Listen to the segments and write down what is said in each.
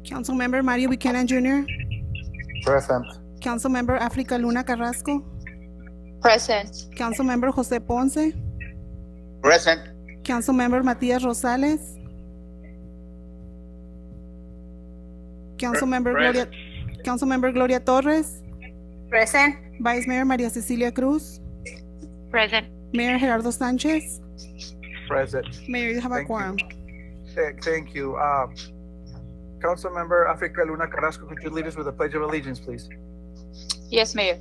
Councilmember Mario Buchanan Jr., Present. Councilmember Africa Luna Carrasco, Present. Councilmember Jose Ponce, Present. Councilmember Matias Rosales, Councilmember Gloria Torres, Present. Vice Mayor Maria Cecilia Cruz, Present. Mayor Gerardo Sanchez. Present. Mayor, you have a Thank you. quorum. Thank you. Councilmember Africa Luna Carrasco, could you lead us with the Pledge of Allegiance, please? Yes, Mayor.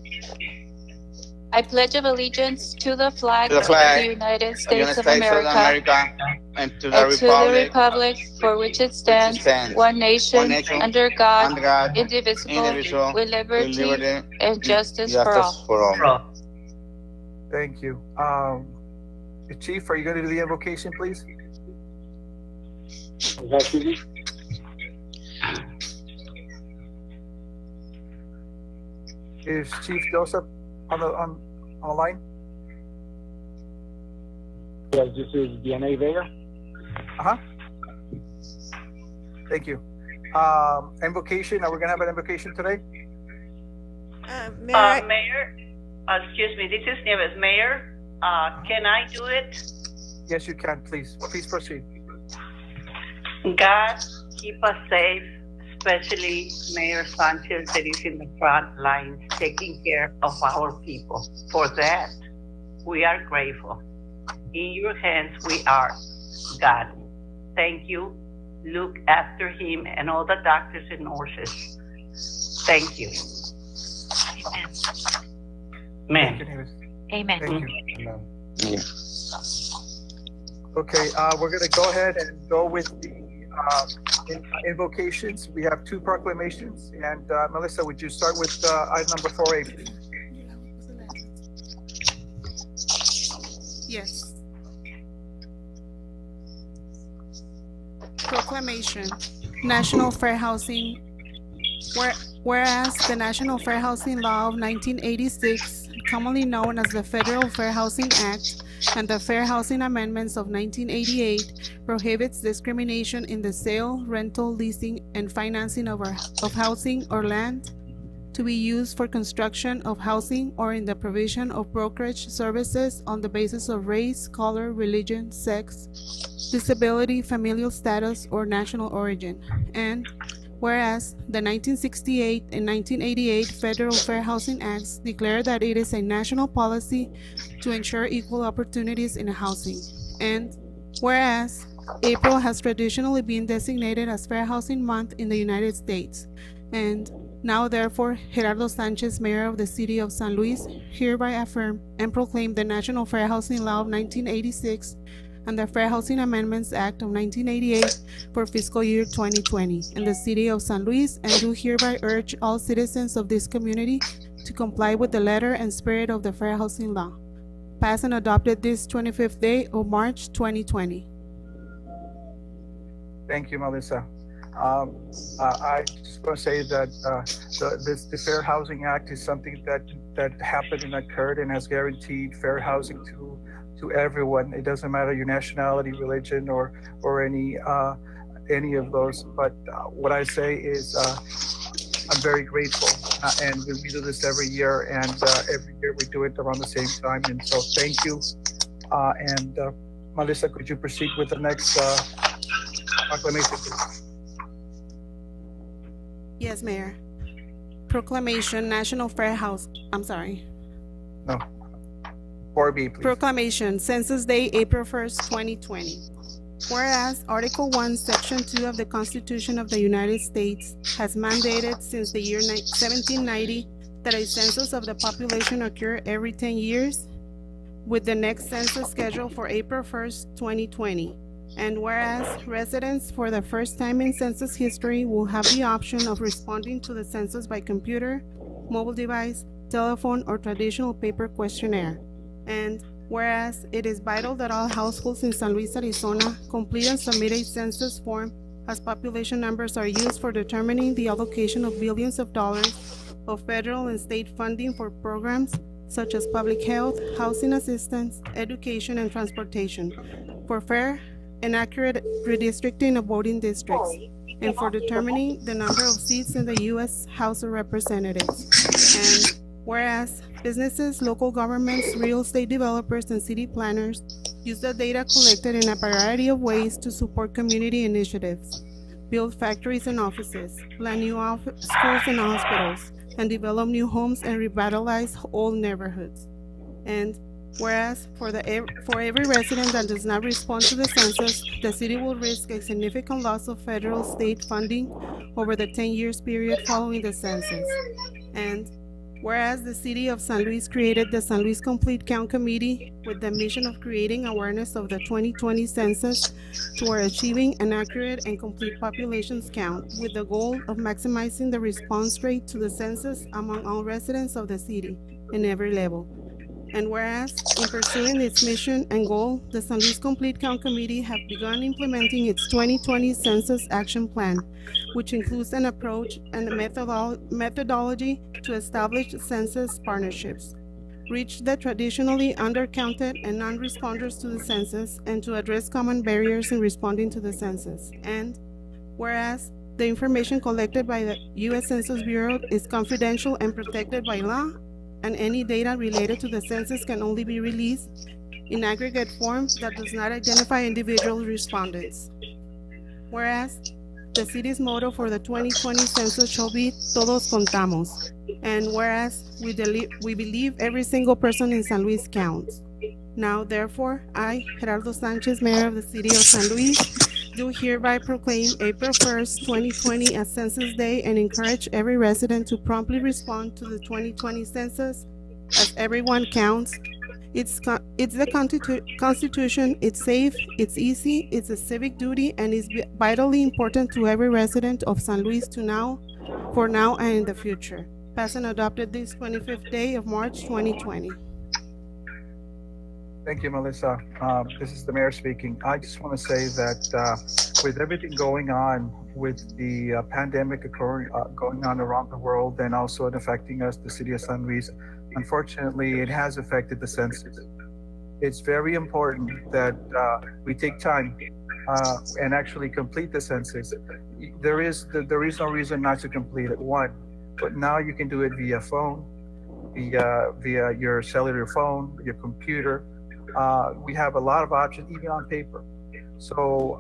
I pledge of allegiance to the flag, To the flag of the United Of States, United of States America, of America and to the and to the republic republic for which it stands, one nation, under God, under God, indivisible, with liberty and justice for all. for all. Thank you. Chief, are you going to do the invocation, please? Is Chief Joseph on the line? Yes, this is DNA Vega. Thank you. Invocation, are we going to have an invocation today? Mayor, excuse me, this is Nieves. Mayor, can I do it? Yes, you can, please. Please proceed. God, keep us safe, especially Mayor Sanchez that is in the front lines taking care of our people. For that, we are grateful. In your hands we are, God. Thank you. Look after him and all the doctors and nurses. Thank you. Thank you, Amen. Nieves. Amen. Thank you. Yeah. Okay, we're going to go ahead and go with the invocations. We have two proclamations, and Melissa, would you start with item number 4A, please? Yes. Proclamation. National Fair Housing. Whereas the National Fair Housing Law of 1986, commonly known as the Federal Fair Housing Act, and the Fair Housing Amendments of 1988 prohibits discrimination in the sale, rental, leasing, and financing of housing or land to be used for construction of housing or in the provision of brokerage services on the basis of race, color, religion, sex, disability, familial status, or national origin. And whereas the 1968 and 1988 Federal Fair Housing Acts declare that it is a national policy to ensure equal opportunities in housing. And whereas April has traditionally been designated as Fair Housing Month in the United States. And now therefore, Gerardo Sanchez, Mayor of the City of San Luis, hereby affirm and proclaim the National Fair Housing Law of 1986 and the Fair Housing Amendments Act of 1988 for fiscal year 2020 in the City of San Luis, and do hereby urge all citizens of this community to comply with the letter and spirit of the Fair Housing Law, passed and adopted this 25th day of March 2020. Thank you, Melissa. I just want to say that the Fair Housing Act is something that happened and occurred and has guaranteed fair housing to everyone. It doesn't matter your nationality, religion, or any of those. But what I say is I'm very grateful, and we do this every year, and every year we do it around the same time. And so thank you. And Melissa, could you proceed with the next proclamation, please? Yes, Mayor. Proclamation, National Fair House, No. 4B, please. Proclamation, Census Day, April 1st, 2020. Whereas Article 1, Section 2 of the Constitution of the United States has mandated since the year 1790 that a census of the population occur every 10 years, with the next census scheduled for April 1st, 2020. And whereas residents for the first time in census history will have the option of responding to the census by computer, mobile device, telephone, or traditional paper questionnaire. And whereas it is vital that all households in San Luis, Arizona complete and submit a census form, as population numbers are used for determining the allocation of billions of dollars of federal and state funding for programs such as public health, housing assistance, education, and transportation, for fair and accurate redistricting of voting districts. and for determining the number of seats in the U.S. House of Representatives. And whereas businesses, local governments, real estate developers, and city planners use the data collected in a variety of ways to support community initiatives, build factories and offices, plan new schools and hospitals, and develop new homes and revitalize old neighborhoods. And whereas for every resident that does not respond to the census, the city will risk a significant loss of federal state funding over the 10 years period following the census. And whereas the city of San Luis created the San Luis Complete Count Committee with the mission of creating awareness of the 2020 census toward achieving an accurate and complete populations count with the goal of maximizing the response rate to the census among all residents of the city in every level. And whereas, in pursuing its mission and goal, the San Luis Complete Count Committee have begun implementing its 2020 Census Action Plan, which includes an approach and a methodology to establish census partnerships, reach the traditionally undercounted and non-responders to the census, and to address common barriers in responding to the census. And whereas, the information collected by the U.S. Census Bureau is confidential and protected by law, and any data related to the census can only be released in aggregate form that does not identify individual respondents. Whereas, the city's motto for the 2020 census shall be Todos Contamos. And whereas, we believe every single person in San Luis counts. Now, therefore, I, Gerardo Sanchez, Mayor of the City of San Luis, do hereby proclaim April 1st, 2020 as Census Day and encourage every resident to promptly respond to the 2020 census, as everyone counts. It's the Constitution, it's safe, it's easy, it's a civic duty, and is vitally important to every resident of San Luis for now and in the future. Passed and adopted this 25th day of March 2020. Thank you, Melissa. This is the mayor speaking. I just want to say that with everything going on with the pandemic going on around the world and also affecting us, the city of San Luis, unfortunately, it has affected the census. It's very important that we take time and actually complete the census. There is no reason not to complete it, one, but now you can do it via phone, via your cellular phone, your computer. We have a lot of options, even on paper. So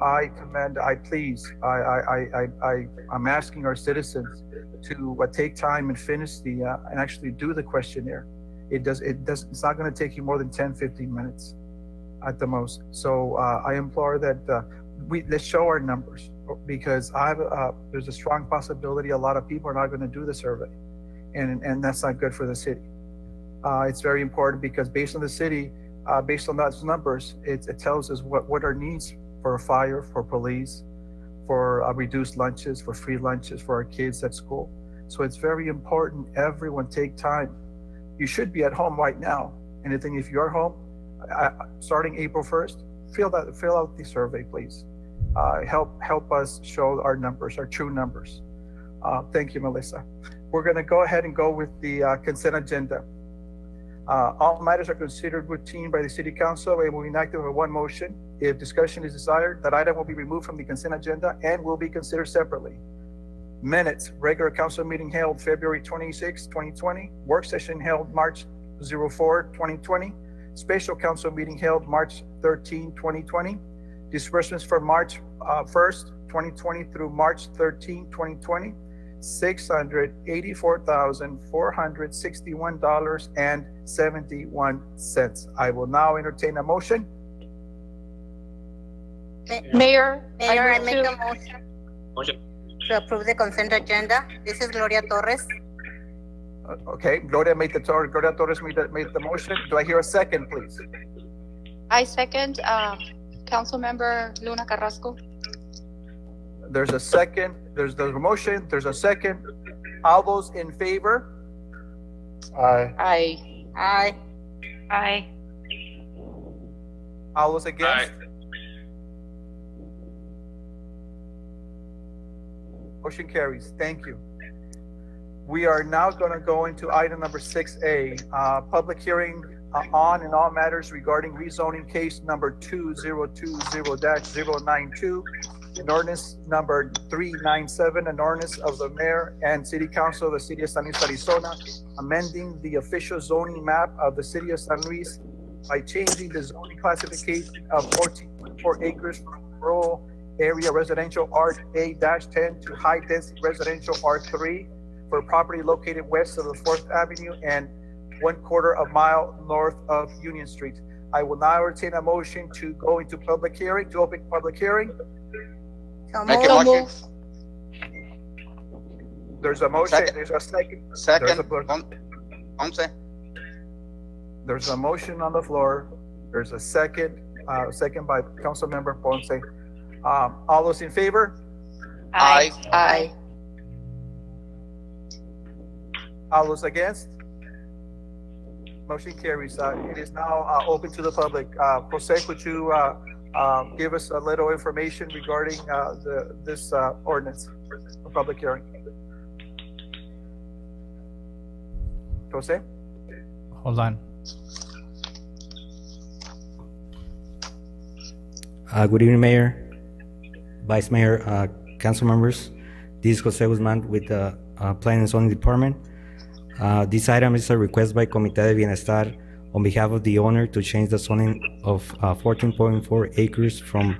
I'm asking our citizens to take time and finish and actually do the questionnaire. It's not going to take you more than 10, 15 minutes at the most. So I implore that let's show our numbers, because there's a strong possibility a lot of people are not going to do the survey, and that's not good for the city. It's very important because based on the city, based on those numbers, it tells us what our needs for fire, for police, for reduced lunches, for free lunches for our kids at school. So it's very important everyone take time. You should be at home right now. And if you're home, starting April 1st, fill out the survey, please. Help us show our numbers, our true numbers. Thank you, Melissa. We're going to go ahead and go with the consent agenda. All matters are considered routine by the City Council and will be enacted with one motion. If discussion is desired, that item will be removed from the consent agenda and will be considered separately. Minutes, regular council meeting held February 26, 2020, work session held March 04, 2020, special council meeting held March 13, 2020, disbursements from March 1st, 2020 through March 13, 2020, $684,461.71. I will now entertain a motion. Mayor, I move make to- a motion to approve the consent agenda. This is Gloria Torres. Okay, Gloria Torres made the motion. Do I hear a second, please? I second, Councilmember Luna Carrasco. There's a second. There's the motion. There's a second. All those in favor? Aye. Aye. Aye. Aye. All those against? Motion carries. Thank you. We are now going to go into item number 6A, public hearing on and all matters regarding rezoning case number 2020-092 an ordinance number 397, an ordinance of the mayor and city council of the city of San Luis, Arizona, amending the official zoning map of the city of San Luis by changing the zoning classification of 14.4 acres from rural area residential RA-10 to high-density residential R3 for property located west of the 4th Avenue and 1/4 of mile north of Union Street. I will now entertain a motion to go into public hearing, to open public hearing. So Make a moved. motion. There's a motion, Second. there's a second. Second. There's a- There's a motion on the floor. There's a second, second by Councilmember Ponce. All those in favor? Aye. Aye. All those against? Motion carries. It is now open to the public. Jose, could you give us a little information regarding this ordinance for public hearing? Jose? Hold on. Good evening, Mayor, Vice Mayor, council members. This is Jose Guzman with the Planning and Zoning Department. This item is a request by Comité de Bienestar on behalf of the owner to change the zoning of 14.4 acres from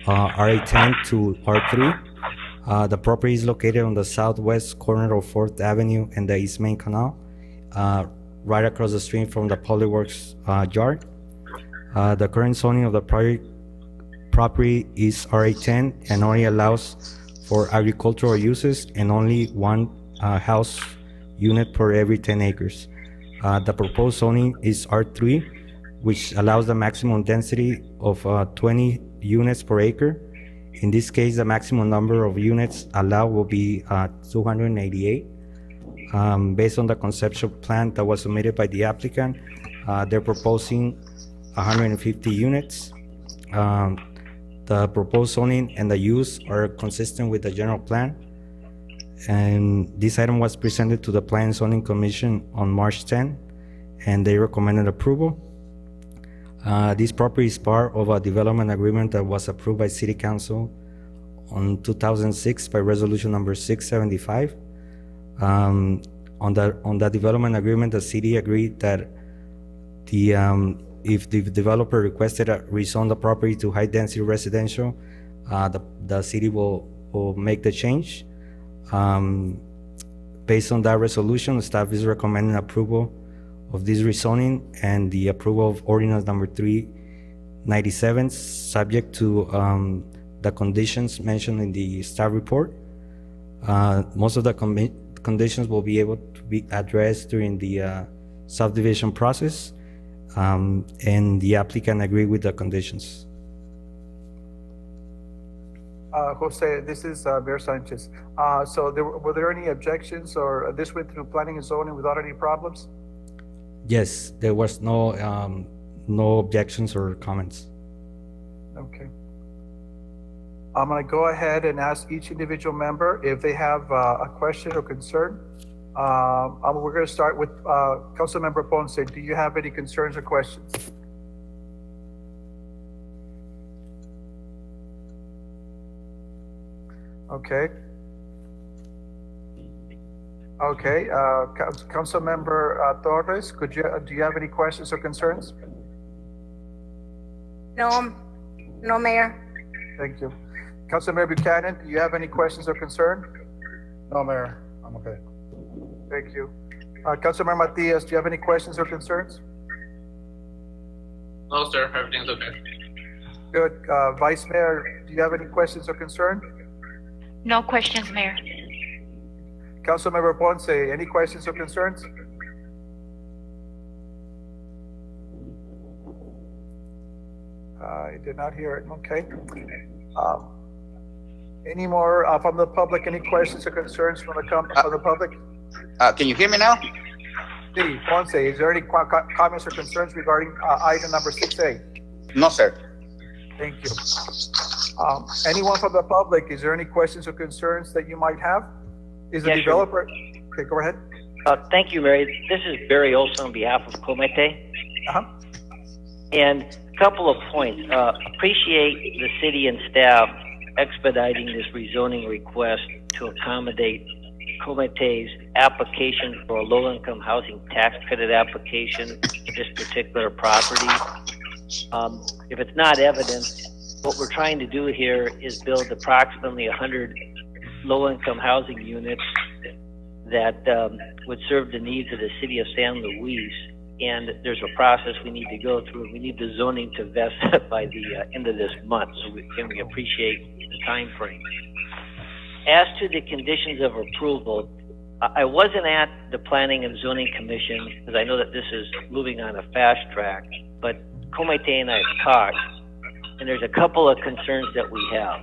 RA10 to R3. The property is located on the southwest corner of 4th Avenue and the East Main Canal, right across the street from the Public Works yard. The current zoning of the property is RA10 and only allows for agricultural uses and only one house unit per every 10 acres. The proposed zoning is R3, which allows the maximum density of 20 units per acre. In this case, the maximum number of units allowed will be 288. Based on the conceptual plan that was submitted by the applicant, they're proposing 150 units. The proposed zoning and the use are consistent with the general plan. And this item was presented to the Planning and Zoning Commission on March 10, and they recommended approval. This property is part of a development agreement that was approved by City Council on 2006 by resolution number 675. On the development agreement, the city agreed that if the developer requested to rezone the property to high-density residential, the city will make the change. Based on that resolution, the staff is recommending approval of this rezoning and the approval of ordinance number 397, subject to the conditions mentioned in the staff report. Most of the conditions will be able to be addressed during the subdivision process, and the applicant agree with the conditions. Jose, this is Mayor Sanchez. So were there any objections, or this went through planning and zoning without any problems? Yes, there was no objections or comments. Okay. I'm going to go ahead and ask each individual member if they have a question or concern. We're going to start with Councilmember Ponce. Do you have any concerns or questions? Okay. Okay. Councilmember Torres, do you have any questions or concerns? No, Mayor. Thank you. Councilmember Buchanan, do you have any questions or concern? No, Mayor, I'm okay. Thank you. Councilmember Matias, do you have any questions or concerns? No, sir, everything's okay. Good. Vice Mayor, do you have any questions or concern? No questions, Mayor. Councilmember Ponce, any questions or concerns? I did not hear it. Okay. Any more from the public? Any questions or concerns from the public? Can you hear me now? See, Ponce, is there any comments or concerns regarding item number 6A? No, sir. Thank you. Anyone from the public, is there any questions or concerns that you might have? Is the Yes, sure. developer? Okay, go ahead. Thank you, Mary. This is Barry Olson on behalf of Comete. Uh-huh. And a couple of points. Appreciate the city and staff expediting this rezoning request to accommodate Comité's application for a low-income housing tax credit application for this particular property. If it's not evident, what we're trying to do here is build approximately 100 low-income housing units that would serve the needs of the city of San Luis. And there's a process we need to go through. We need the zoning to vest by the end of this month, so we appreciate the time frame. As to the conditions of approval, I wasn't at the Planning and Zoning Commission because I know that this is moving on a fast track, but Comité and I have talked, and there's a couple of concerns that we have.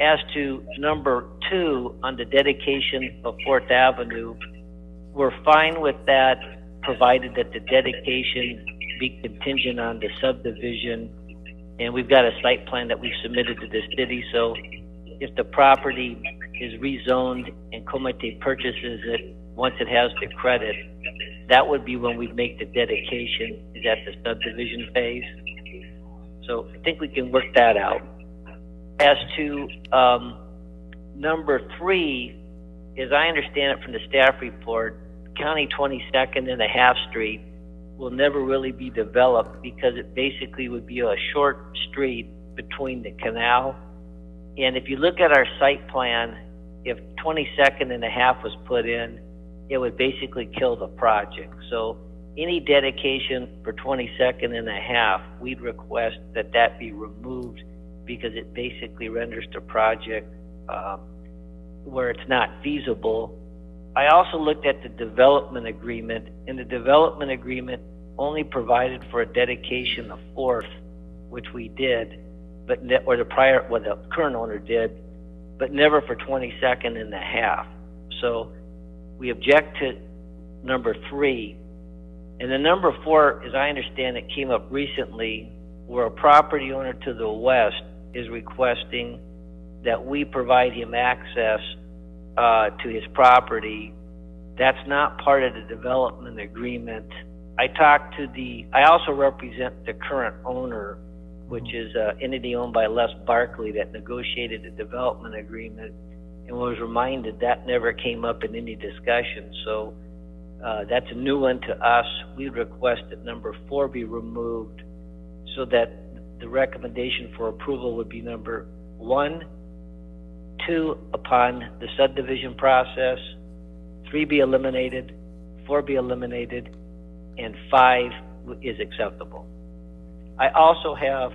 As to number 2 on the dedication of 4th Avenue, we're fine with that, provided that the dedication be contingent on the subdivision, and we've got a site plan that we've submitted to the city, so if the property is rezoned and Comité purchases it once it has the credit, that would be when we make the dedication, is at the subdivision phase. So I think we can work that out. As to number 3, as I understand it from the staff report, County 22nd and a half Street will never really be developed because it basically would be a short street between the canal. And if you look at our site plan, if 22nd and a half was put in, it would basically kill the project. So any dedication for 22nd and a half, we'd request that that be removed because it basically renders the project where it's not feasible. I also looked at the development agreement, and the development agreement only provided for a dedication of 4th, which we did, but the current owner did, but never for 22nd and a half. So we object to number 3. And then number 4, as I understand it, came up recently, where a property owner to the west is requesting that we provide him access to his property. That's not part of the development agreement. I also represent the current owner, which is an entity owned by Les Barkley that negotiated the development agreement, and was reminded that never came up in any discussion. So that's a new one to us. We request that number 4 be removed so that the recommendation for approval would be number 1, 2 upon the subdivision process, 3 be eliminated, 4 be eliminated, and 5 is acceptable. I also have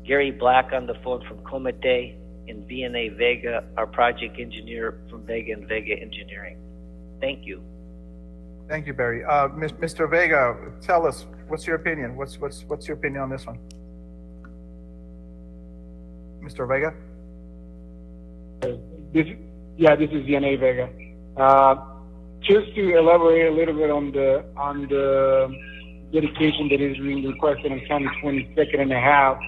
Gary Black on the phone from Comité and V&A Vega, our project engineer from Vega and Vega Engineering. Thank you. Thank you, Barry. Mr. Vega, tell us, what's your opinion? What's your opinion on this one? Mr. Vega? This is V&A Vega. Just to elaborate a little bit on the dedication that is being requested on County 22nd and a half.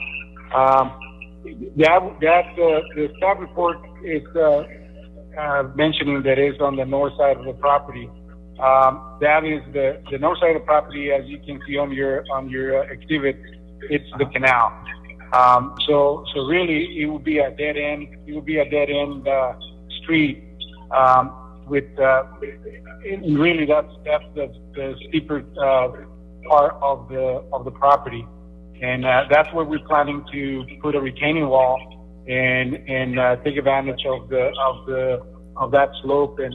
The staff report is mentioning that is on the north side of the property. That is the north side of the property, as you can see on your exhibit. It's the canal. So really, it would be a dead end. It would be a dead end street with. And really, that's the steeper part of the property, and that's where we're planning to put a retaining wall and take advantage of that slope and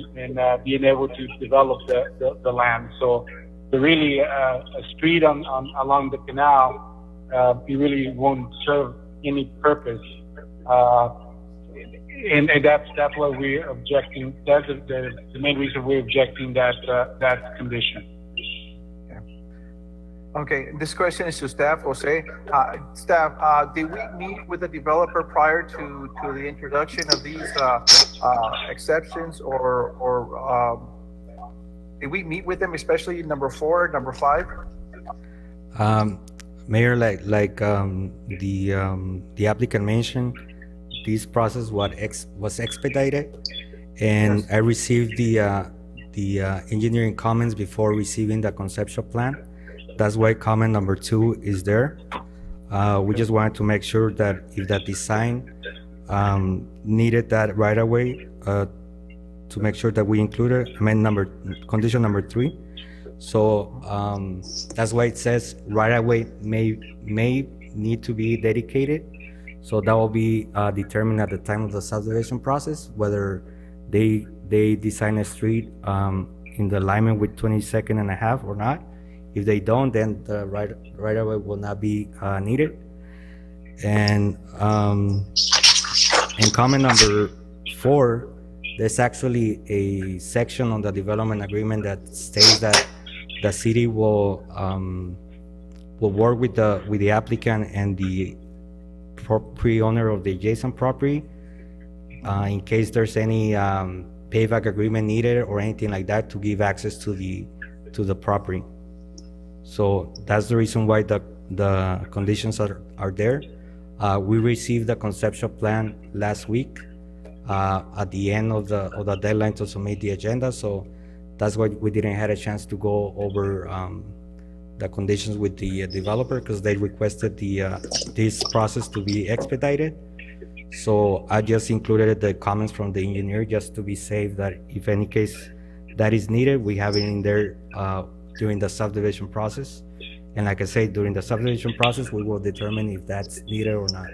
being able to develop the land. So really a street along the canal, it really won't serve any purpose. And that's why we're objecting. That's the main reason we're objecting that condition. Okay, this question is to staff, Jose. Staff, did we meet with the developer prior to the introduction of these exceptions, or did we meet with them, especially number 4, number 5? Mayor, like the applicant mentioned, this process was expedited, and yes. I received the engineering comments before receiving the conceptual plan. That's why comment number 2 is there. We just wanted to make sure that if that design needed that right away to make sure that we included, condition number 3. So that's why it says right away may need to be dedicated. So that will be determined at the time of the subdivision process, whether they design a street in the alignment with 22nd and a half or not. If they don't, then the right away will not be needed. And in comment number 4, there's actually a section on the development agreement that states that the city will work with the applicant and the property owner of the adjacent property in case there's any payback agreement needed or anything like that to give access to the property. So that's the reason why the conditions are there. We received the conceptual plan last week at the end of the deadline to submit the agenda. So that's why we didn't have a chance to go over the conditions with the developer, because they requested this process to be expedited. So I just included the comments from the engineer just to be safe that if any case that is needed, we have it in there during the subdivision process. And like I say, during the subdivision process, we will determine if that's needed or not.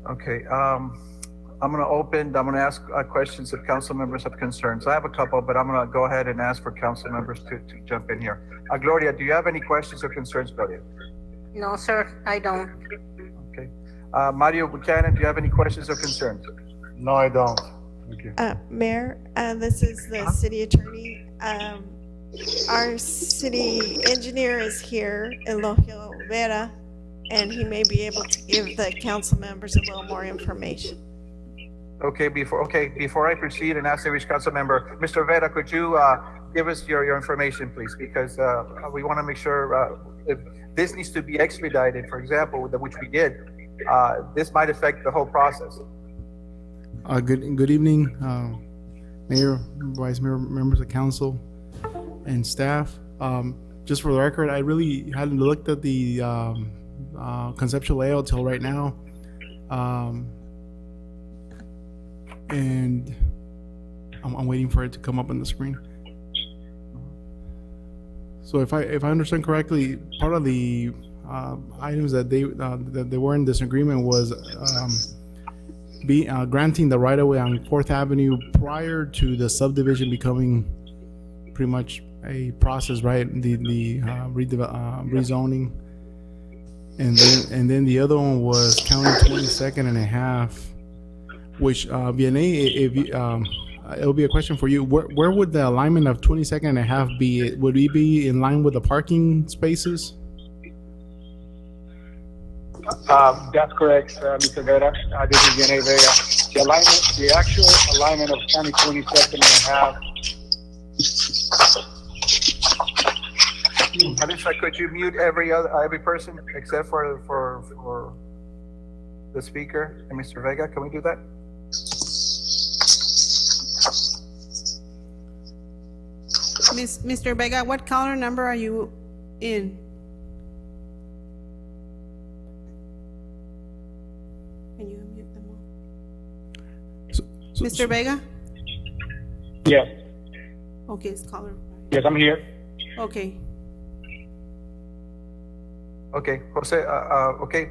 Okay, I'm going to ask questions if council members have concerns. I have a couple, but I'm going to go ahead and ask for council members to jump in here. Gloria, do you have any questions or concerns, Gloria? No, sir, I don't. Okay. Mario Buchanan, do you have any questions or concerns? No, I don't. Thank you. Mayor, this is the city attorney. Our city engineer is here, Eulogio Vera, and he may be able to give the council members a little more information. Okay, before I proceed and ask every council member, Mr. Vera, could you give us your information, please? Because we want to make sure if this needs to be expedited, for example, which we did, this might affect the whole process. Good evening, Mayor, Vice Mayor, members of council, and staff. Just for the record, I really hadn't looked at the conceptual layout till right now. And I'm waiting for it to come up on the screen. So if I understand correctly, part of the items that they were in disagreement was granting the right of way on 4th Avenue prior to the subdivision becoming pretty much a process, right? The rezoning, and then the other one was County 22nd and a half. Which Vianney, it'll be a question for you. Where would the alignment of 22nd and a half be? Would we be in line with the parking spaces? That's correct, Mr. Vera. This is Vianney Vega. The actual alignment of County 22nd and a half. Anisha, could you mute every person except for the speaker and Mr. Vega? Can we do that? Mr. Vega, what color number are you in? Can you mute them all? Mr. Vega? Yes. Okay, it's color. Yes, I'm here. Okay. Okay, Jose. Okay.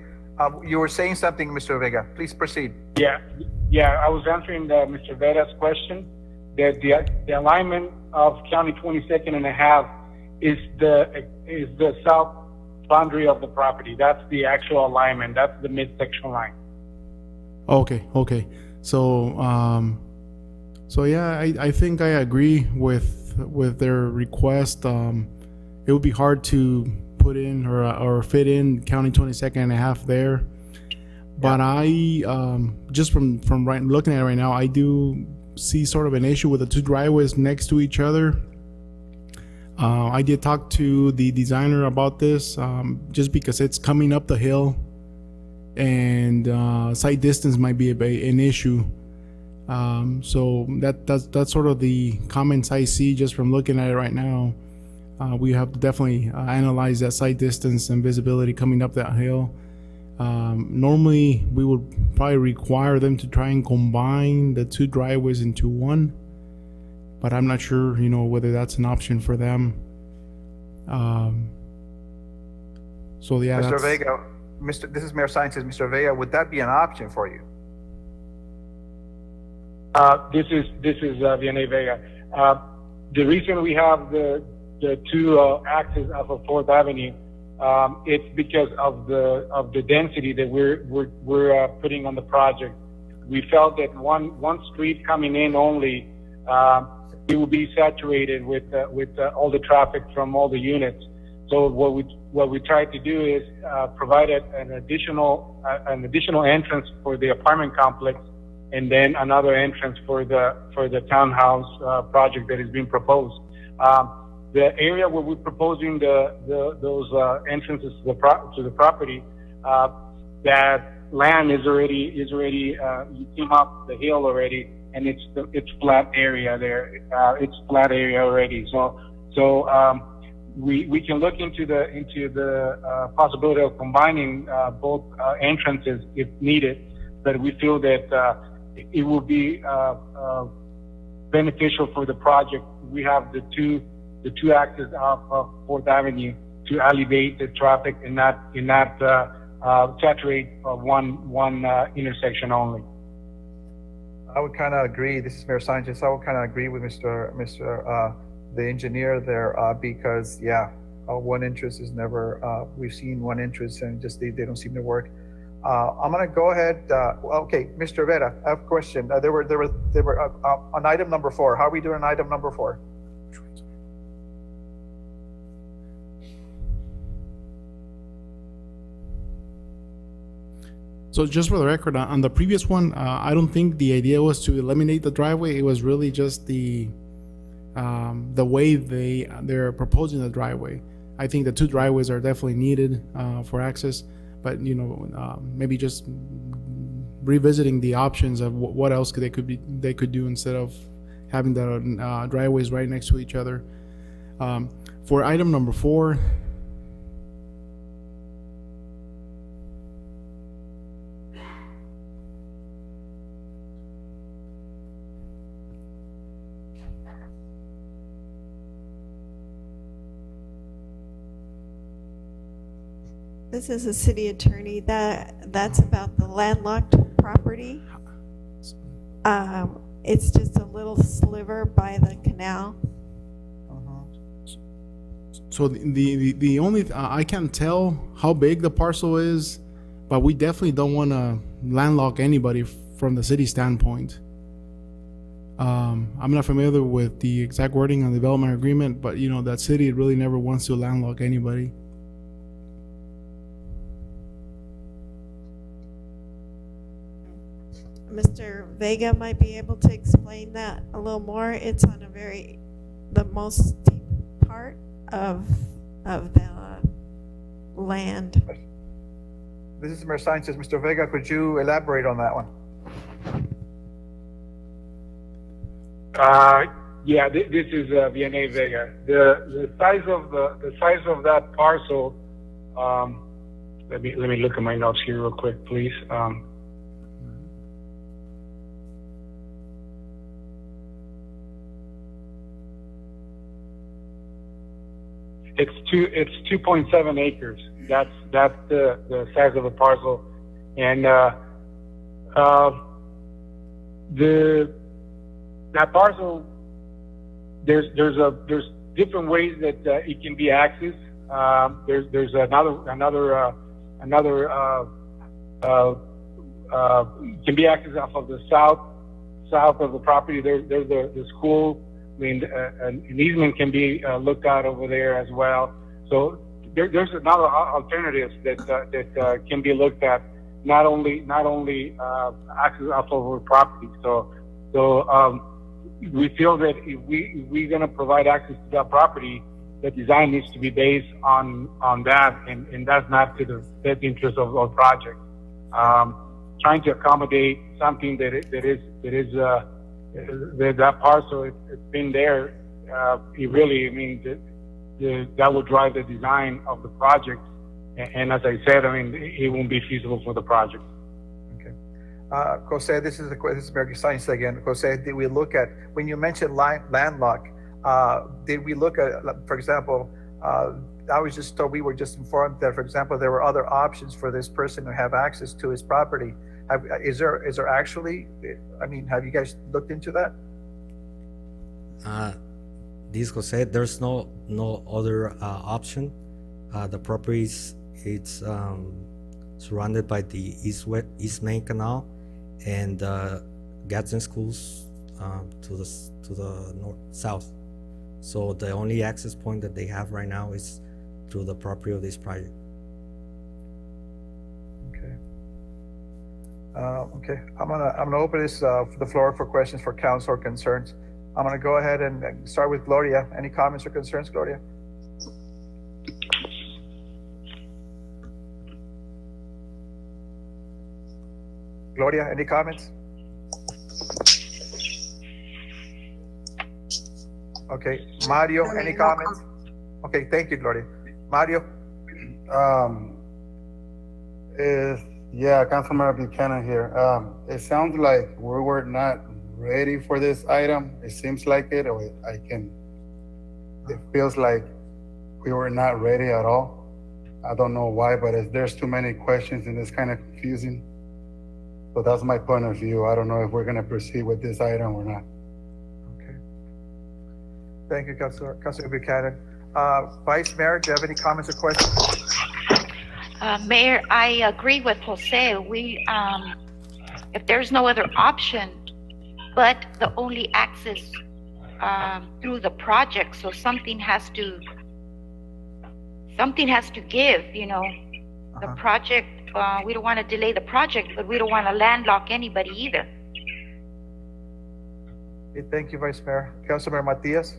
You were saying something, Mr. Vega. Please proceed. Yeah. I was answering Mr. Vera's question. That the alignment of County 22nd and a half is the south boundary of the property. That's the actual alignment. That's the midsection line. Okay. So yeah, I think I agree with their request. It would be hard to put in or fit in County 22nd and a half there. But I just from looking at it right now, I do see sort of an issue with the two driveways next to each other. I did talk to the designer about this, just because it's coming up the hill, and sight distance might be an issue. So that's sort of the comments I see just from looking at it right now. We have to definitely analyze that sight distance and visibility coming up that hill. Normally, we would probably require them to try and combine the two driveways into one, but I'm not sure, whether that's an option for them. So yeah, Mr. that's, Vega, this is Mayor Sanchez. Mr. Vega, would that be an option for you? This is Vianney Vega. The reason we have the two axes off of Fourth Avenue, it's because of the density that we're putting on the project. We felt that one street coming in only, it will be saturated with all the traffic from all the units. So what we tried to do is provide an additional entrance for the apartment complex, and then another entrance for the townhouse project that is being proposed. The area where we're proposing those entrances to the property, that land is already you came up the hill already, and it's flat area there. It's flat area already. So we can look into the possibility of combining both entrances if needed, but we feel that it will be beneficial for the project. We have the two axes off of Fourth Avenue to alleviate the traffic and not saturate one intersection only. I would kind of agree. This is Mayor Sanchez. I would kind of agree with Mr. The engineer there, because one interest is never. We've seen one interest and just they don't seem to work. I'm gonna go ahead. Okay, Mr. Vera, I have a question. There were on item number 4. How are we doing on item number 4? So just for the record, on the previous one, I don't think the idea was to eliminate the driveway. It was really just the way they're proposing the driveway. I think the two driveways are definitely needed for access, but maybe just revisiting the options of what else they could do instead of having the driveways right next to each other. For item number 4. This is a city attorney. That's about the landlocked property. It's just a little sliver by the canal. So the only I can't tell how big the parcel is, but we definitely don't want to landlock anybody from the city standpoint. I'm not familiar with the exact wording on the development agreement, but that city really never wants to landlock anybody. Mr. Vega might be able to explain that a little more. It's on the most steep part of the land. This is Mayor Sanchez. Mr. Vega, could you elaborate on that one? This is Vianney Vega. The size of that parcel. Let me look at my notes here real quick, please. It's 2.7 acres. That's the size of the parcel, and that parcel. There's different ways that it can be accessed. There's another can be accessed off of the south of the property. There's the school. I mean, an easement can be looked at over there as well. So there's another alternatives that can be looked at. Not only access off of our property. So we feel that if we're going to provide access to that property, the design needs to be based on that, and that's not to the best interest of our project. Trying to accommodate something that parcel, it's been there. It really, that would drive the design of the project, And as I said, I mean, it won't be feasible for the project. Jose, this is Mayor Science again. Jose, did we look at, when you mentioned landlocked, did we look at, for example, I was just told, we were just informed that, for example, there were other options for this person to have access to his property. Is there actually, I mean, have you guys looked into that? This Jose, there's no other option. The property it's surrounded by the East Main Canal and Gadsden schools to the south. So the only access point that they have right now is through the property of this project. Okay, I'm gonna open this the floor for questions for council or concerns. I'm gonna go ahead and start with Gloria. Any comments or concerns, Gloria? Gloria, any comments? Okay, Mario, any comments? Okay, thank you, Gloria. Mario? Yeah, Councilmember Buchanan here. It sounds like we were not ready for this item. It seems like it, or it feels like we were not ready at all. I don't know why, but there's too many questions and it's kind of confusing. So that's my point of view. I don't know if we're gonna proceed with this item or not. Okay. Thank you, Councilor Buchanan. Vice Mayor, do you have any comments or questions? Mayor, I agree with Jose. We, if there's no other option, but the only access through the project, so something has to give, you know. The project, we don't want to delay the project, but we don't want to landlock anybody either. Okay, thank you, Vice Mayor. Councilor Matias?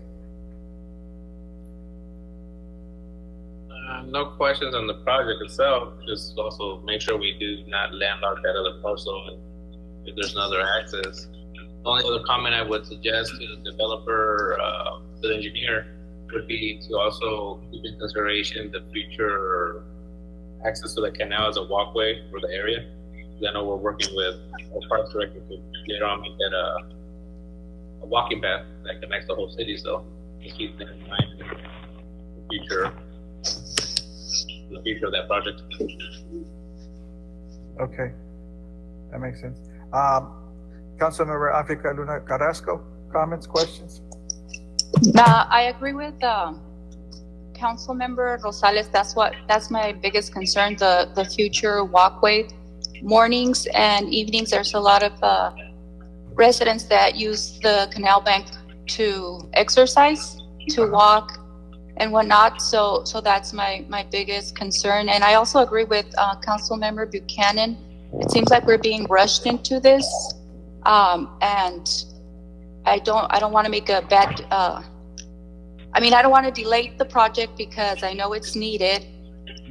No questions on the project itself, just also make sure we do not landlock that other parcel if there's another access. The only other comment I would suggest to the developer, to the engineer, would be to also keep in consideration the future access to the canal as a walkway for the area. I know we're working with our parks director to later on make that a walking path that connects the whole city, so just keep that in mind for the future of that project. Okay, that makes sense. Councilmember Africa Luna Carrasco, comments, questions? I agree with Councilmember Rosales. That's my biggest concern, the future walkway. Mornings and evenings, there's a lot of residents that use the canal bank to exercise, to walk and whatnot. So that's my biggest concern. And I also agree with Councilmember Buchanan. It seems like we're being rushed into this, and I don't want to make a bad. I don't want to delay the project because I know it's needed,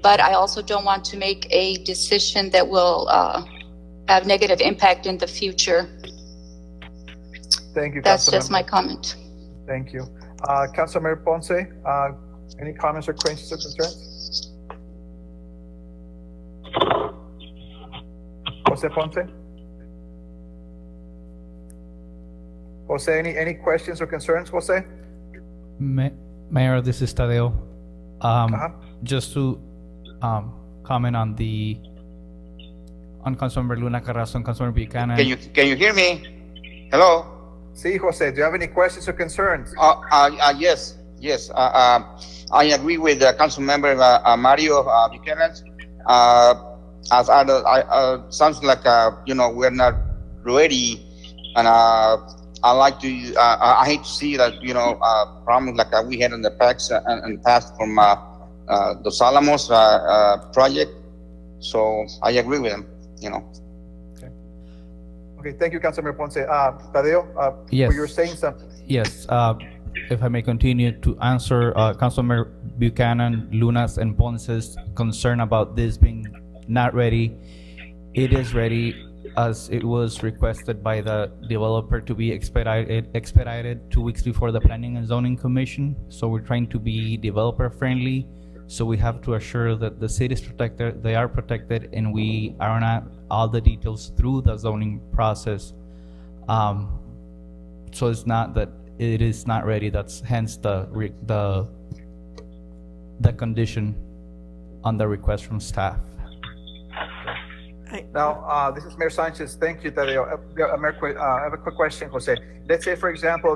but I also don't want to make a decision that will have negative impact in the future. Thank you. That's just my comment. Thank you. Councilmember Ponce, any comments or questions or concerns? Jose Ponce? Jose, any questions or concerns, Jose? Mayor, this is Tadeo. Just to comment on Councilmember Luna Carrasco and Councilmember Buchanan. Can you hear me? Hello? See, Jose, do you have any questions or concerns? Yes. I agree with Councilmember Mario Buchanan. Sounds like we're not ready, and I like to. I hate to see that problems like we had in the past from the Salamos project. So I agree with him. Okay, thank you, Councilmember Ponce. Tadeo, yes. You were saying something. Yes. If I may continue to answer Councilmember Buchanan, Luna's, and Ponce's concern about this being not ready. It is ready, as it was requested by the developer to be expedited 2 weeks before the Planning and Zoning Commission. So we're trying to be developer friendly. So we have to assure that the city is protected, they are protected, and we iron out all the details through the zoning process. So it's not that it is not ready. That's hence the condition on the request from staff. Now, this is Mayor Sanchez. Thank you, Tadeo. I have a quick question, Jose. Let's say, for example,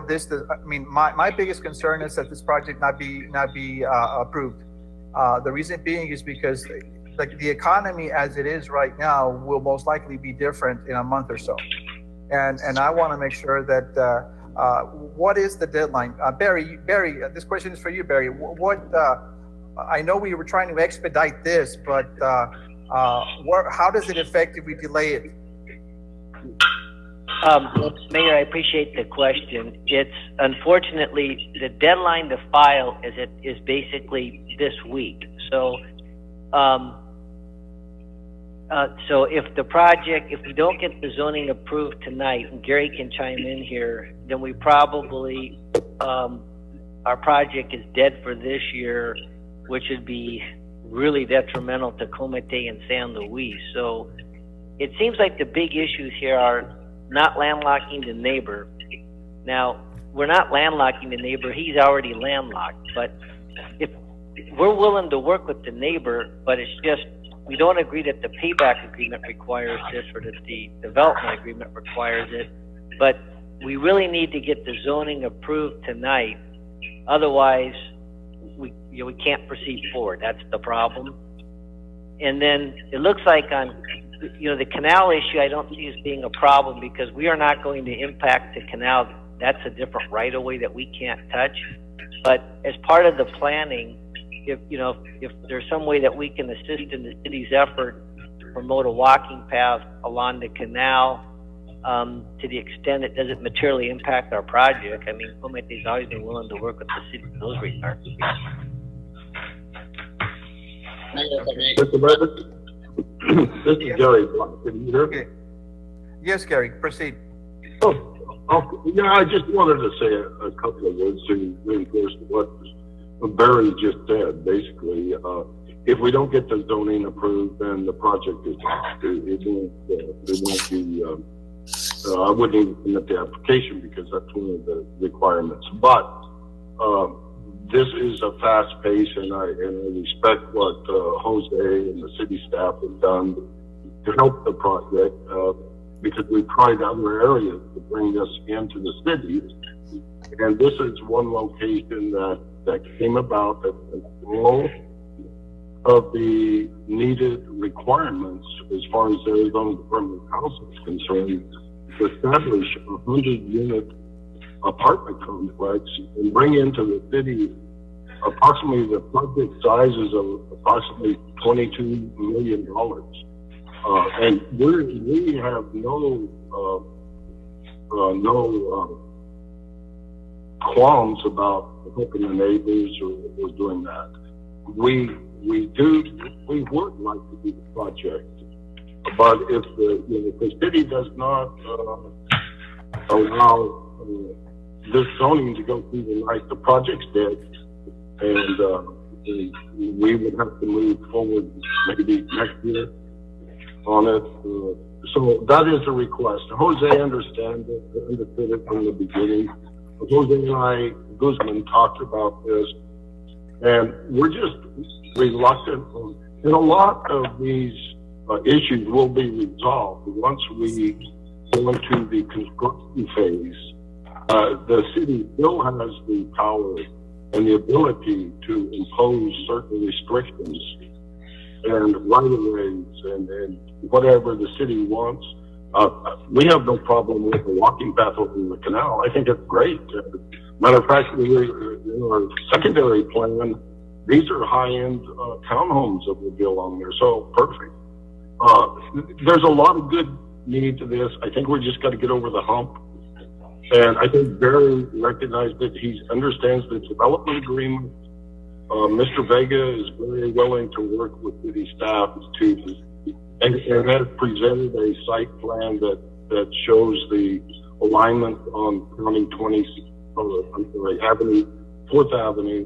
my biggest concern is that this project not be approved. The reason being is because like the economy as it is right now will most likely be different in a month or so. And I want to make sure that, what is the deadline? Barry, this question is for you, Barry. I know we were trying to expedite this, but how does it affect if we delay it? Mayor, I appreciate the question. It's unfortunately the deadline to file is basically this week. So, so if we don't get the zoning approved tonight, and Gary can chime in here, then we probably our project is dead for this year, which would be really detrimental to Comité and San Luis. So it seems like the big issues here are not landlocking the neighbor. Now, we're not landlocking the neighbor, he's already landlocked, but if we're willing to work with the neighbor, but it's just, we don't agree that the payback agreement requires this or that the development agreement requires it, but we really need to get the zoning approved tonight. Otherwise, we can't proceed forward. That's the problem. And then it looks like on, the canal issue, I don't see as being a problem because we are not going to impact the canal. That's a different right of way that we can't touch. But as part of the planning, if there's some way that we can assist in the city's effort to promote a walking path along the canal, to the extent it doesn't materially impact our project, I mean, Comité's always been willing to work with the city in those regards. Mr. President, this is Gary. Can you hear me? Yes, Gary, proceed. Yeah, I just wanted to say a couple of words to reinforce what Barry just said. Basically, if we don't get the zoning approved, then the project is it won't be. I wouldn't even submit the application because that's one of the requirements. But this is a fast pace, and I respect what Jose and the city staff have done to help the project because we've tried other areas to bring this into the city, and this is one location that came about at all of the needed requirements as far as the Arizona Department of Housing is concerned to establish a 100-unit apartment complex and bring into the city approximately the project sizes of approximately $22 million. And we have no qualms about helping the neighbors or doing that. We would like to do the project, but if the city does not allow this zoning to go through the night, the project's dead, and we would have to move forward maybe next year on it. So that is a request. Jose understood it from the beginning. Jose and I, Guzman, talked about this, and we're just reluctant. And a lot of these issues will be resolved once we go into the construction phase. The city still has the power and the ability to impose certain restrictions and right-of-ways and whatever the city wants. We have no problem with the walking path over the canal. I think it's great. Matter of fact, in our secondary plan, these are high-end townhomes that will be along there, so perfect. There's a lot of good need to this. I think we just got to get over the hump. And I think Barry recognized that he understands the development agreement. Mr. Vega is very willing to work with city staff and has presented a site plan that shows the alignment on County 4th Avenue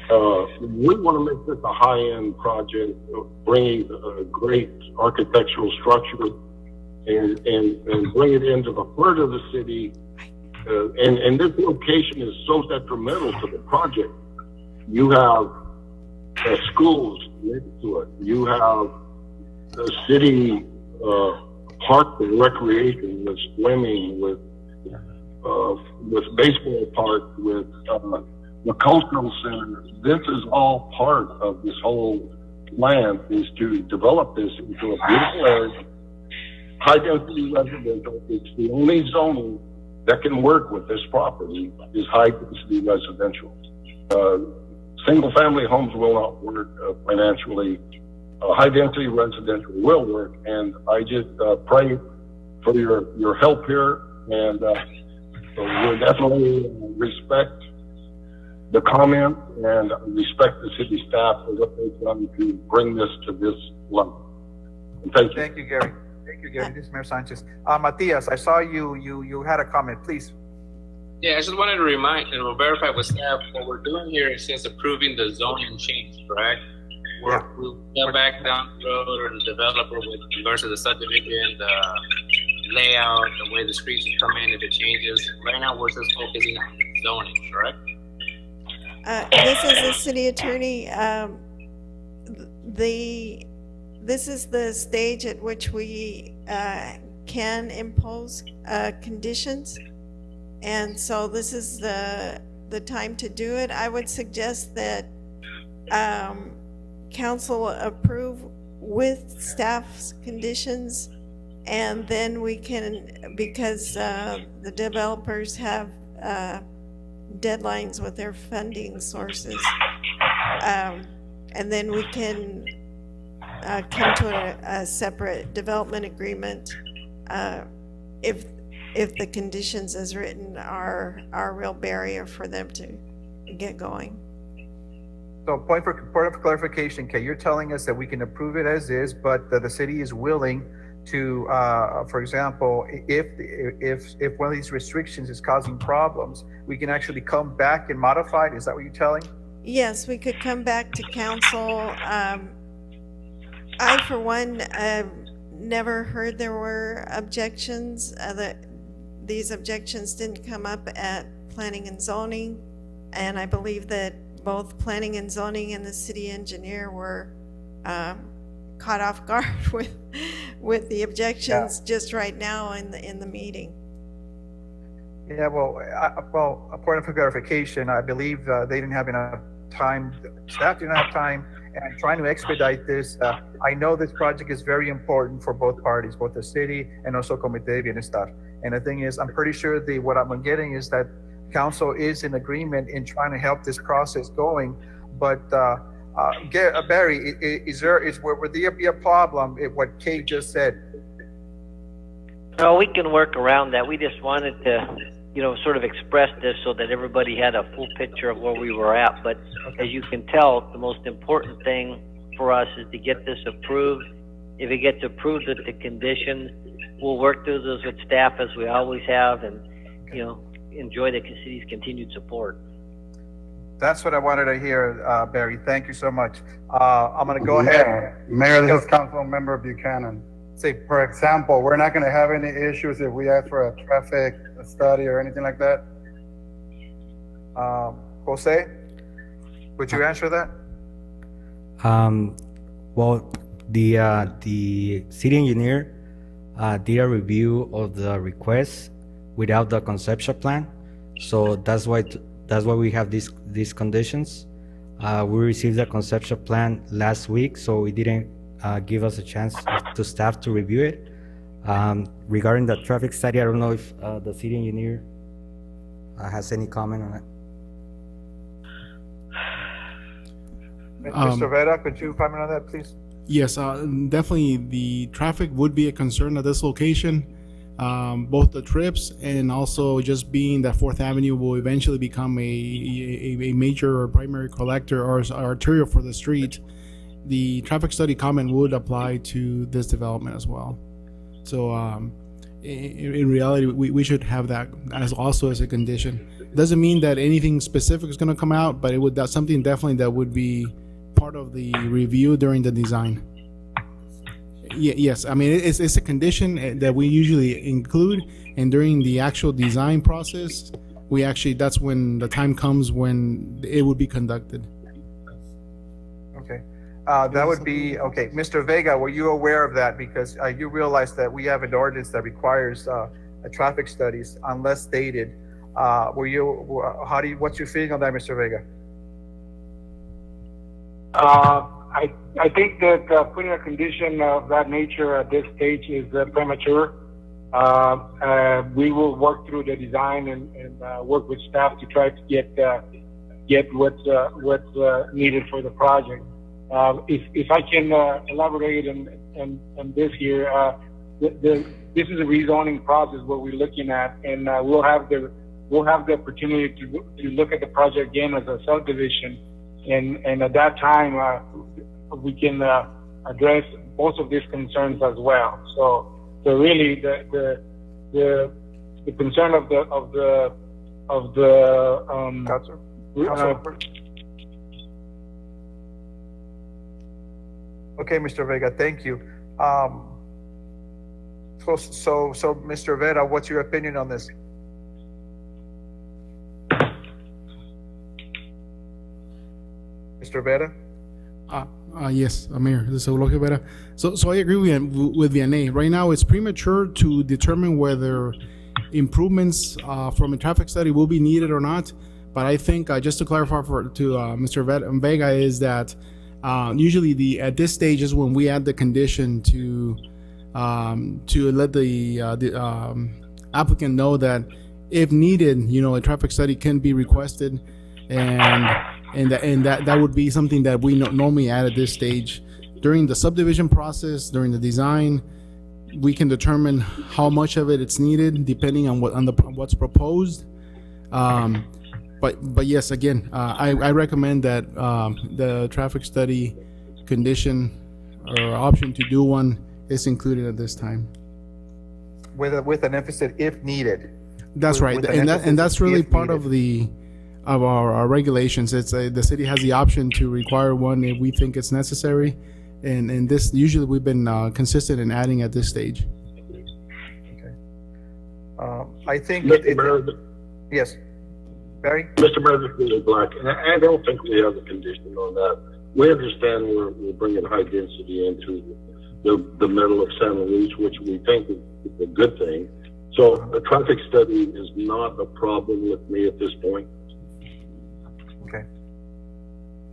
We want to make this a high-end project, bringing a great architectural structure and bring it into the heart of the city. And this location is so detrimental to the project. You have schools next to it. You have the city park and recreation with swimming, with baseball park, with the cultural center. This is all part of this whole plan, is to develop this into a beautiful area, high density residential. It's the only zoning that can work with this property is high density residential. Single family homes will not work financially. High density residential will work, and I just pray for your help here, and so we'll definitely respect the comment and respect the city staff for what they've done to bring this to this level. And thank you. Thank you, Gary. Thank you, Gary. This is Mayor Sanchez. Matias, I saw you had a comment, please. Yeah, I just wanted to remind and verify with staff what we're doing here is just approving the zoning change, correct? We'll go back down the road or the developer with regards to the subdivision, the layout, the way the streets will come in if it changes. Right now, we're just focusing on zoning, correct? This is the city attorney. This is the stage at which we can impose conditions. And so this is the time to do it. I would suggest that council approve with staff's conditions, and then we can, because the developers have deadlines with their funding sources, and then we can come to a separate development agreement if the conditions as written are a real barrier for them to get going. So point of clarification, Kay, you're telling us that we can approve it as is, but that the city is willing to, for example, if one of these restrictions is causing problems, we can actually come back and modify it? Is that what you're telling? Yes, we could come back to council. I, for one, never heard there were objections. These objections didn't come up at planning and zoning, and I believe that both planning and zoning and the city engineer were caught off guard with the objections just right now in the meeting. Yeah, well, a point of clarification, I believe they didn't have enough time, staff didn't have time, and trying to expedite this. I know this project is very important for both parties, both the city and also Comité de Bienestar. And the thing is, I'm pretty sure what I'm getting is that council is in agreement in trying to help this process going. But Barry, would there be a problem if what Kate just said? No, we can work around that. We just wanted to, sort of express this so that everybody had a full picture of where we were at. But as you can tell, the most important thing for us is to get this approved. If it gets approved with the conditions, we'll work through those with staff as we always have, and enjoy the city's continued support. That's what I wanted to hear, Barry. Thank you so much. I'm going to go ahead. Mayor, this is Council Member Buchanan. Say, for example, we're not going to have any issues if we ask for a traffic study or anything like that? Jose, would you answer that? Well, the city engineer did a review of the request without the conceptual plan, so that's why we have these conditions. We received the conceptual plan last week, so it didn't give us a chance to staff to review it. Regarding the traffic study, I don't know if the city engineer has any comment on it. Mr. Vera, could you comment on that, please? Yes, definitely the traffic would be a concern at this location. Both the trips and also just being that 4th Avenue will eventually become a major or primary collector or arterial for the street. The traffic study comment would apply to this development as well. So in reality, we should have that as also as a condition. Doesn't mean that anything specific is going to come out, but that's something definitely that would be part of the review during the design. Yes, I mean it's a condition that we usually include, and during the actual design process, that's when the time comes when it would be conducted. Okay. That would be, okay, Mr. Vega, were you aware of that? Because you realize that we have an ordinance that requires a traffic studies unless stated. What's your feeling on that, Mr. Vega? I think that putting a condition of that nature at this stage is premature. We will work through the design and work with staff to try to get what's needed for the project. If I can elaborate on this here, this is a rezoning process what we're looking at, and we'll have the opportunity to look at the project again as a subdivision, and at that time we can address both of these concerns as well. So really the concern of the Okay, Mr. Vega, thank you. So Mr. Vera, what's your opinion on this? Mr. Vera? Yes, Mayor, this is Eulogio Vera. So I agree with Vianney. Right now, it's premature to determine whether improvements from a traffic study will be needed or not. But I think, just to clarify to Mr. Vega, is that usually at this stage is when we add the condition to let the applicant know that if needed, a traffic study can be requested, and that would be something that we normally add at this stage. During the subdivision process, during the design, we can determine how much of it's needed depending on what's proposed. But yes, again, I recommend that the traffic study condition or option to do one is included at this time. With an emphasis if needed. That's right, and that's really part of our regulations. It's the city has the option to require one if we think it's necessary, and this usually we've been consistent in adding at this stage. Okay. I think yes. Barry? Mr. Mayor, this is Black, and I don't think we have a condition on that. We understand we're bringing high density into the middle of Santa Luz, which we think is a good thing. So a traffic study is not a problem with me at this point. Okay.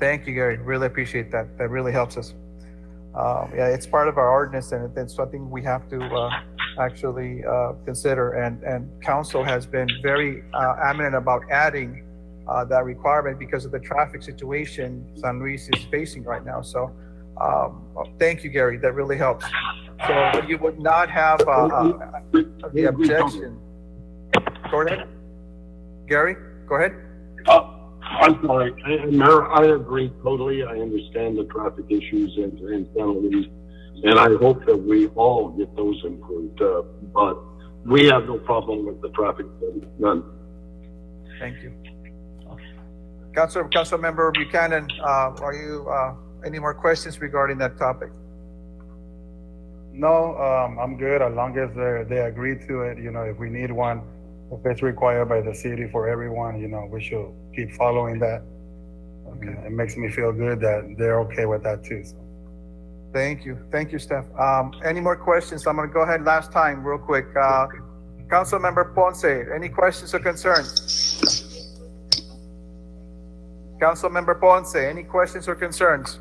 Thank you, Gary. Really appreciate that. That really helps us. Yeah, it's part of our ordinance, and it's something we have to actually consider. And council has been very adamant about adding that requirement because of the traffic situation San Luis is facing right now. So thank you, Gary. That really helps. So you would not have the objection. Go ahead. Gary, go ahead. I'm sorry, Mayor, I agree totally. I understand the traffic issues in Santa Luis, and I hope that we all get those improved. But we have no problem with the traffic study, none. Thank you. Councilmember Buchanan, are you any more questions regarding that topic? No, I'm good as long as they agree to it. If we need one, if it's required by the city for everyone, we should keep following that. Okay. It makes me feel good that they're okay with that too. So. Thank you, Steph. Any more questions? I'm gonna go ahead last time real quick. Councilmember Ponce, any questions or concerns? Councilmember Ponce, any questions or concerns?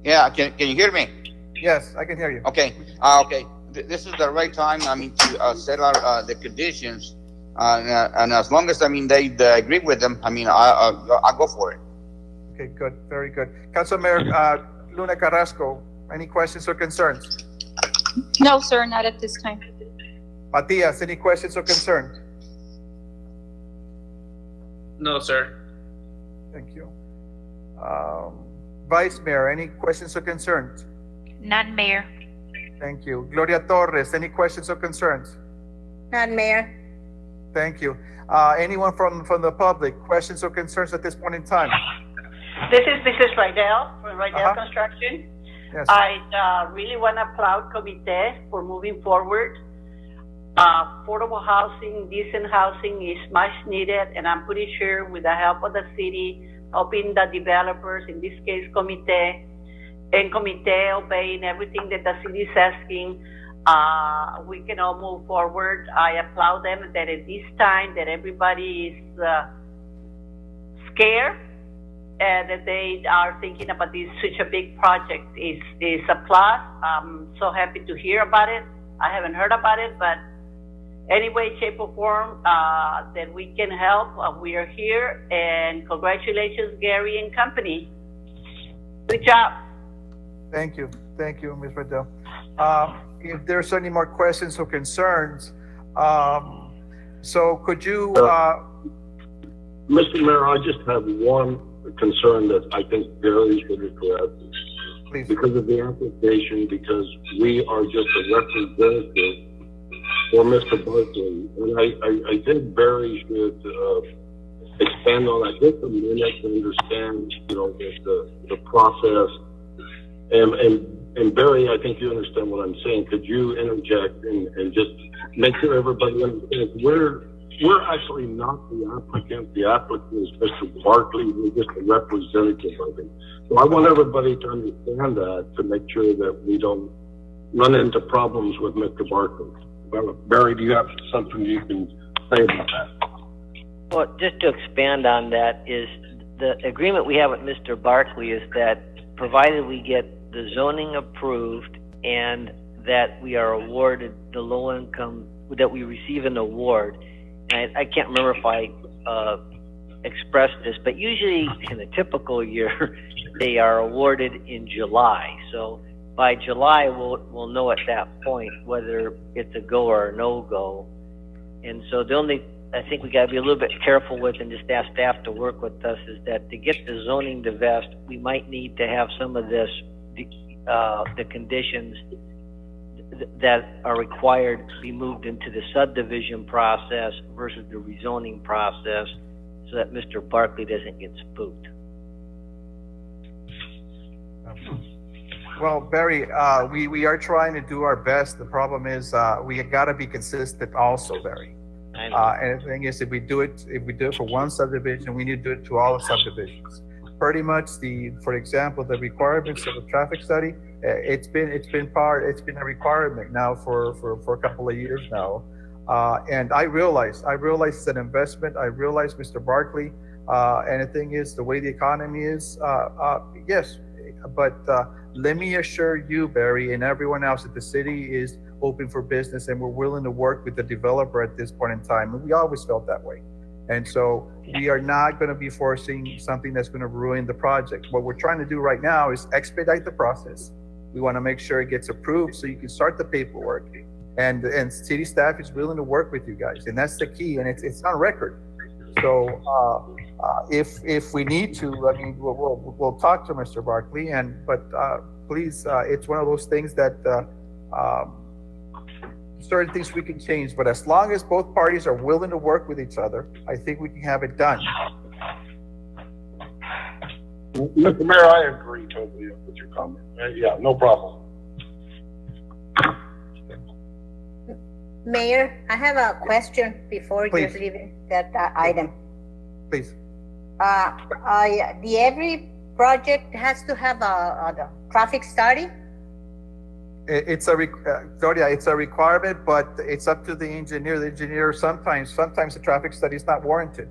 Yeah, can you hear me? Yes, I can hear you. Okay, okay. This is the right time, to set out the conditions. And as long as, they agree with them, I'll go for it. Okay, good, very good. Councilmember Luna Carrasco, any questions or concerns? No, sir, not at this time. Matias, any questions or concerns? No, sir. Thank you. Vice Mayor, any questions or concerns? None, Mayor. Thank you. Gloria Torres, any questions or concerns? None, Mayor. Thank you. Anyone from the public, questions or concerns at this point in time? This is Mrs. Rydell from Rydell Construction. Yes. I really want to applaud Comité for moving forward. Affordable housing, decent housing is much needed, and I'm pretty sure with the help of the city, helping the developers, in this case Comité, and Comité obeying everything that the city is asking, we can all move forward. I applaud them that at this time that everybody is scared and that they are thinking about this such a big project is a plus. I'm so happy to hear about it. I haven't heard about it, but any way, shape, or form that we can help, we are here. And congratulations, Gary and company. Good job. Thank you, Ms. Riddell. If there's any more questions or concerns, so could you? Mr. Mayor, I just have one concern that I think Gary should address. Please. Because of the application, because we are just a representative for Mr. Barkley, and I think Barry should expand on that just a minute to understand, the process. And Barry, I think you understand what I'm saying. Could you interject and just make sure everybody understands we're actually not the applicant. The applicant is Mr. Barkley. We're just a representative of him. So I want everybody to understand that, to make sure that we don't run into problems with Mr. Barkley. Well, Barry, do you have something you can say about that? Well, just to expand on that, is the agreement we have with Mr. Barkley is that provided we get the zoning approved and that we are awarded the low income, that we receive an award. And I can't remember if I expressed this, but usually in a typical year, they are awarded in July. So by July, we'll know at that point whether it's a go or a no-go. And so the only, I think we gotta be a little bit careful with, and just ask staff to work with us, is that to get the zoning to vest, we might need to have some of this, the conditions that are required to be moved into the subdivision process versus the rezoning process, so that Mr. Barkley doesn't get spooked. Well, Barry, we are trying to do our best. The problem is we got to be consistent also, Barry. And the thing is, if we do it for one subdivision, we need to do it to all the subdivisions. Pretty much for example, the requirements of the traffic study, it's been a requirement now for a couple of years now. And I realize it's an investment. I realize, Mr. Barkley, and the thing is, the way the economy is, yes, but let me assure you, Barry, and everyone else, that the city is open for business and we're willing to work with the developer at this point in time. And we always felt that way. And so we are not going to be forcing something that's going to ruin the project. What we're trying to do right now is expedite the process. We want to make sure it gets approved so you can start the paperwork. And city staff is willing to work with you guys. And that's the key. And it's on record. So if we need to, I mean, we'll talk to Mr. Barkley. But please, it's one of those things that certain things we can change. But as long as both parties are willing to work with each other, I think we can have it done. Mr. Mayor, I agree totally with your comment. Yeah, no problem. Mayor, I have a question before Please. just leaving that item. Please. Every project has to have a traffic study? It's Claudia, it's a requirement, but it's up to the engineer. The engineer sometimes the traffic study is not warranted.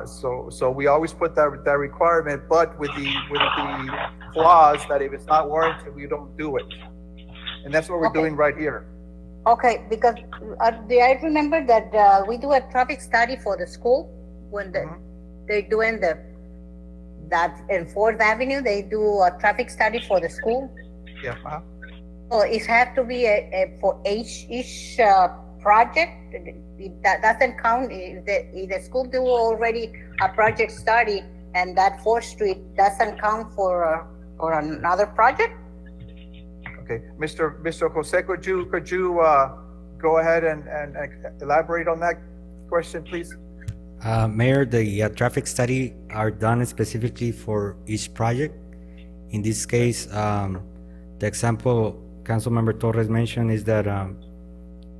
So we always put that requirement, but with the clause that if it's not warranted, we don't do it. And that's what we're doing right here. Okay, because I remember that we do a traffic study for the school when they're doing that in 4th Avenue, they do a traffic study for the school. Yeah. So it has to be for each project. That doesn't count if the school do already a project study and that 4th Street doesn't count for another project. Okay, Mr. Jose, could you go ahead and elaborate on that question, please? Mayor, the traffic study are done specifically for each project. In this case, the example Councilmember Torres mentioned is that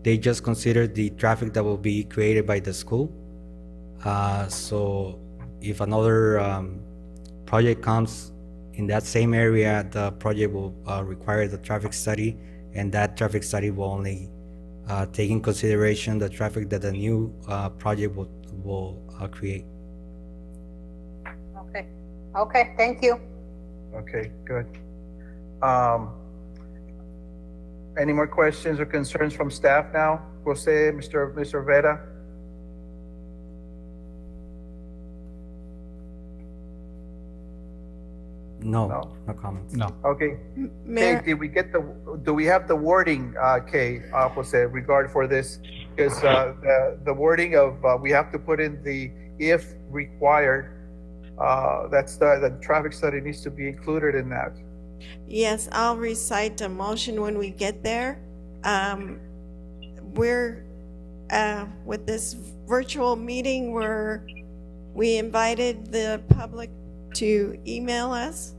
they just consider the traffic that will be created by the school. So if another project comes in that same area, the project will require the traffic study, and that traffic study will only take in consideration the traffic that the new project will create. Okay, thank you. Okay, good. Any more questions or concerns from staff now? Jose, Mr. Vera? No comments. No. Okay. Mayor, Kay, do we have the wording, Kay, Jose, regard for this? Because the wording of, we have to put in the if required, the traffic study needs to be included in that. yes, I'll recite a motion when we get there. We're, with this virtual meeting, we invited the public to email us.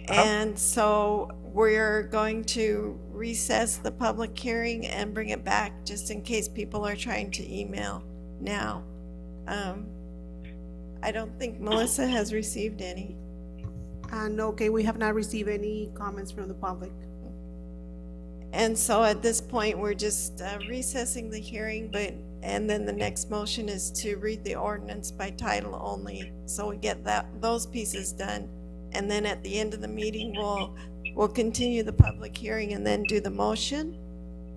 And so we're going to recess the public hearing and bring it back just in case people are trying to email now. I don't think Melissa has received any. No, okay, we have not received any comments from the public. And so at this point, we're just recessing the hearing, and then the next motion is to read the ordinance by title only. So we get those pieces done. And then at the end of the meeting, we'll continue the public hearing and then do the motion.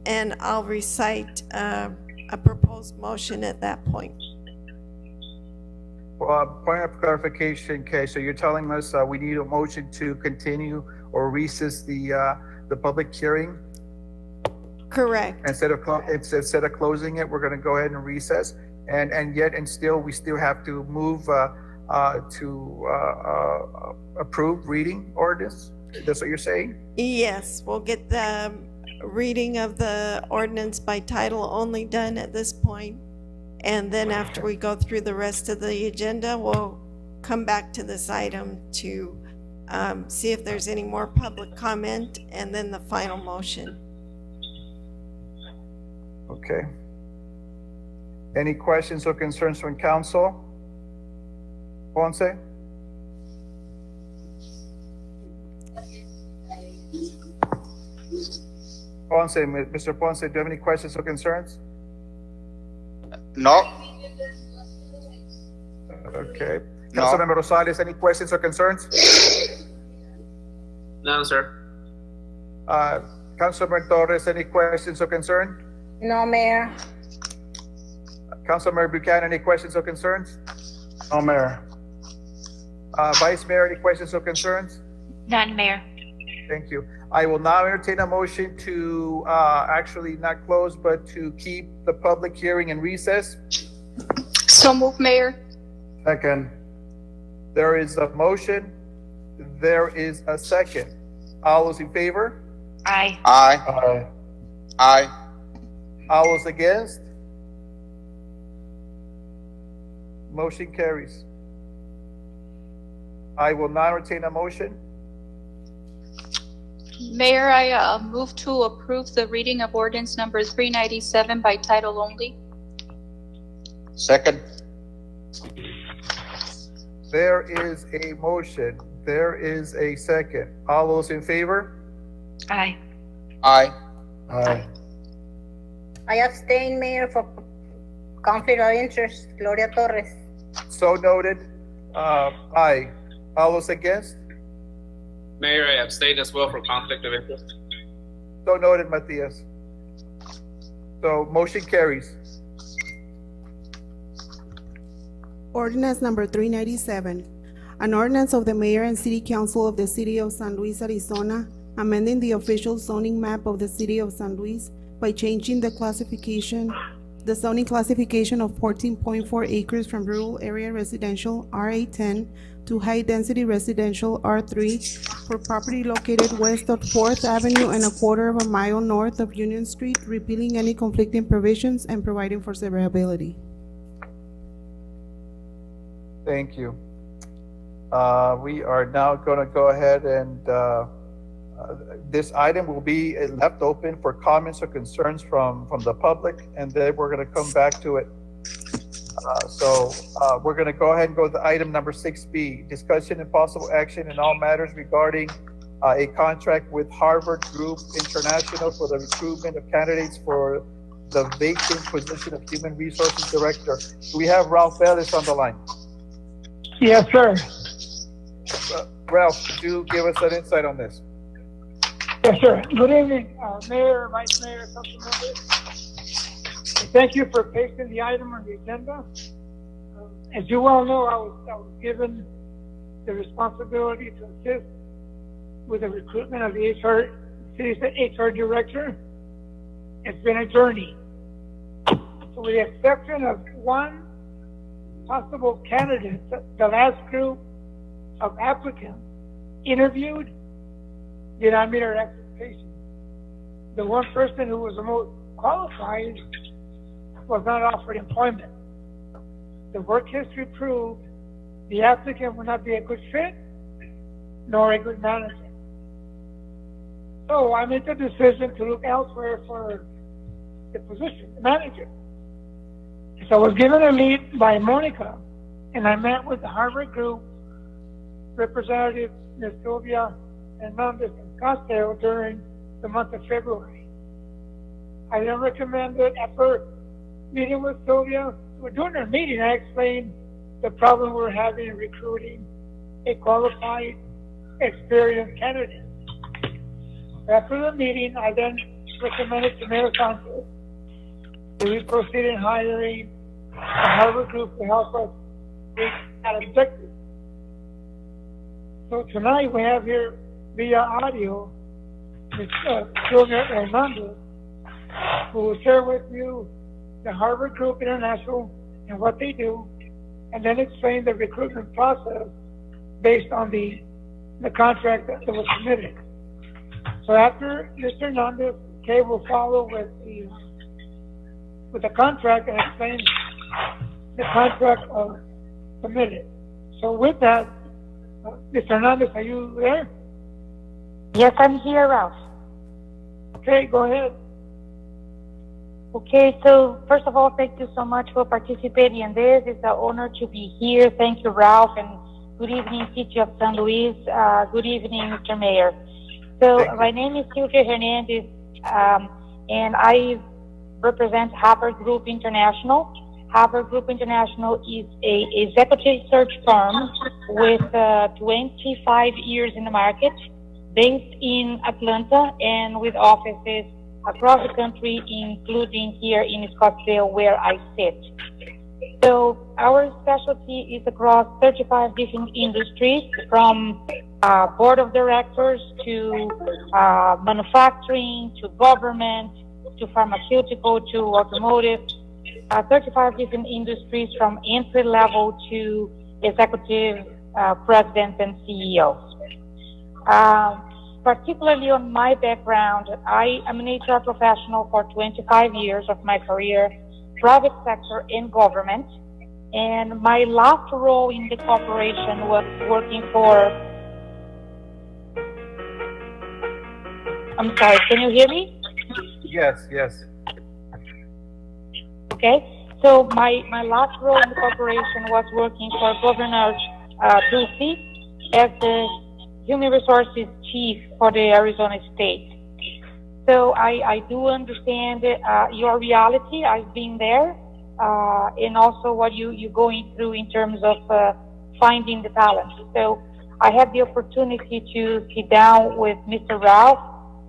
And I'll recite a proposed motion at that point. Well, point of clarification, Kay, so you're telling us we need a motion to continue or recess the public hearing? Correct. Instead of closing it, we're going to go ahead and recess, and still we still have to move to approve reading ordinance. That's what you're saying? Yes, we'll get the reading of the ordinance by title only done at this point. And then after we go through the rest of the agenda, we'll come back to this item to see if there's any more public comment, and then the final motion. Okay. Any questions or concerns from council? Ponce? Mr. Ponce, do you have any questions or concerns? No. Okay. No. Councilmember Rosales, any questions or concerns? None, sir. Councilmember Torres, any questions or concerns? No, Mayor. Councilmember Buchanan, any questions or concerns? No, Mayor. Vice Mayor, any questions or concerns? None, Mayor. Thank you. I will now entertain a motion to actually not close, but to keep the public hearing in recess. So move, Mayor. Second. There is a motion. There is a second. All those in favor? Aye. Aye. Aye. Aye. All those against? Motion carries. I will now entertain a motion. Mayor, I move to approve the reading of ordinance number 397 by title only. Second. There is a motion. There is a second. All those in favor? Aye. Aye. Aye. I abstain, Mayor, for conflict of interest. Gloria Torres. So noted. Aye. All those against? Mayor, I abstain as well for conflict of interest. So noted, Matias. So motion carries. Ordinance number 397, an ordinance of the mayor and city council of the city of San Luis, Arizona, amending the official zoning map of the city of San Luis by changing the classification the zoning classification of 14.4 acres from rural area residential RA10 to high-density residential R3 for property located west of 4th Avenue and a quarter of a mile north of Union Street, repealing any conflicting provisions and providing for severability. Thank you. We are now going to go ahead and this item will be left open for comments or concerns from the public, and then we're going to come back to it. So we're going to go ahead and go to item number 6B, discussion and possible action in all matters regarding a contract with Harvard Group International for the recruitment of candidates for the vacant position of Human Resources Director. Do we have Ralph Ellis on the line? Yes, sir. Ralph, could you give us an insight on this? Yes, sir. Good evening, Mayor, Vice Mayor, Council members. Thank you for placing the item on the agenda. As you well know, I was given the responsibility to assist with the recruitment of the city's HR director. It's been a journey. So with the exception of one possible candidate, the last group of applicants interviewed did not meet our expectations. The one person who was the most qualified was not offered employment. The work history proved the applicant would not be a good fit nor a good manager. So I made the decision to look elsewhere for the position, the manager. So I was given a lead by Monica, and I met with the Harvard Group representative, Ms. Sylvia Hernandez and Castell, during the month of February. I then recommended, after meeting with Sylvia, during our meeting, I explained the problem we're having in recruiting a qualified, experienced candidate. After the meeting, I then recommended to Mayor Sanchez that we proceed in hiring the Harvard Group to help us reach that objective. So tonight we have here via audio Ms. Sylvia Hernandez, who will share with you the Harvard Group International and what they do, and then explain the recruitment process based on the contract that was submitted. So after Mr. Hernandez, Kay will follow with the contract and explain the contract submitted. So with that, Mr. Hernandez, are you there? Yes, I'm here, Ralph. Okay, go ahead. Okay, so first of all, thank you so much for participating in this. It's an honor to be here. Thank you, Ralph, and good evening, City of San Luis. Good evening, Mr. Mayor. So my name is Sylvia Hernandez, and I represent Harvard Group International. Harvard Group International is a executive search firm with 25 years in the market, based in Atlanta and with offices across the country, including here in Scottsdale, where I sit. So our specialty is across 35 different industries, from board of directors to manufacturing, to government, to pharmaceutical, to automotive, 35 different industries from entry level to executive presidents and CEOs. Particularly on my background, I am an HR professional for 25 years of my career, private sector and government. And my last role in the corporation was working for, I'm sorry, can you hear me? Yes, yes. Okay, so my last role in the corporation was working for Governor Ducey as the Human Resources Chief for the Arizona State. So I do understand your reality. I've been there, and also what you're going through in terms of finding the talent. So I had the opportunity to sit down with Mr. Ralph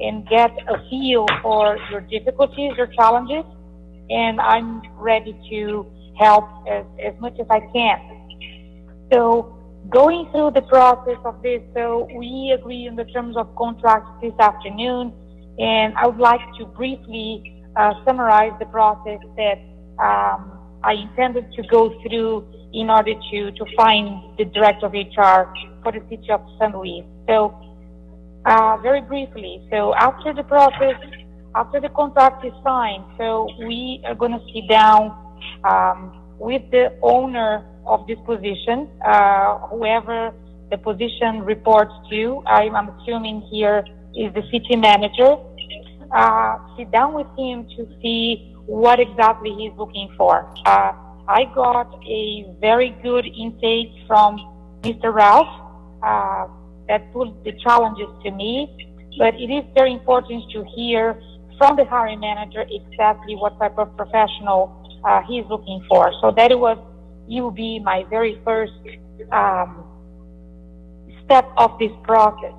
and get a feel for your difficulties, your challenges, and I'm ready to help as much as I can. So going through the process of this, so we agree on the terms of contract this afternoon, and I would like to briefly summarize the process that I intended to go through in order to find the director of HR for the city of San Luis. So, very briefly, so after the process, after the contract is signed, so we are going to sit down with the owner of this position, whoever the position reports to. I'm assuming here is the city manager. Sit down with him to see what exactly he's looking for. I got a very good intake from Mr. Ralph that put the challenges to me, but it is very important to hear from the hiring manager exactly what type of professional he's looking for. So that will be my very first step of this process.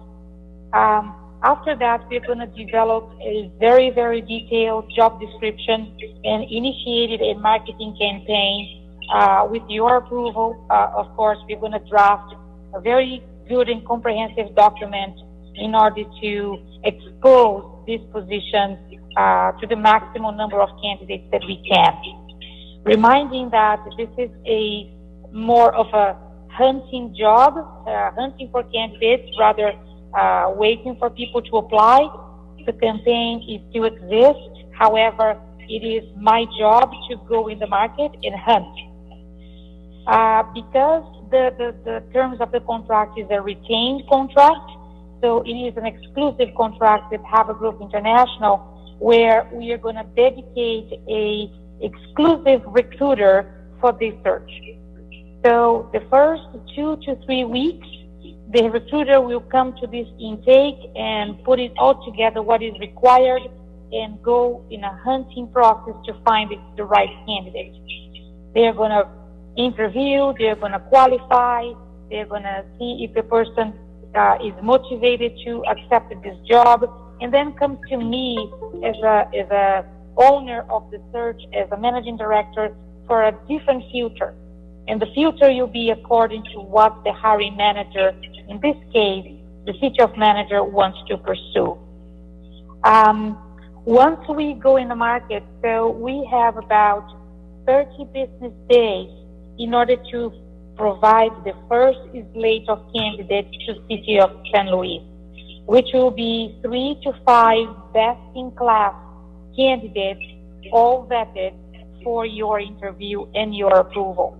After that, we're going to develop a very, very detailed job description and initiated a marketing campaign with your approval. Of course, we're going to draft a very good and comprehensive document in order to expose this position to the maximum number of candidates that we can. Reminding that this is a more of a hunting job, hunting for candidates rather waiting for people to apply. The campaign is still exists. However, it is my job to go in the market and hunt. Because the terms of the contract is a retained contract, so it is an exclusive contract with Hava Group International, where we are going to dedicate a exclusive recruiter for this search. So the first 2 to 3 weeks, the recruiter will come to this intake and put it all together, what is required, and go in a hunting process to find the right candidate. They're going to interview, they're going to qualify, they're going to see if the person is motivated to accept this job, and then comes to me as a owner of the search, as a managing director, for a different filter. And the filter will be according to what the hiring manager, in this case, the city of manager, wants to pursue. Once we go in the market, so we have about 30 business days in order to provide the first slate of candidates to city of San Luis, which will be 3 to 5 best-in-class candidates, all vetted for your interview and your approval.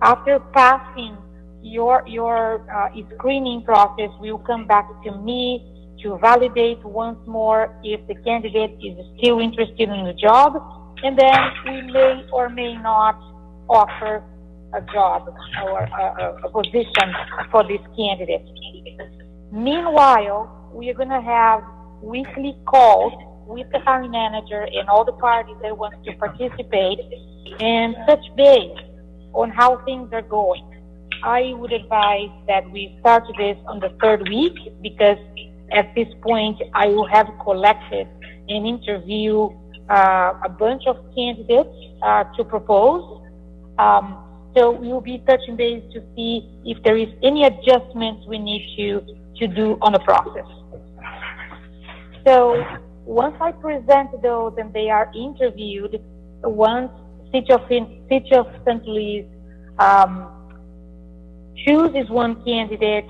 After passing your screening process, will come back to me to validate once more if the candidate is still interested in the job, and then we may or may not offer a job or a position for this candidate. Meanwhile, we are going to have weekly calls with the hiring manager and all the parties that want to participate and touch base on how things are going. I would advise that we start this on the 3rd week, because at this point I will have collected and interview a bunch of candidates to propose. So we will be touching base to see if there is any adjustments we need to do on the process. So once I present those and they are interviewed, once City of St. Louis chooses one candidate,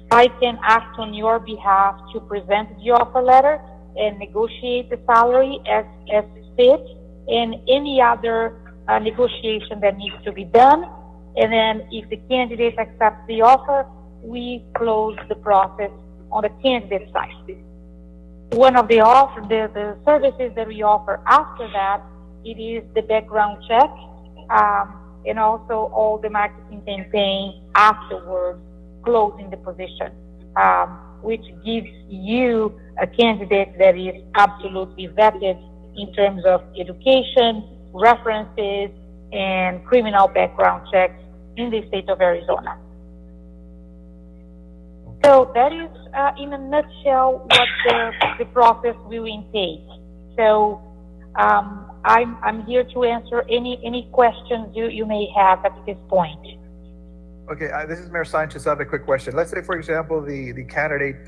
I can act on your behalf to present the offer letter and negotiate the salary as fit, and any other negotiation that needs to be done. And then if the candidate accepts the offer, we close the process on the candidate side. One of the services that we offer after that, it is the background check, and also all the marketing campaign afterwards, closing the position, which gives you a candidate that is absolutely vetted in terms of education, references, and criminal background checks in the state of Arizona. So that is, in a nutshell, what the process will entail. So I'm here to answer any questions you may have at this point. Okay, this is Mayor Sanchez. I have a quick question. Let's say, for example, the candidate,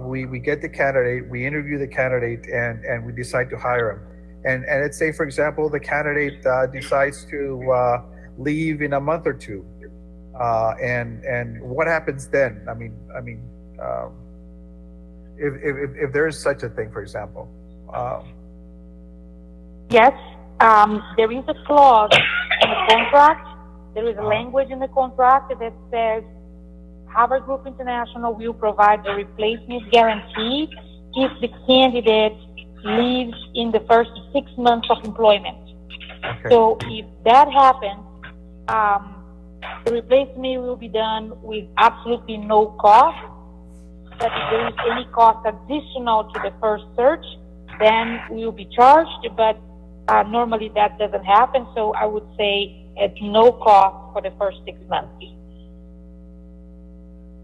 we get the candidate, we interview the candidate, and we decide to hire him. and let's say, for example, the candidate decides to leave in a month or two, and what happens then? I mean, if there is such a thing, for example. Yes, there is a clause in the contract. There is a language in the contract that says Harvard Group International will provide the replacement guarantee if the candidate leaves in the first 6 months of employment. Okay. So if that happens, the replacement will be done with absolutely no cost. But if there is any cost additional to the first search, then we will be charged. But normally that doesn't happen. So I would say at no cost for the first 6 months.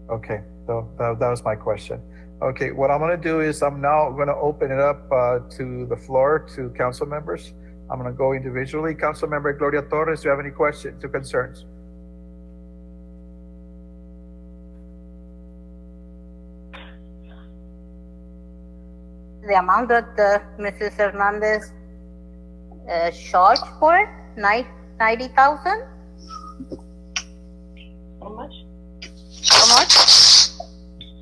Okay, so that was my question. Okay, what I'm going to do is I'm now going to open it up to the floor to council members. I'm going to go individually. Council Member Gloria Torres, do you have any questions or concerns? The amount that Mrs. Hernandez charged for it, 90,000? How much? How much?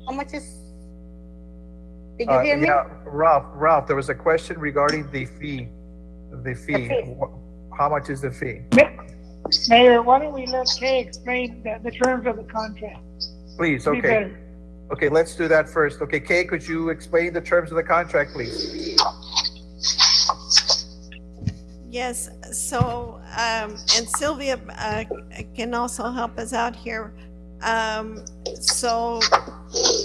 How much is? Did you hear me? Yeah, Ralph, there was a question regarding the fee. The fee. How much is the fee? Mayor, why don't we let Kay explain the terms of the contract? Please, Be okay. better. Okay, let's do that first. Okay, Kay, could you explain the terms of the contract, please? Yes, so, and Sylvia can also help us out here. So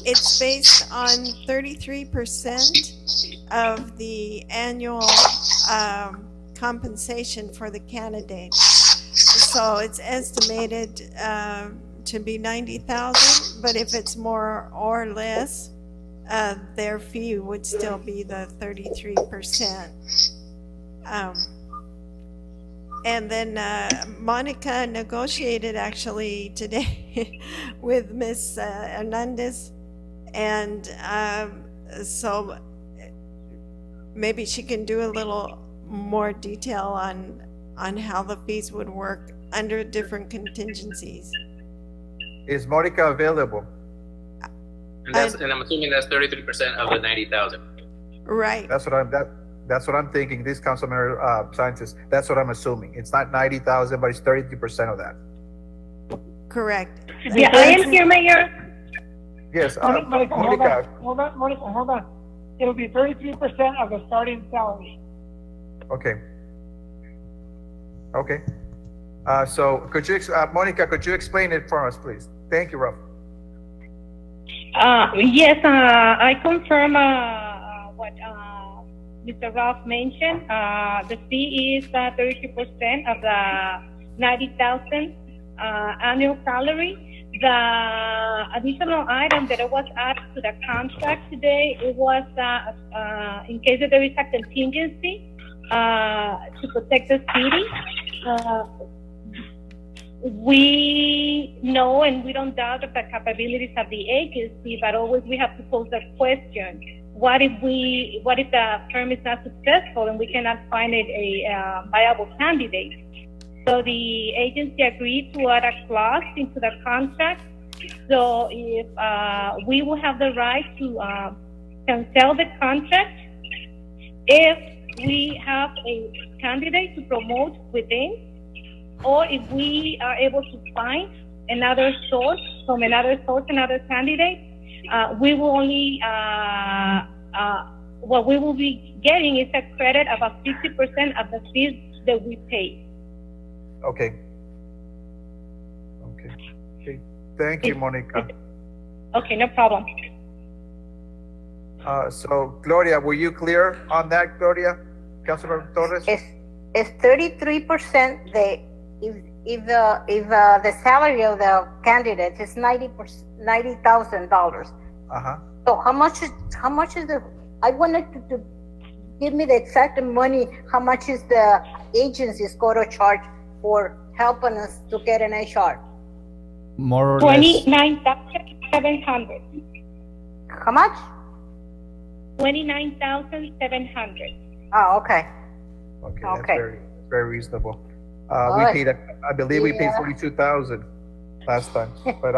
it's based on 33% of the annual compensation for the candidate. So it's estimated to be 90,000, but if it's more or less, their fee would still be the 33%. And then Monica negotiated actually today with Ms. Hernandez, and so maybe she can do a little more detail on how the fees would work under different contingencies. Is Monica available? And I'm assuming that's 33% of the 90,000. Right. That's what I'm thinking. This Councilmember Sanchez, that's what I'm assuming. It's not 90,000, but it's 33% of that. Correct. Yeah, I am here, Mayor. Yes, Monica, Monica. hold on. It'll be 33% of the starting salary. Okay. Okay. So could you, Monica, could you explain it for us, please? Thank you, Ralph. Yes, I confirm what Mr. Ralph mentioned. The fee is 32% of the 90,000 annual salary. The additional item that was added to the contract today, it was in case that there is a contingency to protect the city. We know and we don't doubt of the capabilities of the agency, but always we have to pose the question: what if the term is not successful and we cannot find a viable candidate? So the agency agreed to add a clause into the contract. So if we will have the right to cancel the contract if we have a candidate to promote within, or if we are able to find another source, another candidate, we will only, what we will be getting is a credit of about 50% of the fees that we pay. Okay. Thank you, Monica. Okay, no problem. So, Gloria, were you clear on that, Gloria? Councilmember Torres? It's 33%. If the salary of the candidate is $90,000. So how much is the? I wanted to give me the exact money. How much is the agency's going to charge for helping us to get an HR? More or less. 29,700. How much? 29,700. Oh, okay. Okay, that's Okay. very reasonable. All We right. paid, I believe we paid Yeah. 42,000 last time, but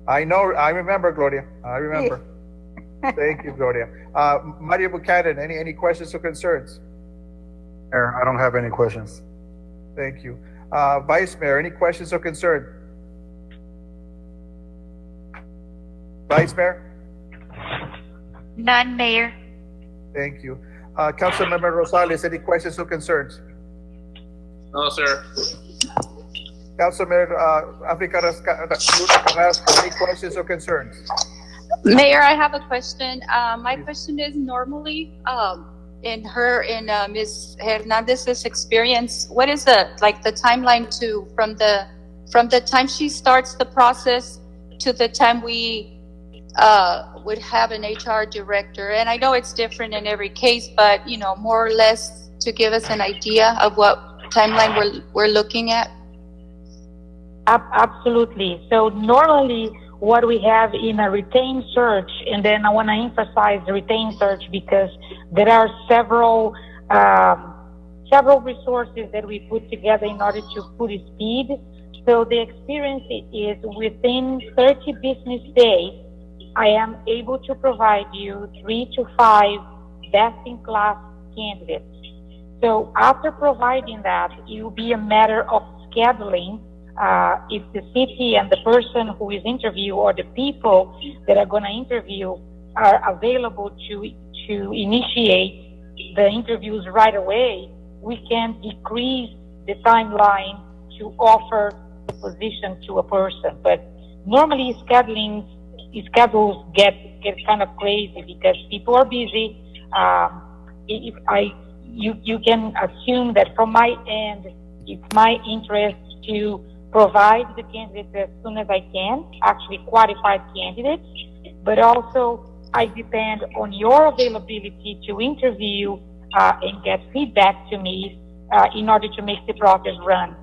I know, I remember, Gloria, I remember. Thank you, Gloria. Mario Buchanan, any questions or concerns? Mayor, I don't have any questions. Thank you. Vice Mayor, any questions or concern? Vice Mayor? None, Mayor. Thank you. Councilmember Rosales, any questions or concerns? No, sir. Councilmember Africa Luna Carrasco, any questions or concerns? Mayor, I have a question. My question is normally, in Ms. Hernandez's experience, what is the timeline from the time she starts the process to the time we would have an HR director? And I know it's different in every case, but more or less to give us an idea of what timeline we're looking at. Absolutely. So normally what we have in a retained search, and then I want to emphasize the retained search because there are several resources that we put together in order to put speed. So the experience is within 30 business days, I am able to provide you 3 to 5 best-in-class candidates. So after providing that, it will be a matter of scheduling. If the city and the person who is interviewed or the people that are going to interview are available to initiate the interviews right away, we can decrease the timeline to offer the position to a person. But normally schedules get kind of crazy because people are busy. You can assume that from my end, it's my interest to provide the candidates as soon as I can, actually qualified candidates, but also I depend on your availability to interview and get feedback to me in order to make the process run.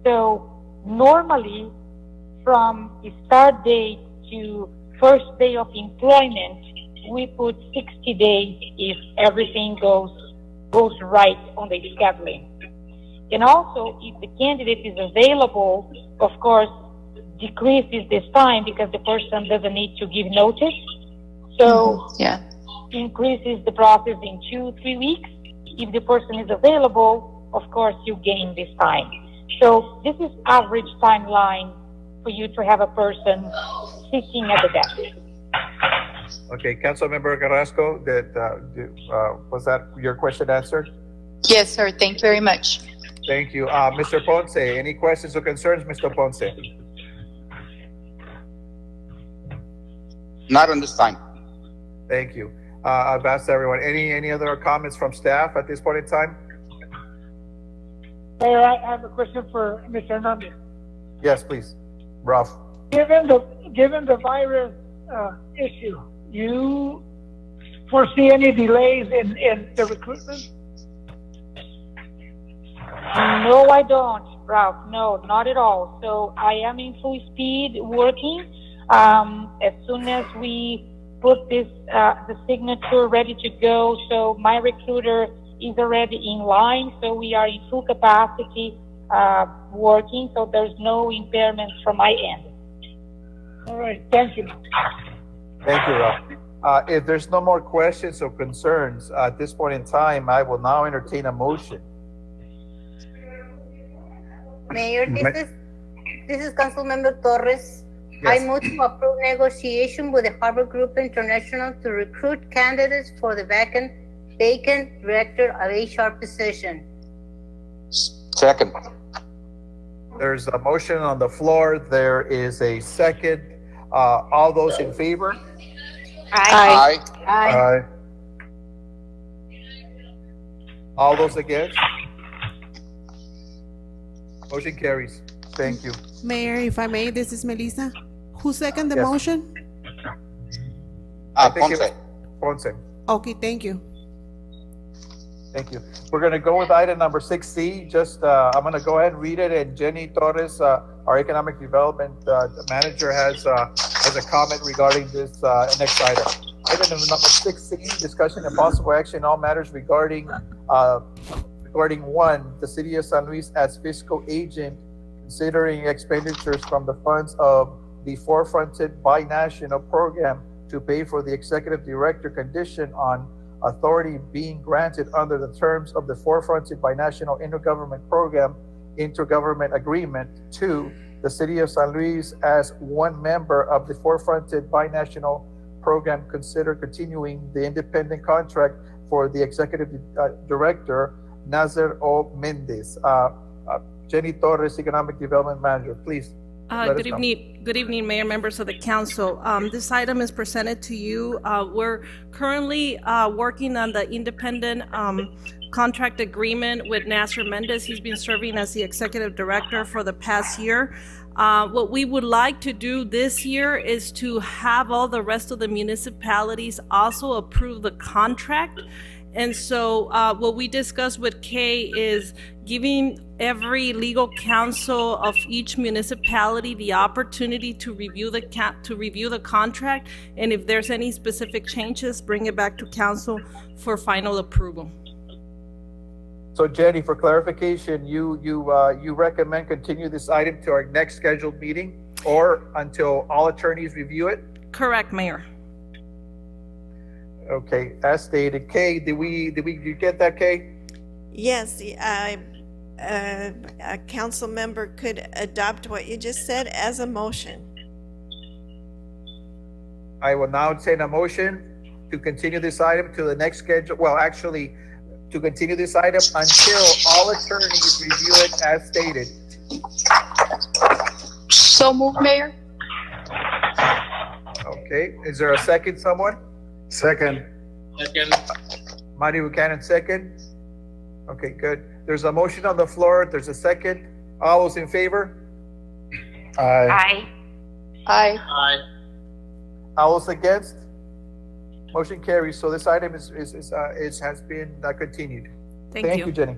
So normally from start date to first day of employment, we put 60 days if everything goes right on the scheduling. And also, if the candidate is available, of course, decreases this time because the person doesn't need to give notice. So, increases the process in 2-3 weeks. If the person is available, of course, you gain this time. So, this is average timeline for you to have a person sitting at the desk. Okay, Councilmember Carrasco, was that your question answered? Yes, sir. Thank you very much. Thank you. Mr. Ponce, any questions or concerns, Mr. Ponce? Not on this time. Thank you. I've asked everyone, any other comments from staff at this point in time? Mayor, I have a question for Mr. Hernandez. Yes, please. Ralph. Given the virus issue, you foresee any delays in the recruitment? No, I don't, Ralph. No, not at all. So I am in full speed working. As soon as we put this, the signature ready to go, so my recruiter is already in line. So we are in full capacity working. So there's no impairments from my end. All right. Thank you. Thank you, Ralph. If there's no more questions or concerns at this point in time, I will now entertain a motion. Mayor, this is Councilmember Torres. I move to approve negotiation with the Harbor Group International to recruit candidates for the vacant Director of HR position. Second. There's a motion on the floor. There is a second. All those in favor? Aye. Aye. All those against? Motion carries. Thank you. Mayor, if I may, this is Melissa. Who seconded the Yes. motion? I think it was Ponce. Okay, thank you. Thank you. We're going to go with item number 6C. I'm going to go ahead and read it, and Jenny Torres, our Economic Development Manager, has a comment regarding this next item. Item number 6C, discussion and possible action, all matters regarding regarding one, the city of San Luis as fiscal agent, considering expenditures from the funds of the forefronted binational program to pay for the executive director condition on authority being granted under the terms of the forefronted binational intergovernment program intergovernment agreement. Two, the city of San Luis as one member of the forefronted binational program consider continuing the independent contract for the executive director, Nazar O. Mendez. Jenny Torres, Economic Development Manager, please. Good evening, Mayor, members of the council. This item is presented to you. We're currently working on the independent contract agreement with Nasser Mendez. He's been serving as the executive director for the past year. What we would like to do this year is to have all the rest of the municipalities also approve the contract. And so what we discussed with Kay is giving every legal counsel of each municipality the opportunity to review the contract, and if there's any specific changes, bring it back to council for final approval. So Jenny, for clarification, you recommend continue this item to our next scheduled meeting or until all attorneys review it? Correct, Mayor. Okay, as stated. Kay, did you get that, Kay? Yes, a council member could adopt what you just said as a motion. I will now entertain a motion to continue this item to the next schedule. Well, actually, to continue this item until all attorneys review it as stated. So moved, Mayor. Okay, is there a second, someone? Second. Second. Marty Buchanan, second. Okay, good. There's a motion on the floor. There's a second. All those in favor? Aye. Aye. Aye. Aye. All those against? Motion carries. So this item has been continued. Thank you. Jenny.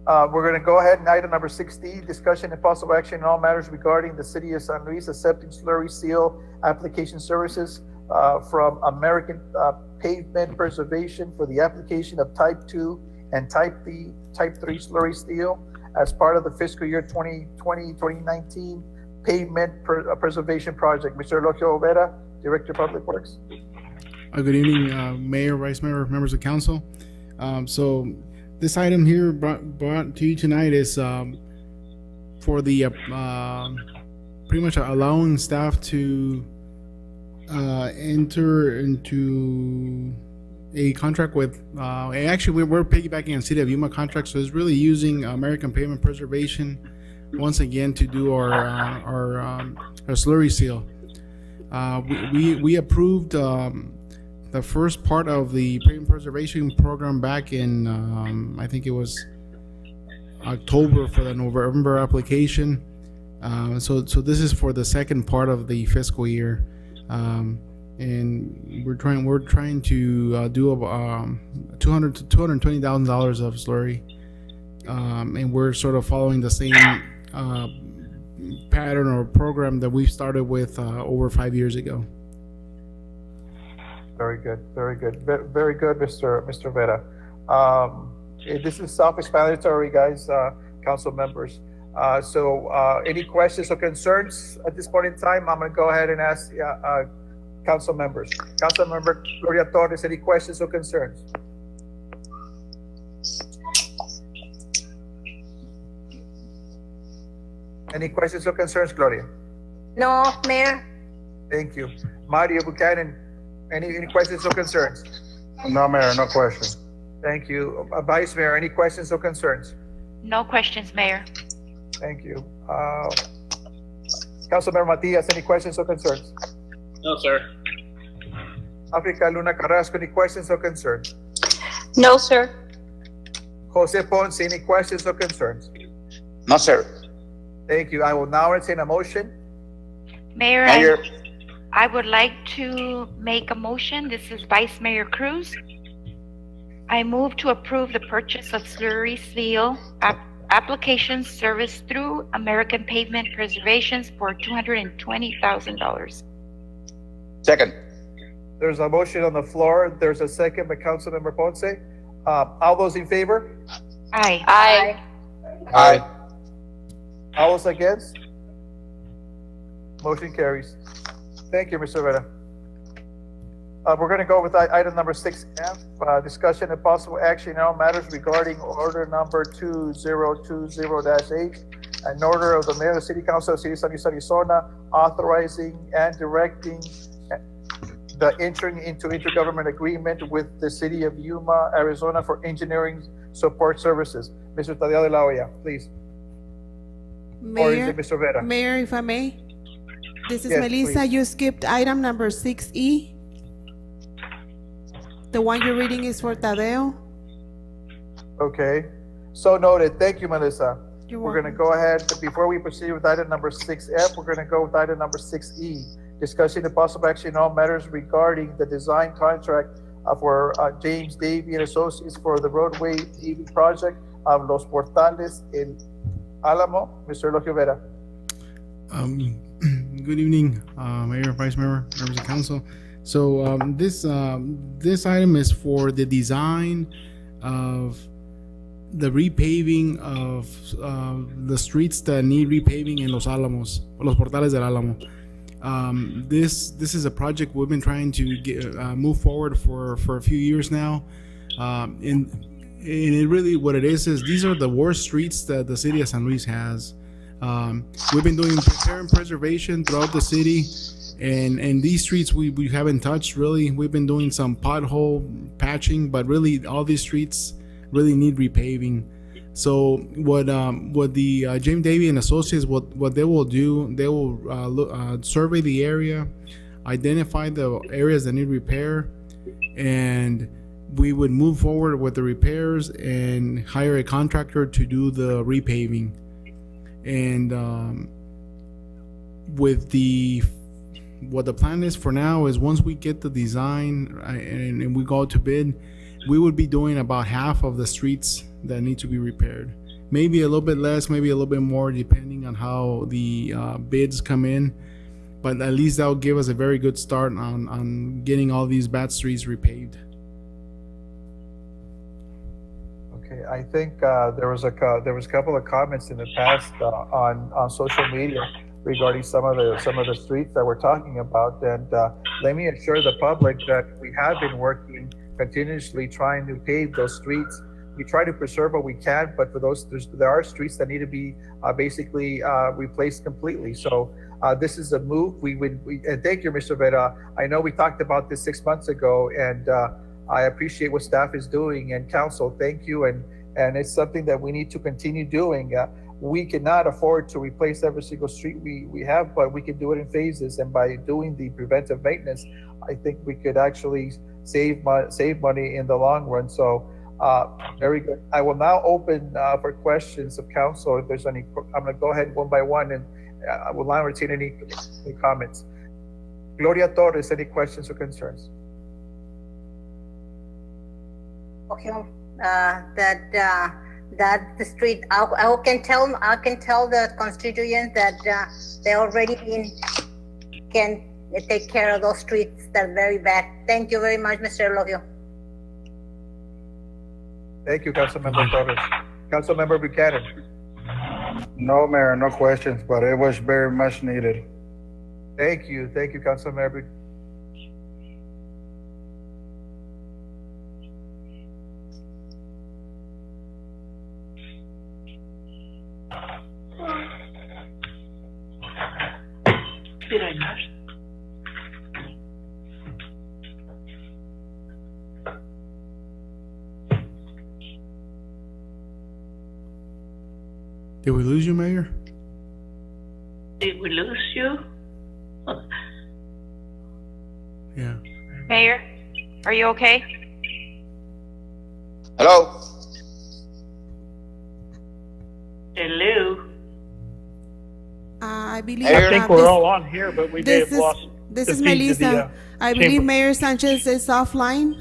We're going to go ahead and item number 6D, discussion and possible action in all matters regarding the city of San Luis accepting slurry seal application services from American Pavement Preservation for the application of Type 2 and Type 3 slurry steel as part of the fiscal year 2020-2019 pavement preservation project. Mr. Elogio Vera, Director of Public Works. Good evening, Mayor, Vice Mayor, members of council. So this item here brought to you tonight is for the pretty much allowing staff to enter into a contract with actually we're piggybacking on City of Yuma contract, so it's really using American Pavement Preservation once again to do our slurry seal. We approved the first part of the pavement preservation program back in I think it was October for the November application. So this is for the second part of the fiscal year. And we're trying to do $200,000 to $220,000 of slurry, and we're sort of following the same pattern or program that we started with over 5 years ago. Very good, very good, very good, Mr. Vera. This is self-explanatory, guys, council members. So any questions or concerns at this point in time? I'm going to go ahead and ask council members. Council member Gloria Torres, any questions or concerns? Any questions or concerns, Gloria? No, Mayor. Thank you. Mario Buchanan, any questions or concerns? No, Mayor, no questions. Thank you. Vice Mayor, any questions or concerns? No questions, Mayor. Thank you. Councilmember Matias, any questions or concerns? No, sir. Africa Luna Carrasco, any questions or concerns? No, sir. Jose Ponce, any questions or concerns? No, sir. Thank you. I will now entertain a motion. Mayor, Mayor. I would like to make a motion. This is Vice Mayor Cruz. I move to approve the purchase of slurry seal application service through American Pavement Preservations for $220,000. Second. There's a motion on the floor. There's a second by Councilmember Ponce. All those in favor? Aye. Aye. Aye. All those against? Motion carries. Thank you, Mr. Vera. We're going to go with item number 6F, discussion and possible action on matters regarding order number 2020-8, an order of the Mayor of the City Council of the City of San Luis, Arizona, authorizing and directing the entering into intergovernment agreement with the City of Yuma, Arizona for engineering support services. Mr. Tadeo de la Hoya, please. Or is Mayor, it Mr. Vera? Mayor, if I may, this is Yes, Melissa. please. You skipped item number 6E. The one you're reading is for Tadeo. Okay, so noted. Thank you, Melissa. You're We're gonna go ahead, before we proceed with item number 6F, we're gonna go with item number 6E. Discussing the possible action on matters regarding the design contract for James Davy and Associates for the roadway paving project of Los Portales in Alamo. Mr. Elogio Vera. Good evening, Mayor, Vice Mayor, members of council. So this item is for the design of the repaving of the streets that need repaving in Los Alamos, Los Portales del Alamo. This is a project we've been trying to get, move forward for a few years now, and it really what it is these are the worst streets that the city of San Luis has. We've been doing repair and preservation throughout the city, and these streets we haven't touched really. We've been doing some pothole patching, but really all these streets really need repaving. So what the James Davy and Associates, what they will do, they will survey the area, identify the areas that need repair, and we would move forward with the repairs and hire a contractor to do the repaving. And what the plan is for now is once we get the design and we go to bid, we would be doing about half of the streets that need to be repaired. Maybe a little bit less, maybe a little bit more, depending on how the bids come in. But at least that will give us a very good start on getting all these bad streets repaved. Okay, I think there was a couple of comments in the past on social media regarding some of the streets that we're talking about, and let me assure the public that we have been working continuously trying to pave those streets. We try to preserve what we can, but for those there are streets that need to be basically replaced completely. So this is a move. And thank you, Mr. Vera. I know we talked about this 6 months ago, and I appreciate what staff is doing, and council, thank you. And it's something that we need to continue doing. We cannot afford to replace every single street we have, but we can do it in phases. And by doing the preventive maintenance, I think we could actually save money in the long run. So very good. I will now open for questions of council. If there's any, I'm going to go ahead one by one, and I will now entertain any comments. Gloria Torres, any questions or concerns? Okay, that the street, I can tell the constituents that they already can take care of those streets that are very bad. Thank you very much, Mr. Elogio. Thank you, Councilmember Torres. Councilmember Buchanan. No, Mayor, no questions, but it was very much needed. Thank you, Councilmember. Did I not? Did we lose you, Mayor? Did we lose you? Yeah. Mayor, are you okay? Hello? Hello? I believe. I think we're all on here, but we may have lost. This the is feed to Melissa. the, I believe chamber. Mayor Sanchez is offline.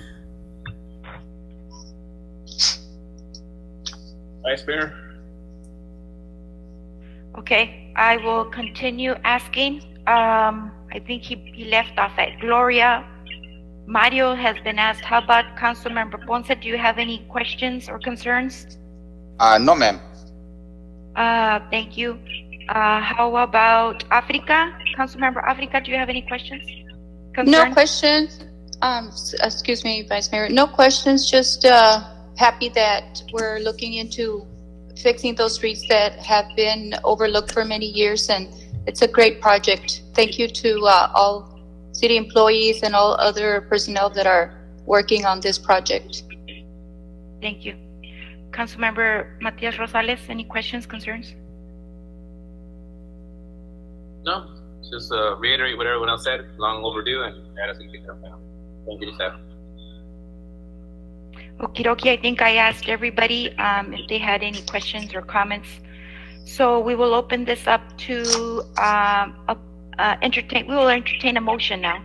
Vice Mayor? Okay, I will continue asking. I think he left off at Gloria, Mario has been asked. How about Councilmember Ponce? Do you have any questions or concerns? No, ma'am. Thank you. How about Africa? Councilmember Africa, do you have any questions? No questions. Excuse me, Vice Mayor. No questions. Just happy that we're looking into fixing those streets that have been overlooked for many years, and it's a great project. Thank you to all city employees and all other personnel that are working on this project. Thank you. Councilmember Matias Rosales, any questions, concerns? No, just reiterate what everyone else said, long overdue, and Addison can come down. Thank you, staff. Okie dokie, I think I asked everybody if they had any questions or comments. So we will open this up to we will entertain a motion now.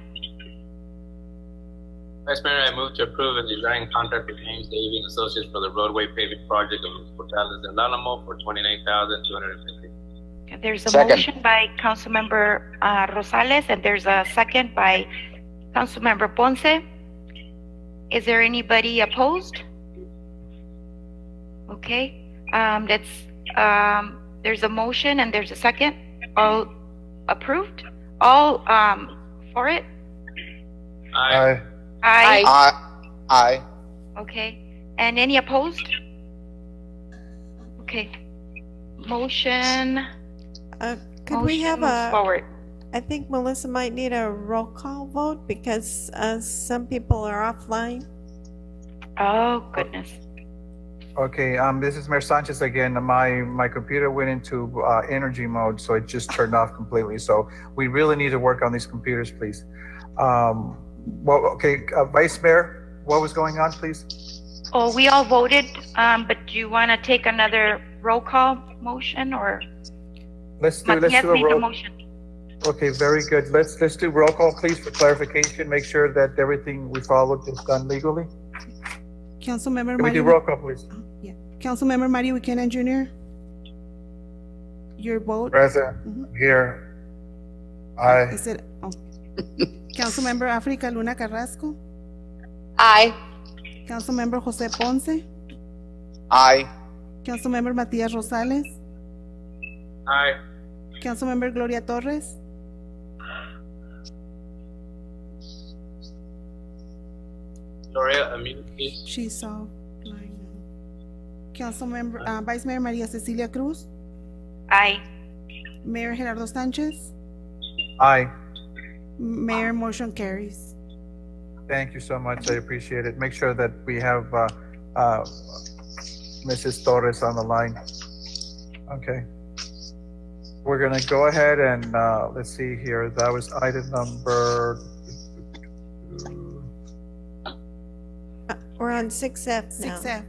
Vice Mayor, I move to approve a design contract with James Davy and Associates for the roadway paving project of Los Portales and Alamo for $29,250. There's a Second. motion by Councilmember Rosales, and there's a second by Councilmember Ponce. Is there anybody opposed? Okay, there's a motion and there's a second. All approved? All for it? Aye. Aye. Aye. Okay, and any opposed? Okay, motion. Could we have moves a, forward? I think Melissa might need a roll call vote because some people are offline. Oh, goodness. Okay, this is Mayor Sanchez again. My computer went into energy mode, so it just turned off completely. So we really need to work on these computers, please. Vice Mayor, what was going on, please? Oh, we all voted, but do you want to take another roll call motion, or? Let's do Matias a made the roll. motion. Okay, very good. Let's do roll call, please, for clarification. Make sure that everything we followed is done legally. Councilmember Can we do Mario. roll call, please? Yeah. Councilmember Mario Buchanan Jr. Your vote? Present, here. Aye. Is it? Oh. Councilmember Africa Luna Carrasco. Aye. Councilmember Jose Ponce. Aye. Councilmember Matias Rosales. Aye. Councilmember Gloria Torres. Gloria, unmute, please. She's offline now. Councilmember, Vice Mayor Maria Cecilia Cruz. Aye. Mayor Gerardo Sanchez. Aye. Mayor, motion carries. Thank you so much. I appreciate it. Make sure that we have Mrs. Torres on the line. Okay. We're gonna go ahead and let's see here. That was item number. We're on 6F now. 6F.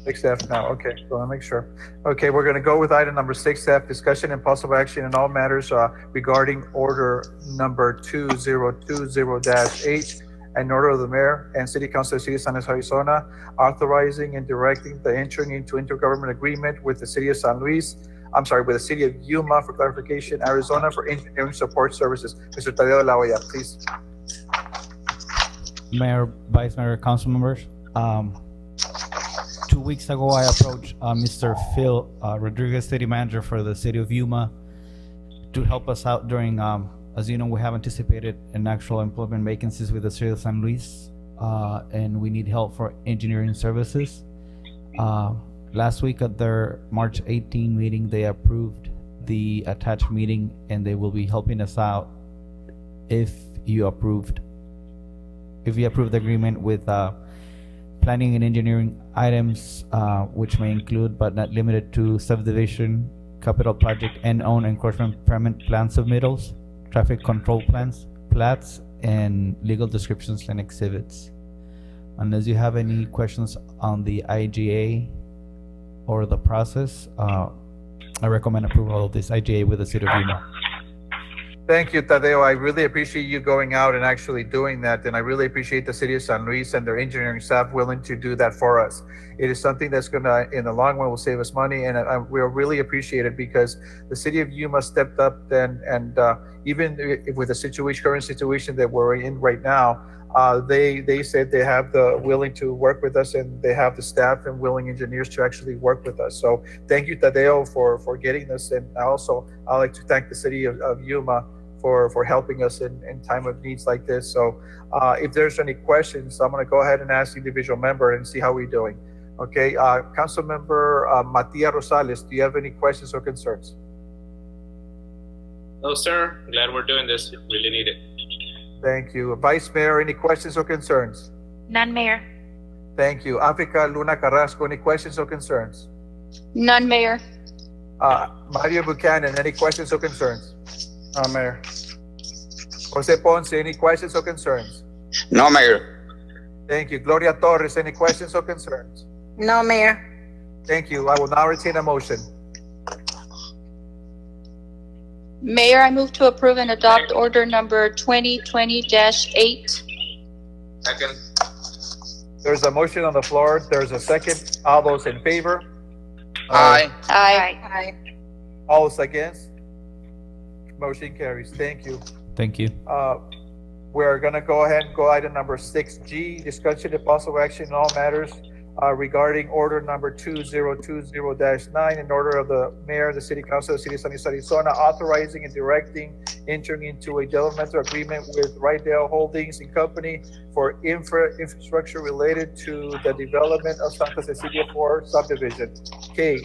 6F now, okay, so I'll make sure. Okay, we're gonna go with item number 6F, discussion and possible action in all matters regarding order number 2020-H, an order of the mayor and city council of the city of San Luis, Arizona, authorizing and directing the entering into intergovernmental agreement with the city of San Luis, with the city of Yuma for clarification, Arizona for engineering support services. Mr. Tadeo de la Hoya, please. Mayor, Vice Mayor, council members. 2 weeks ago, I approached Mr. Phil Rodriguez, city manager for the city of Yuma, to help us out during, as you know, we have anticipated an actual employment vacancies with the city of San Luis, and we need help for engineering services. Last week at their March 18 meeting, they approved the attached meeting, and they will be helping us out if you approve the agreement with planning and engineering items, which may include but not limited to subdivision, capital project, and own encroachment permit plan submittals, traffic control plans, plats, and legal descriptions and exhibits. Unless you have any questions on the IGA or the process, I recommend approval of this IGA with the city of Yuma. Thank you, Tadeo. I really appreciate you going out and actually doing that. And I really appreciate the city of San Luis and their engineering staff willing to do that for us. It is something that's going to, in the long run, will save us money. And we really appreciate it because the city of Yuma stepped up and even with the current situation that we're in right now, they said they have the willing to work with us and they have the staff and willing engineers to actually work with us. So thank you, Tadeo, for getting this. And also, I'd like to thank the city of Yuma for helping us in time of needs like this. So if there's any questions, I'm going to go ahead and ask the individual member and see how we're doing. Okay, Council Member Matia Rosales, do you have any questions or concerns? No, sir. Glad we're doing this. Really need it. Thank you. Vice Mayor, any questions or concerns? None, Mayor. Thank you. Africa Luna Carrasco, any questions or concerns? None, Mayor. Mario Buchanan, any questions or concerns? Mayor. Jose Ponce, any questions or concerns? No, Mayor. Thank you. Gloria Torres, any questions or concerns? No, Mayor. Thank you. I will now entertain a motion. Mayor, I move to approve and adopt order number 2020-8. Second. There's a motion on the floor. There's a second. All those in favor? Aye. Aye. All those against? Motion carries. Thank you. Thank you. We're gonna go ahead and go item number 6G, discussion and possible action in all matters regarding order number 2020-9, in order of the mayor and the city council of the city of San Luis, Arizona, authorizing and directing entering into a developmental agreement with Rydell Holdings and Company for infrastructure related to the development of Santa Cecilia 4 subdivision. Kay,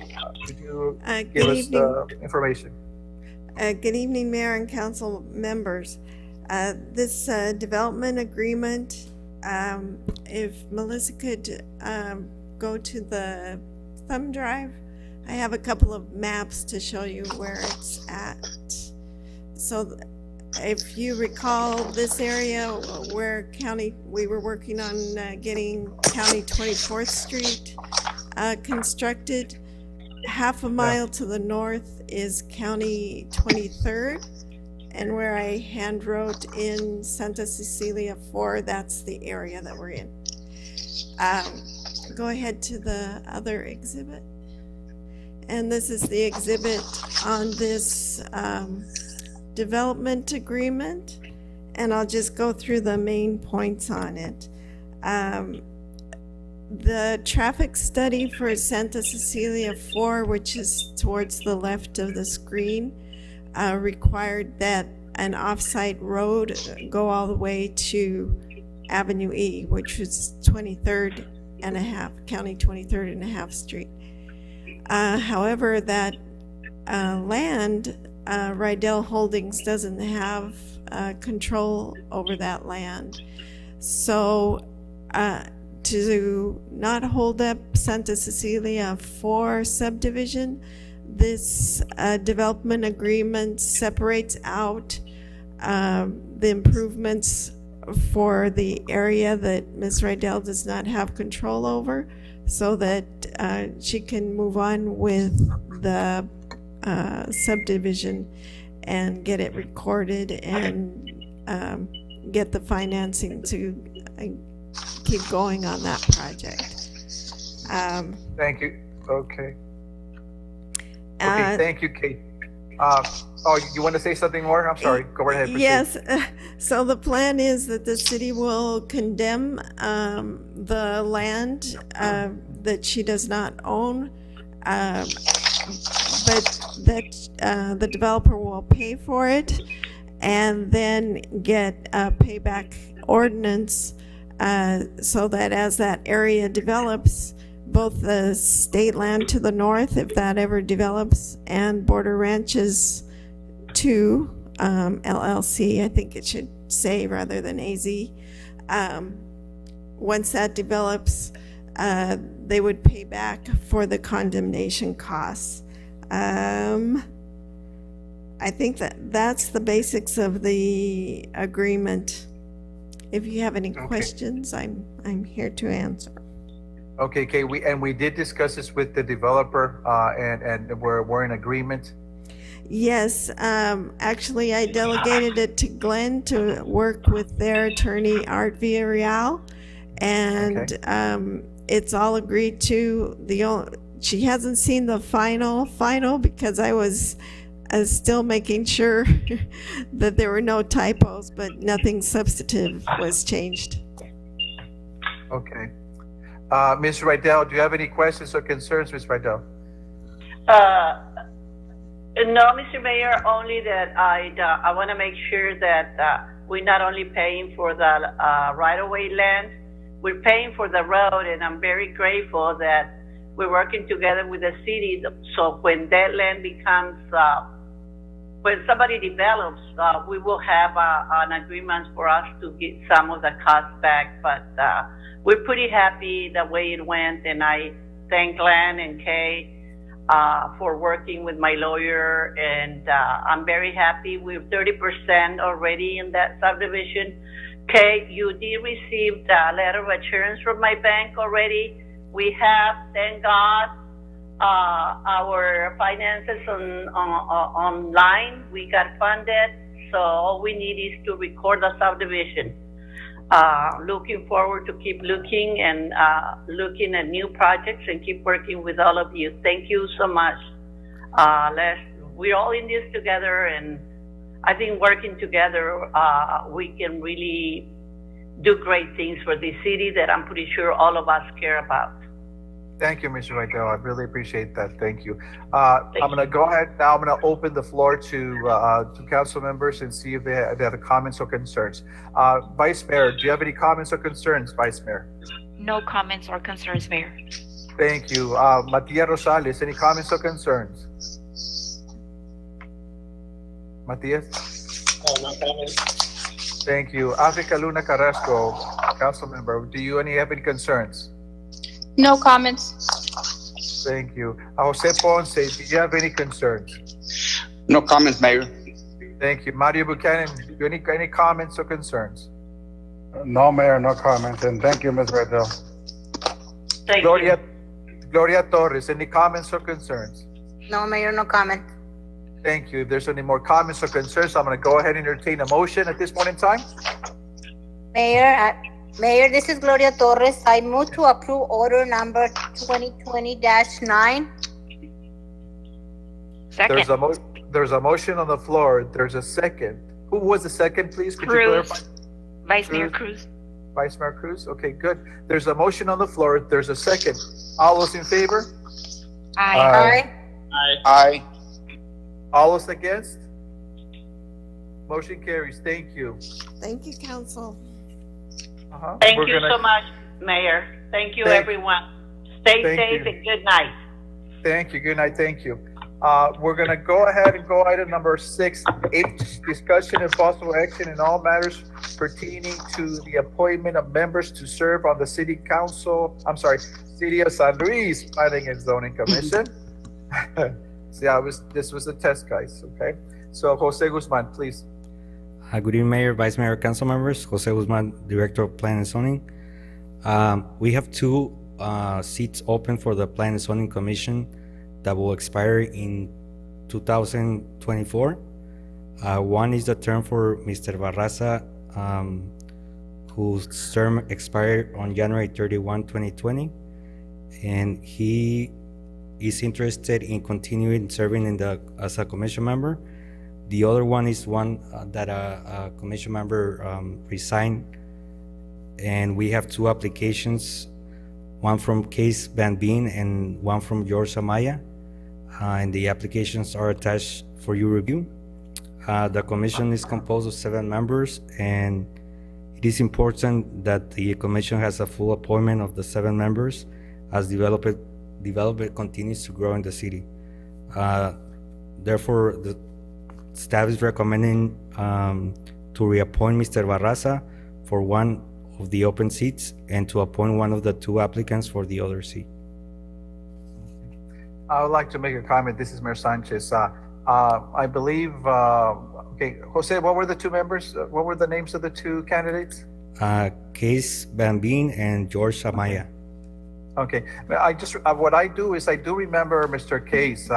could you give us the information? Good evening, Mayor and Council members. This development agreement, if Melissa could go to the thumb drive, I have a couple of maps to show you where it's at. So if you recall this area where we were working on getting County 24th Street constructed, half a mile to the north is County 23rd, and where I hand wrote in Santa Cecilia 4, that's the area that we're in. Go ahead to the other exhibit. And this is the exhibit on this development agreement, and I'll just go through the main points on it. The traffic study for Santa Cecilia 4, which is towards the left of the screen, required that an off-site road go all the way to Avenue E, which was 23rd and a half, County 23rd and a half Street. However, that land, Rydell Holdings doesn't have control over that land. So to not hold up Santa Cecilia 4 subdivision, this development agreement separates out the improvements for the area that Ms. Rydell does not have control over, so that she can move on with the subdivision and get it recorded and get the financing to keep going on that project. Thank you. Okay. Okay, thank you, Kate. Oh, you want to say something more? I'm sorry. Go right ahead. Proceed. Yes. So the plan is that the city will condemn the land that she does not own, but that the developer will pay for it and then get a payback ordinance so that as that area develops, both the state land to the north, if that ever develops, and Border Ranches 2, LLC, I think it should say rather than AZ, once that develops, they would pay back for the condemnation costs. I think that's the basics of the agreement. If you have any questions, I'm here to answer. Okay, Kay, we did discuss this with the developer, and we're in agreement. Yes, actually, I delegated it to Glenn to work with their attorney, Art Villarreal, and it's all agreed to. She hasn't seen the final because I was still making sure that there were no typos, but nothing substantive was changed. Okay. Ms. Rydell, do you have any questions or concerns, Ms. Rydell? No, Mr. Mayor, only that I want to make sure that we're not only paying for the right-of-way land, we're paying for the road, and I'm very grateful that we're working together with the city. So when that land becomes, when somebody develops, we will have an agreement for us to get some of the costs back. But we're pretty happy the way it went, and I thank Glenn and Kay for working with my lawyer, and I'm very happy. We're 30% already in that subdivision. Kay, you did receive the letter of assurance from my bank already. We have, thank God, our finances online. We got funded, so all we need is to record the subdivision. Looking forward to keep looking and looking at new projects and keep working with all of you. Thank you so much. We're all in this together, and I think working together, we can really do great things for the city that I'm pretty sure all of us care about. Thank you, Mr. Rydell. I really appreciate that. Thank you. I'm going to go ahead now. I'm going to open the floor to council members and see if they have comments or concerns. Vice Mayor, do you have any comments or concerns, Vice Mayor? No comments or concerns, Mayor. Thank you. Matia Rosales, any comments or concerns? Matias? No comments. Thank you. Africa Luna Carrasco, council member, do you have any concerns? No comments. Thank you. Jose Ponce, do you have any concerns? No comments, Mayor. Thank you. Mario Buchanan, do you have any comments or concerns? No, Mayor, no comments, and thank you, Ms. Rydell. Thank Gloria Torres, any comments or concerns? No, Mayor, no comment. Thank you. If there's any more comments or concerns, I'm going to go ahead and entertain a motion at this point in time. Mayor, this is Gloria Torres. I move to approve order number 2020-9. Second. There's a motion on the floor. There's a second. Who was the second, please? Could you Cruz. clarify? Vice Mayor Cruz. Vice Mayor Cruz? Okay, good. There's a motion on the floor. There's a second. All those in favor? Aye. Aye. All those against? Motion carries. Thank you. Thank you, council. Thank you so much, Mayor. Thank you, everyone. Stay safe and good night. Thank you. Good night. Thank you. We're going to go ahead and go item number 6H, discussion and possible action in all matters pertaining to the appointment of members to serve on the City of San Luis Planning and Zoning Commission. This was a test, guys. Okay. So Jose Guzman, please. Good evening, Mayor, Vice Mayor, council members. Jose Guzman, Director of Planning and Zoning. We have two seats open for the Planning and Zoning Commission that will expire in 2024. One is the term for Mr. Barraza, whose term expired on January 31, 2020. And he is interested in continuing serving as a commission member. The other one is one that a commission member resigned, and we have two applications, one from Case Van Been and one from George Amaya, and the applications are attached for your review. The commission is composed of 7 members, and it is important that the commission has a full appointment of the 7 members as development continues to grow in the city. Therefore, the staff is recommending to reappoint Mr. Barraza for one of the open seats and to appoint one of the 2 applicants for the other seat. I would like to make a comment. This is Mayor Sanchez. I believe, okay, Jose, what were the 2 members? What were the names of the 2 candidates? Case Van Been and George Amaya. Okay, what I do is I do remember Mr. Case.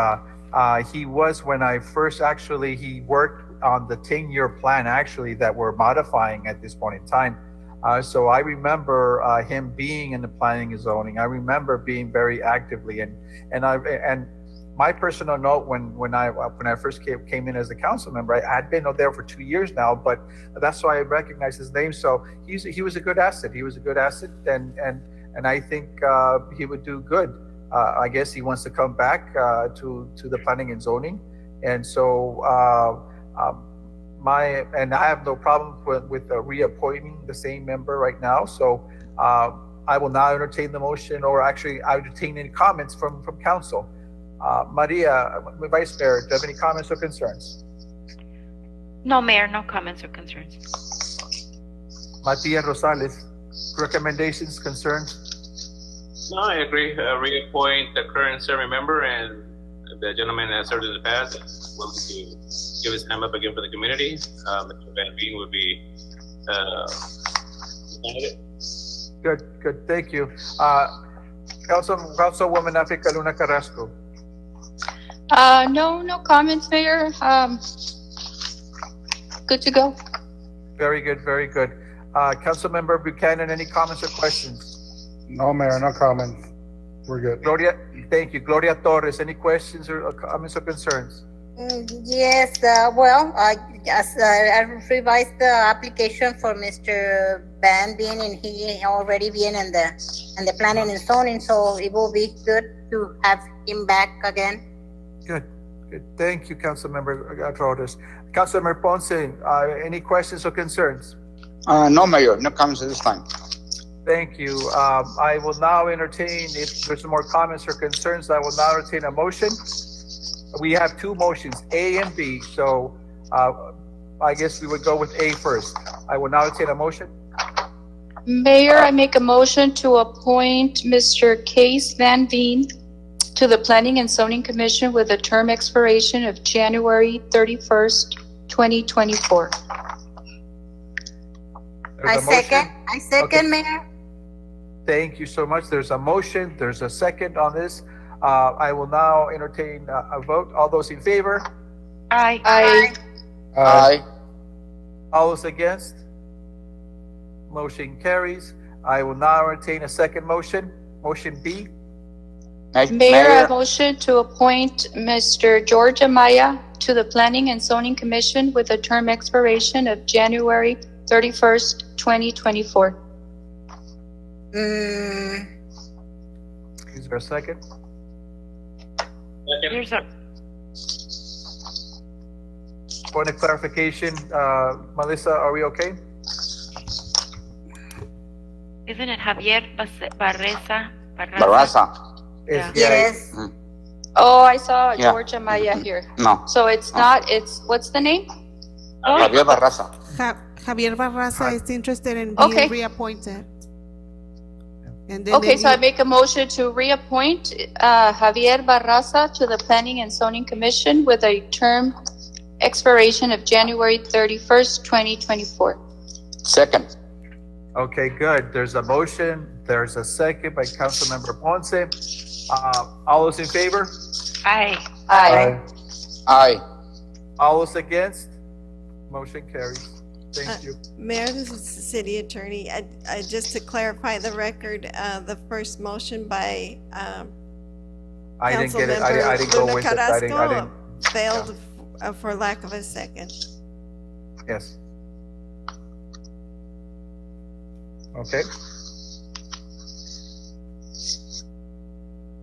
He was when I first he worked on the 10-year plan actually that we're modifying at this point in time. So I remember him being in the planning and zoning. I remember being very actively and my personal note when I first came in as a council member, I had been there for 2 years now, but that's why I recognize his name. So he was a good asset. He was a good asset, and I think he would do good. I guess he wants to come back to the planning and zoning, and so I have no problem with reappointing the same member right now. So I will now entertain the motion, or actually I would entertain any comments from council. Maria, Vice Mayor, do you have any comments or concerns? No, Mayor, no comments or concerns. Matia Rosales, recommendations, concerns? No, I agree. Reappoint the current serving member, and the gentleman that served in the past is willing to give his time up again for the community. Mr. Van Veen would be candidate. Good. Thank you. Councilwoman Africa Luna Carrasco. No comments, Mayor. Good to go. Very good. Councilmember Buchanan, any comments or questions? No, Mayor, no comments. We're good. Gloria, thank you. Gloria Torres, any questions or comments or concerns? Yes, I revised the application for Mr. Van Veen, and he already been in the planning and zoning, so it will be good to have him back again. Good. Thank you, Councilmember Torres. Councilmember Ponce, any questions or concerns? No, Mayor, no comments at this time. Thank you. I will now entertain, if there's more comments or concerns, I will now entertain a motion. We have two motions, A and B, so I guess we would go with A first. I will now entertain a motion. Mayor, I make a motion to appoint Mr. Case Van Veen to the Planning and Zoning Commission with a term expiration of January 31st, 2024. I second, Okay. Mayor. Thank you so much. There's a motion, there's a second on this. I will now entertain a vote. All those in favor? Aye. Aye. All those against? Motion carries. I will now entertain a second motion, motion B. Mayor, I motion to appoint Mr. George Amaya to the Planning and Zoning Commission with a term expiration of January 31st, 2024. Is there a second? Here's a, Point of clarification, Melissa, are we okay? isn't it Javier Barraza? Barraza. Yes. Oh, I saw Yeah. George Amaya here. No. So it's not, what's the name? Javier Barraza. Javier Barraza is interested in being Okay. reappointed. And then Okay, so I make a motion to reappoint Javier Barraza to the Planning and Zoning Commission with a term expiration of January 31st, 2024. Second. Okay, good. There's a motion. There's a second by Councilmember Ponce. All those in favor? Aye. Aye. All those against? Motion carries. Thank you. Mayor, this is the city attorney. I just to clarify the record, the first motion by I didn't get it. I didn't go Luna with it. I didn't. failed for lack of a second. Yes. Okay.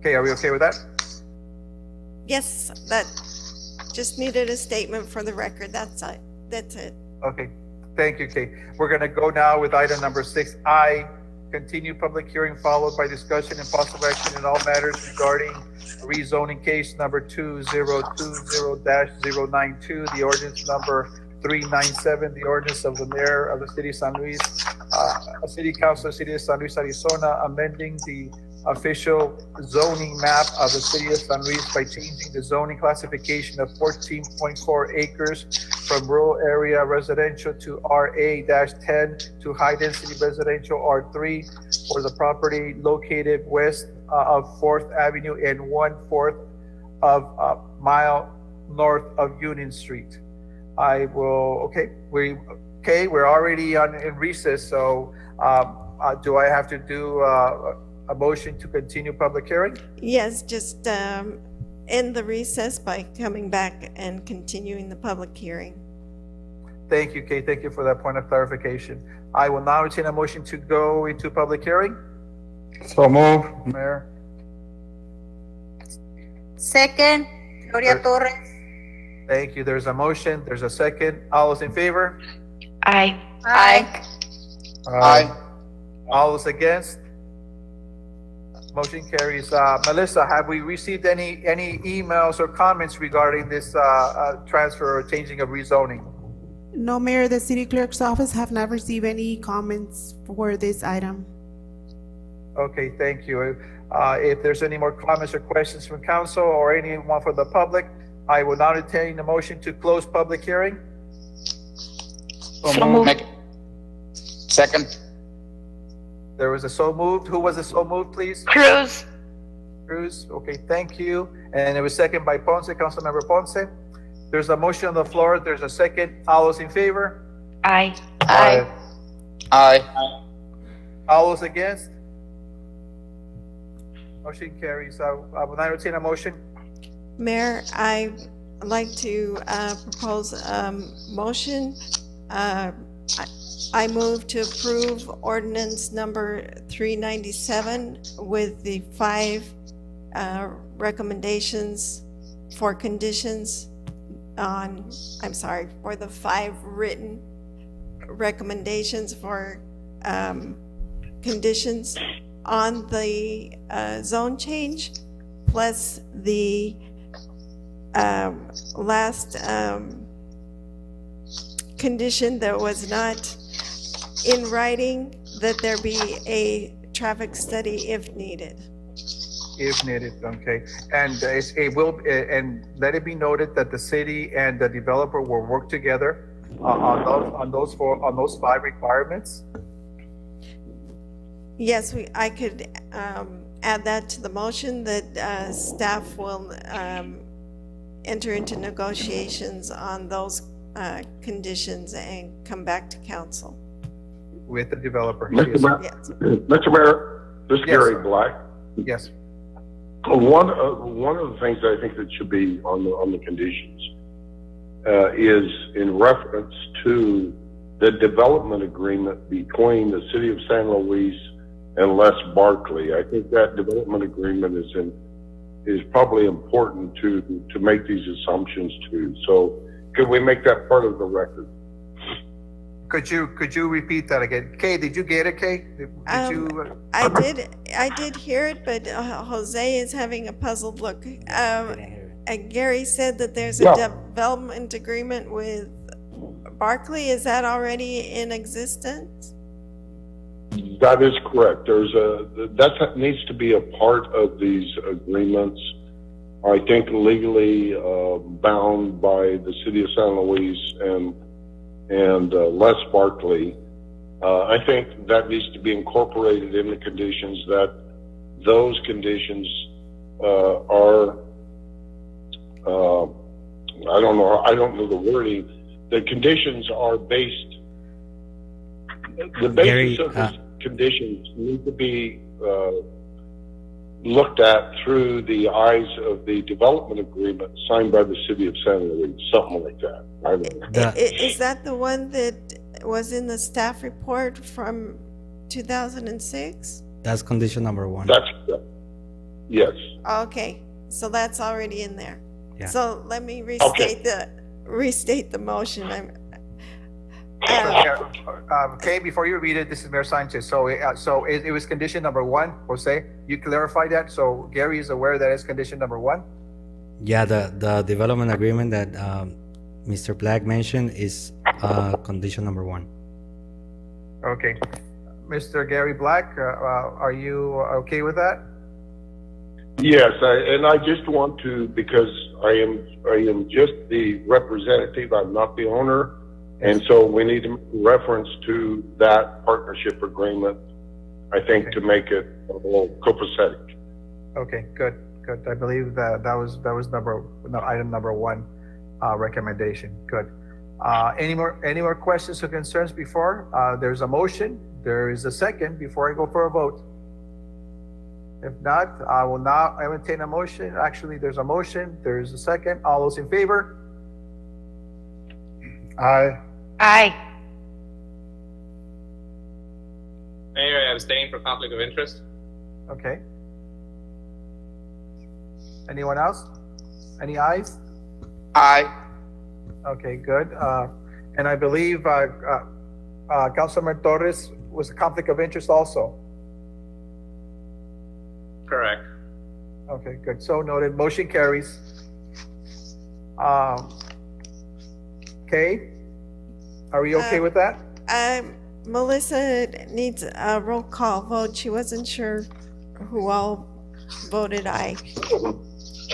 Okay, are we okay with that? Yes, that just needed a statement for the record. That's it. Okay, thank you, Kate. We're gonna go now with item number 6I, continue public hearing followed by discussion and possible action in all matters regarding rezoning case number 2020-092, the ordinance number 397, the ordinance of the mayor of the city of San Luis, city council of the city of San Luis, Arizona, amending the official zoning map of the city of San Luis by changing the zoning classification of 14.4 acres from rural area residential to RA-10 to high density residential R3 for the property located west of 4th Avenue and 1/4 mile north of Union Street. We're already in recess, so do I have to do a motion to continue public hearing? Yes, just end the recess by coming back and continuing the public hearing. Thank you, Kay. Thank you for that point of clarification. I will now entertain a motion to go into public hearing. So move, Mayor. Second, Gloria Torres. Thank you. There's a motion. There's a second. All those in favor? Aye. Aye. Aye. All those against? Motion carries. Melissa, have we received any emails or comments regarding this transfer or changing of rezoning? No, Mayor, the city clerk's office have not received any comments for this item. Okay, thank you. If there's any more comments or questions from council or anyone from the public, I will now entertain the motion to close public hearing. So moved. Second. There was a so moved. Who was the so moved, please? Cruz. Cruz. Okay, thank you. And it was second by Ponce, Councilmember Ponce. There's a motion on the floor. There's a second. All those in favor? Aye. Aye. Aye. All those against? Motion carries. I will now entertain a motion. Mayor, I'd like to propose a motion. I move to approve ordinance number 397 with the 5 recommendations for conditions for the 5 written recommendations for conditions on the zone change, plus the last condition that was not in writing, that there be a traffic study if needed. If needed, okay. And it will, and let it be noted that the city and the developer will work together on those 5 requirements. Yes, I could add that to the motion, that staff will enter into negotiations on those conditions and come back to council. With the developer. Mr. Mayor, this is Gary Black. Yes. One of the things that I think that should be on the conditions is in reference to the development agreement between the city of San Luis and Les Barkley. I think that development agreement is probably important to make these assumptions too. So could we make that part of the record? Could you repeat that again? Kay, did you get it, Kay? I did hear it, but Jose is having a puzzled look. Gary said that there's a development agreement with Barkley. Is that already in existence? That is correct. That needs to be a part of these agreements. I think legally bound by the city of San Luis and Les Barkley. I think that needs to be incorporated in the conditions, that those conditions are, I don't know the wording. The conditions are based, the basis of these conditions need to be looked at through the eyes of the development agreement signed by the city of San Luis, something like that. I don't know. Is that the one that was in the staff report from 2006? That's condition number 1. That's correct. Yes. Okay, so that's already in there. Yeah. So let me restate the motion. Kay, before you read it, this is Mayor Sanchez. So it was condition number 1, Jose. You clarify that, so Gary is aware that it's condition number 1. Yeah, the development agreement that Mr. Black mentioned is condition number 1. Okay, Mr. Gary Black, are you okay with that? Yes, and I just want to, because I am just the representative. I'm not the owner. And so we need to make reference to that partnership agreement, I think, to make it a little copacetic. Okay, good. good. I believe that was item number one, recommendation. Good. Any more questions or concerns before? There's a motion. There is a second before I go for a vote. If not, I will now entertain a motion. Actually, there's a motion. There's a second. All those in favor? Aye. Aye. Mayor, I abstain for conflict of interest. Okay. Anyone else? Any ayes? Aye. Okay, good. And I believe Councilman Torres was a conflict of interest also. Correct. Okay, good. So noted. Motion carries. Okay. Are we okay with that? Melissa needs a roll call vote. She wasn't sure who all voted aye.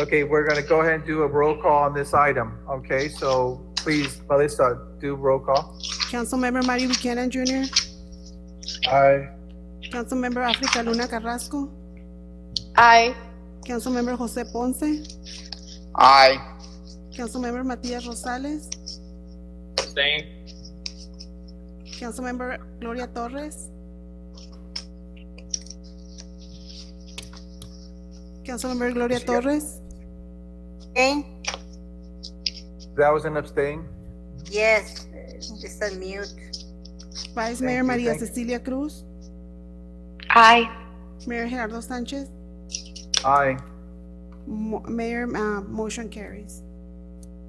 Okay, we're gonna go ahead and do a roll call on this item. Okay, so please, Melissa, do roll call. Councilmember Mario Buchanan Jr., Aye. Councilmember Africa Luna Carrasco, Aye. Councilmember Jose Ponce, Aye. Councilmember Matias Rosales, Abstain. Councilmember Gloria Torres, Councilmember Gloria Torres, Okay, That was an abstain. yes, just unmute. Vice Mayor you, Maria thank you. Cecilia Cruz, Aye. Mayor Gerardo Sanchez, Aye. Mayor, motion carries.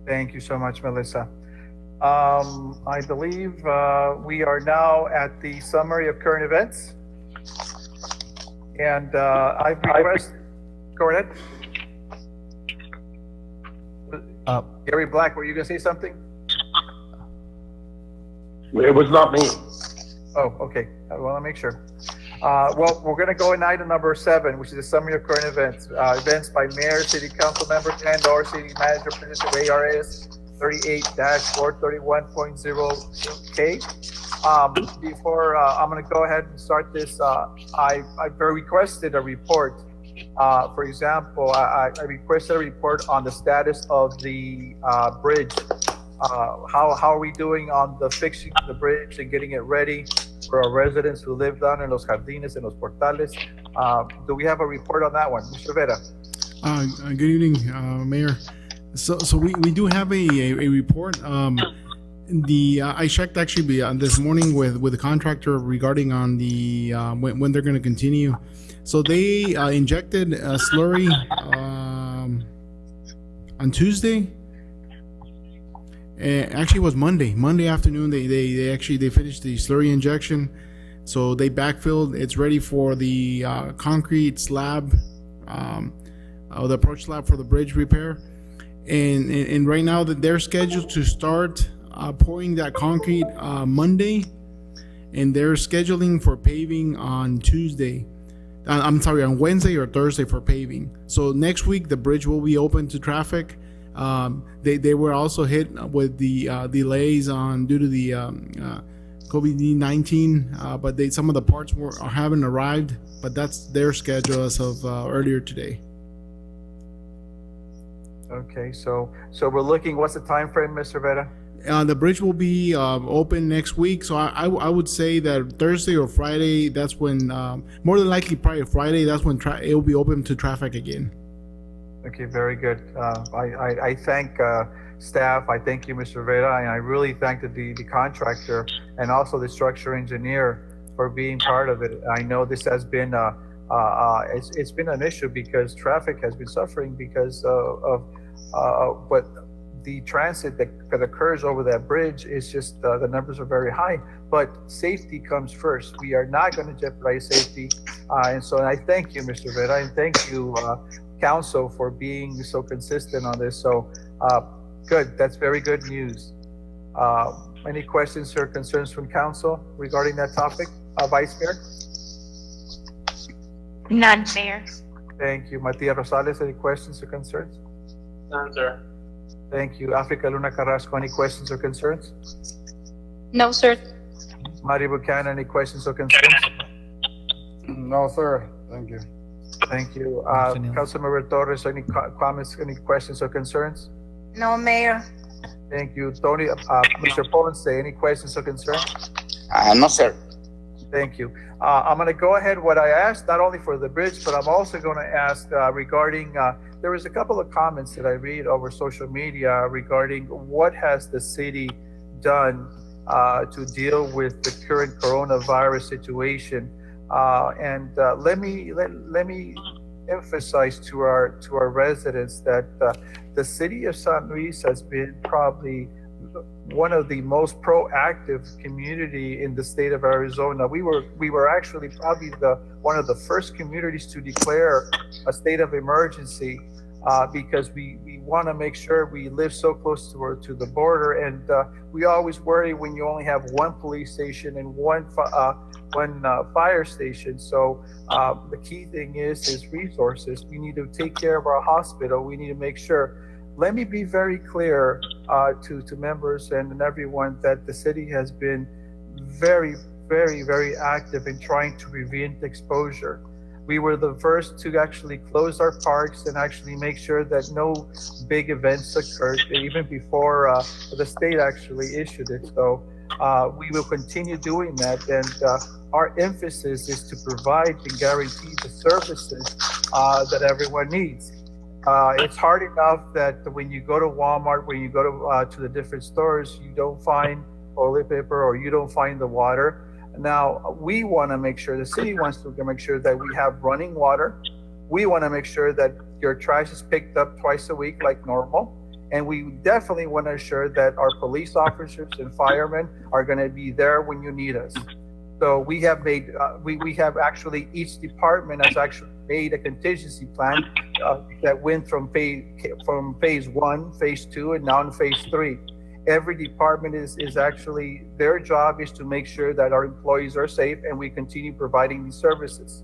Thank you so much, Melissa. I believe we are now at the summary of current events. And I request, go ahead. Gary Black, were you gonna say something? It was not me. Oh, okay. I want to make sure. Well, we're going to go in item number 7, which is a summary of current events. Events by mayor, city council members, and/or city manager, pursuant to ARS 38-431.0K. Before I'm going to go ahead and start this, I requested a report. For example, I requested a report on the status of the bridge. How are we doing on the fixing of the bridge and getting it ready for our residents who live down in Los Jardines and Los Portales? Do we have a report on that one? Mr. Vera? Good evening, Mayor. So we do have a report. I checked actually this morning with the contractor regarding on the when they're going to continue. So they injected a slurry on Tuesday. Actually, it was Monday afternoon. They finished the slurry injection, so they backfilled. It's ready for the concrete slab, the approach slab for the bridge repair. And right now that they're scheduled to start pouring that concrete Monday, and they're scheduling for paving on Tuesday. I'm sorry, on Wednesday or Thursday for paving. So next week the bridge will be open to traffic. They were also hit with the delays due to the COVID-19, but some of the parts haven't arrived. But that's their schedule as of earlier today. Okay, so we're looking. What's the time frame, Mr. Vera? The bridge will be open next week, so I would say that Thursday or Friday. That's when, more than likely, probably Friday. That's when it will be open to traffic again. Okay, very good. I thank staff. I thank you, Mr. Vera, and I really thank the contractor and also the structure engineer for being part of it. I know this has been it's been an issue because traffic has been suffering because of what the transit that occurs over that bridge is just the numbers are very high. But safety comes first. We are not going to jeopardize safety, and so I thank you, Mr. Vera, and thank you. Council for being so consistent on this. So good, that's very good news. Any questions or concerns from council regarding that topic? Vice Mayor? None, Mayor. Thank you. Matias Rosales, any questions or concerns? None, sir. Thank you. Africa Luna Carrasco, any questions or concerns? No, sir. Mario Buchanan, any questions or concerns? No, sir. Thank you. Thank you. Nothing else. Councilmember Torres, any comments, any questions or concerns? No, Mayor. Thank you. Tony, Mr. Ponce, any questions or concerns? No, sir. Thank you. I'm going to go ahead what I asked, not only for the bridge, but I'm also going to ask regarding, there was a couple of comments that I read over social media regarding what has the city done to deal with the current coronavirus situation. And let me emphasize to our residents that the city of San Luis has been probably one of the most proactive community in the state of Arizona. We were actually probably one of the first communities to declare a state of emergency because we want to make sure we live so close to the border, and we always worry when you only have one police station and one fire station. So the key thing is resources. We need to take care of our hospital. We need to make sure. Let me be very clear to members and everyone that the city has been very, very, very active in trying to prevent exposure. We were the first to actually close our parks and actually make sure that no big events occurred, even before the state actually issued it. So we will continue doing that, and our emphasis is to provide and guarantee the services that everyone needs. It's hard enough that when you go to Walmart, when you go to the different stores, you don't find toilet paper or you don't find the water. Now, we want to make sure, the city wants to make sure that we have running water. We want to make sure that your trash is picked up twice a week like normal. And we definitely want to ensure that our police officers and firemen are going to be there when you need us. So we have made, we have actually, each department has actually made a contingency plan that went from phase 1, phase 2, and now in phase 3. Every department is actually, their job is to make sure that our employees are safe and we continue providing these services.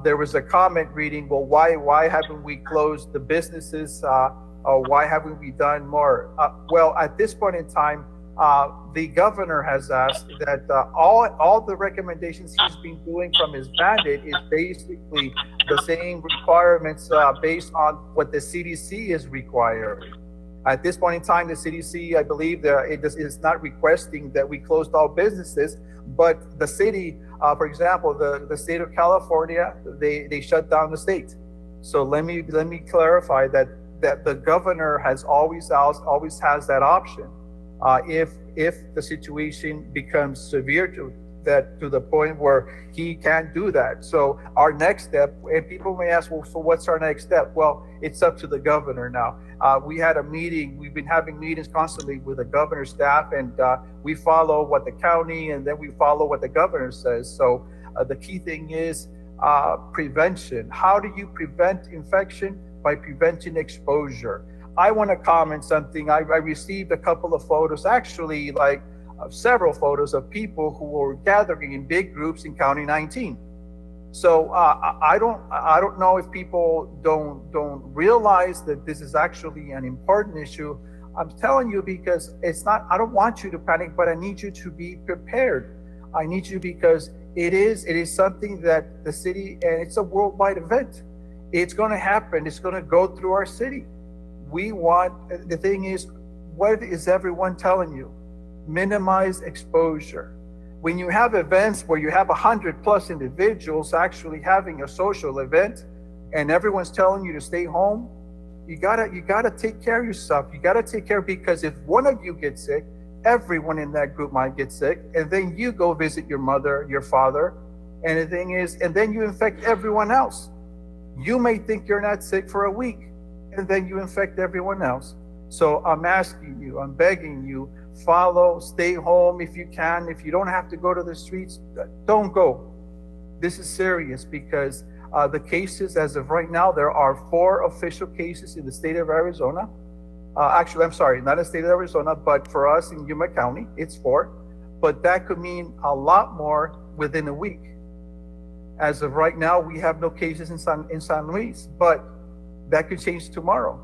There was a comment reading, well, why haven't we closed the businesses? Or why haven't we done more? Well, at this point in time, the governor has asked that all the recommendations he's been doing from his mandate is basically the same requirements based on what the CDC is requiring. At this point in time, the CDC, I believe, is not requesting that we closed all businesses, but the city, for example, the state of California, they shut down the state. So let me clarify that the governor has always has that option. If the situation becomes severe to the point where he can't do that. So our next step, and people may ask, well, so what's our next step? Well, it's up to the governor now. We had a meeting, we've been having meetings constantly with the governor's staff, and we follow what the county, and then we follow what the governor says. So the key thing is prevention. How do you prevent infection? By preventing exposure. I want to comment something. I received a couple of photos, actually like several photos of people who were gathering in big groups in County 19. So I don't know if people don't realize that this is actually an important issue. I'm telling you because it's not, I don't want you to panic, but I need you to be prepared. I need you because it is something that the city, and it's a worldwide event. It's going to happen. It's going to go through our city. The thing is, what is everyone telling you? Minimize exposure. When you have events where you have 100+ individuals actually having a social event and everyone's telling you to stay home, you gotta take care of yourself. You gotta take care, because if one of you gets sick, everyone in that group might get sick, and then you go visit your mother, your father, and the thing is, and then you infect everyone else. You may think you're not sick for a week, and then you infect everyone else. So I'm asking you, I'm begging you, stay home if you can. If you don't have to go to the streets, don't go. This is serious because the cases, as of right now, there are 4 official cases in the state of Arizona. Actually, I'm sorry, not in the state of Arizona, but for us in Yuma County, it's 4. But that could mean a lot more within a week. As of right now, we have no cases in San Luis, but that could change tomorrow.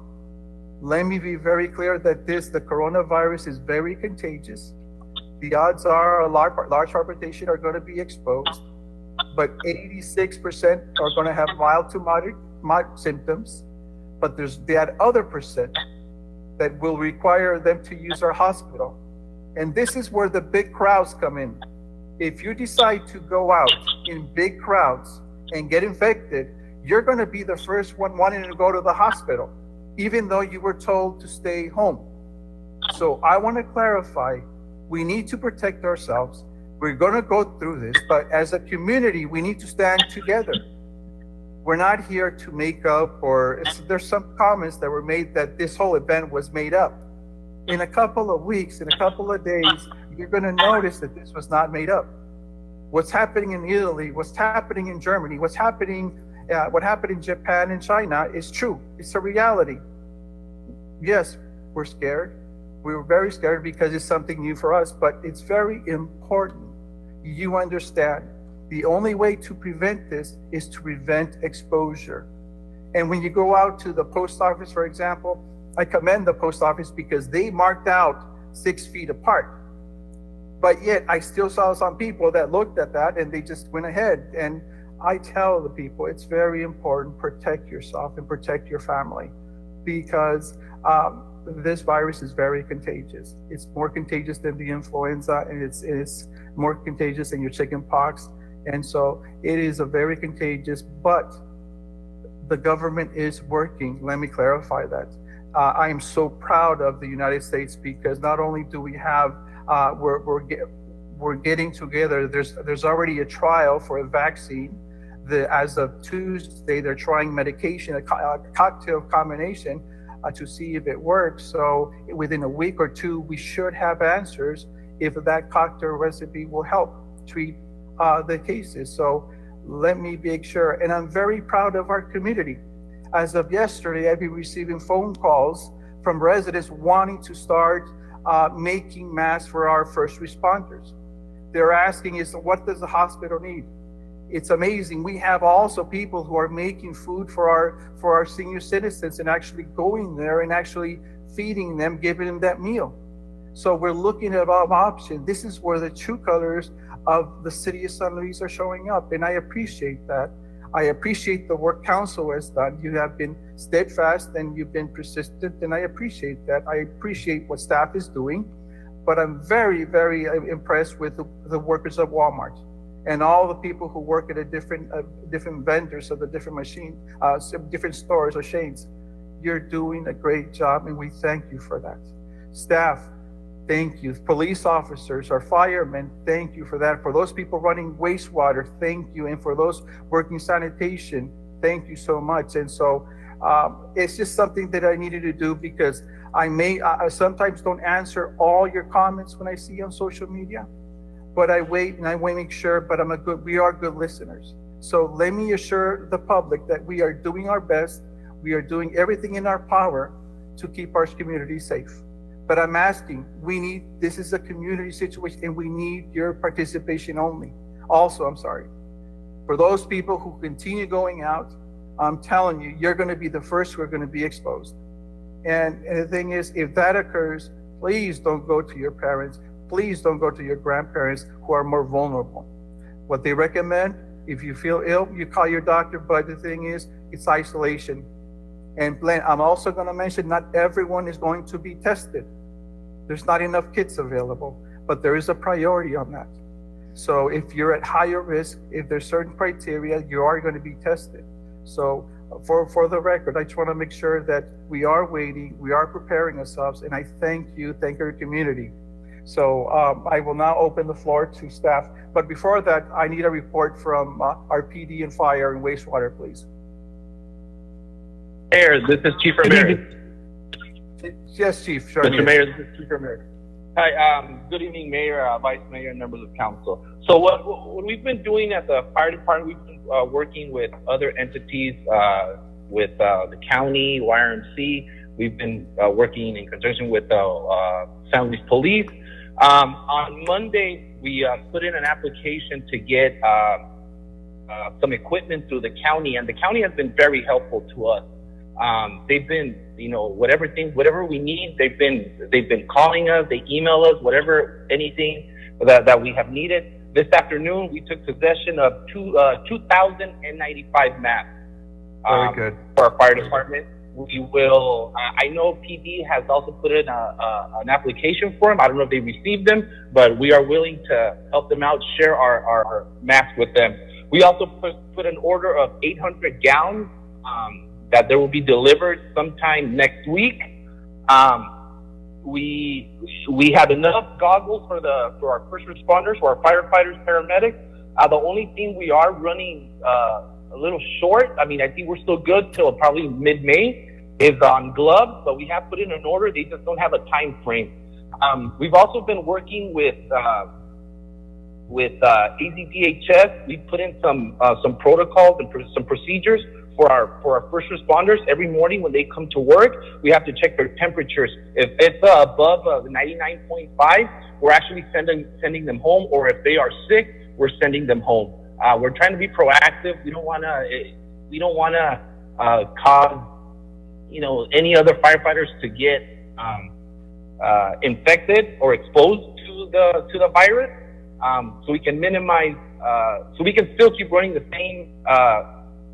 Let me be very clear that the coronavirus is very contagious. The odds are a large population are going to be exposed. but 86% are going to have mild to moderate symptoms. But there's that other percent that will require them to use our hospital. And this is where the big crowds come in. If you decide to go out in big crowds and get infected, you're going to be the first one wanting to go to the hospital, even though you were told to stay home. So I want to clarify, we need to protect ourselves. We're going to go through this, but as a community, we need to stand together. We're not here to make up, or there's some comments that were made that this whole event was made up. In a couple of weeks, in a couple of days, you're going to notice that this was not made up. What's happening in Italy, what's happening in Germany, what happened in Japan and China is true. It's a reality. Yes, we're scared. We were very scared because it's something new for us, but it's very important you understand the only way to prevent this is to prevent exposure. And when you go out to the post office, for example, I commend the post office because they marked out 6 feet apart. But yet I still saw some people that looked at that and they just went ahead. And I tell the people, it's very important, protect yourself and protect your family, because this virus is very contagious. It's more contagious than the influenza, and it's more contagious than your chicken pox. And so it is a very contagious, but the government is working. Let me clarify that. I am so proud of the United States because not only do we have, we're getting together. There's already a trial for a vaccine. As of Tuesday, they're trying medication, a cocktail combination to see if it works. So within a week or two, we should have answers if that cocktail recipe will help treat the cases. So let me make sure, and I'm very proud of our community. As of yesterday, I've been receiving phone calls from residents wanting to start making masks for our first responders. They're asking is, what does the hospital need? It's amazing. We have also people who are making food for our senior citizens and actually going there and actually feeding them, giving them that meal. So we're looking at all options. This is where the true colors of the city of San Luis are showing up, and I appreciate that. I appreciate the work council has done. You have been steadfast and you've been persistent, and I appreciate that. I appreciate what staff is doing, but I'm very, very impressed with the workers of Walmart and all the people who work at a different vendors of the different machines, different stores or chains. You're doing a great job, and we thank you for that. Staff, thank you. Police officers, our firemen, thank you for that. For those people running wastewater, thank you. And for those working sanitation, thank you so much. And so it's just something that I needed to do because I sometimes don't answer all your comments when I see on social media, but I wait and I want to make sure, but we are good listeners. So let me assure the public that we are doing our best. We are doing everything in our power to keep our community safe. But I'm asking, this is a community situation and we need your participation only. Also, I'm sorry, for those people who continue going out, I'm telling you, you're going to be the first who are going to be exposed. And the thing is, if that occurs, please don't go to your parents. Please don't go to your grandparents who are more vulnerable. What they recommend, if you feel ill, you call your doctor, but the thing is, it's isolation. And I'm also going to mention, not everyone is going to be tested. There's not enough kits available, but there is a priority on that. So if you're at higher risk, if there's certain criteria, you are going to be tested. So for the record, I just want to make sure that we are waiting, we are preparing ourselves, and I thank your community. So I will now open the floor to staff. But before that, I need a report from our PD and fire and wastewater, please. Mayor, this is Chief Ramirez. Yes, Chief. Sure. Mr. Mayor, this is Chief Ramirez. Hi, good evening, Mayor, Vice Mayor, and members of council. So what we've been doing at the fire department, we've been working with other entities, with the county, YRMC. We've been working in conjunction with San Luis Police. On Monday, we put in an application to get some equipment through the county, and the county has been very helpful to us. They've been, whatever we need, they've been calling us, they email us, anything that we have needed. This afternoon, we took possession of 2,095 masks. Very good. For our fire department. We will, I know PD has also put in an application for them. I don't know if they received them, but we are willing to help them out, share our masks with them. We also put an order of 800 gowns that they will be delivered sometime next week. We have enough goggles for our first responders, for our firefighters, paramedics. The only thing we are running a little short, I mean, I think we're still good till probably mid-May, is on gloves, but we have put in an order. They just don't have a time frame. We've also been working with AZDHS. We put in some protocols and some procedures for our first responders. Every morning when they come to work, we have to check their temperatures. If it's above 99.5, we're actually sending them home, or if they are sick, we're sending them home. We're trying to be proactive. We don't want to cause any other firefighters to get infected or exposed to the virus. So we can minimize. So we can still keep running the same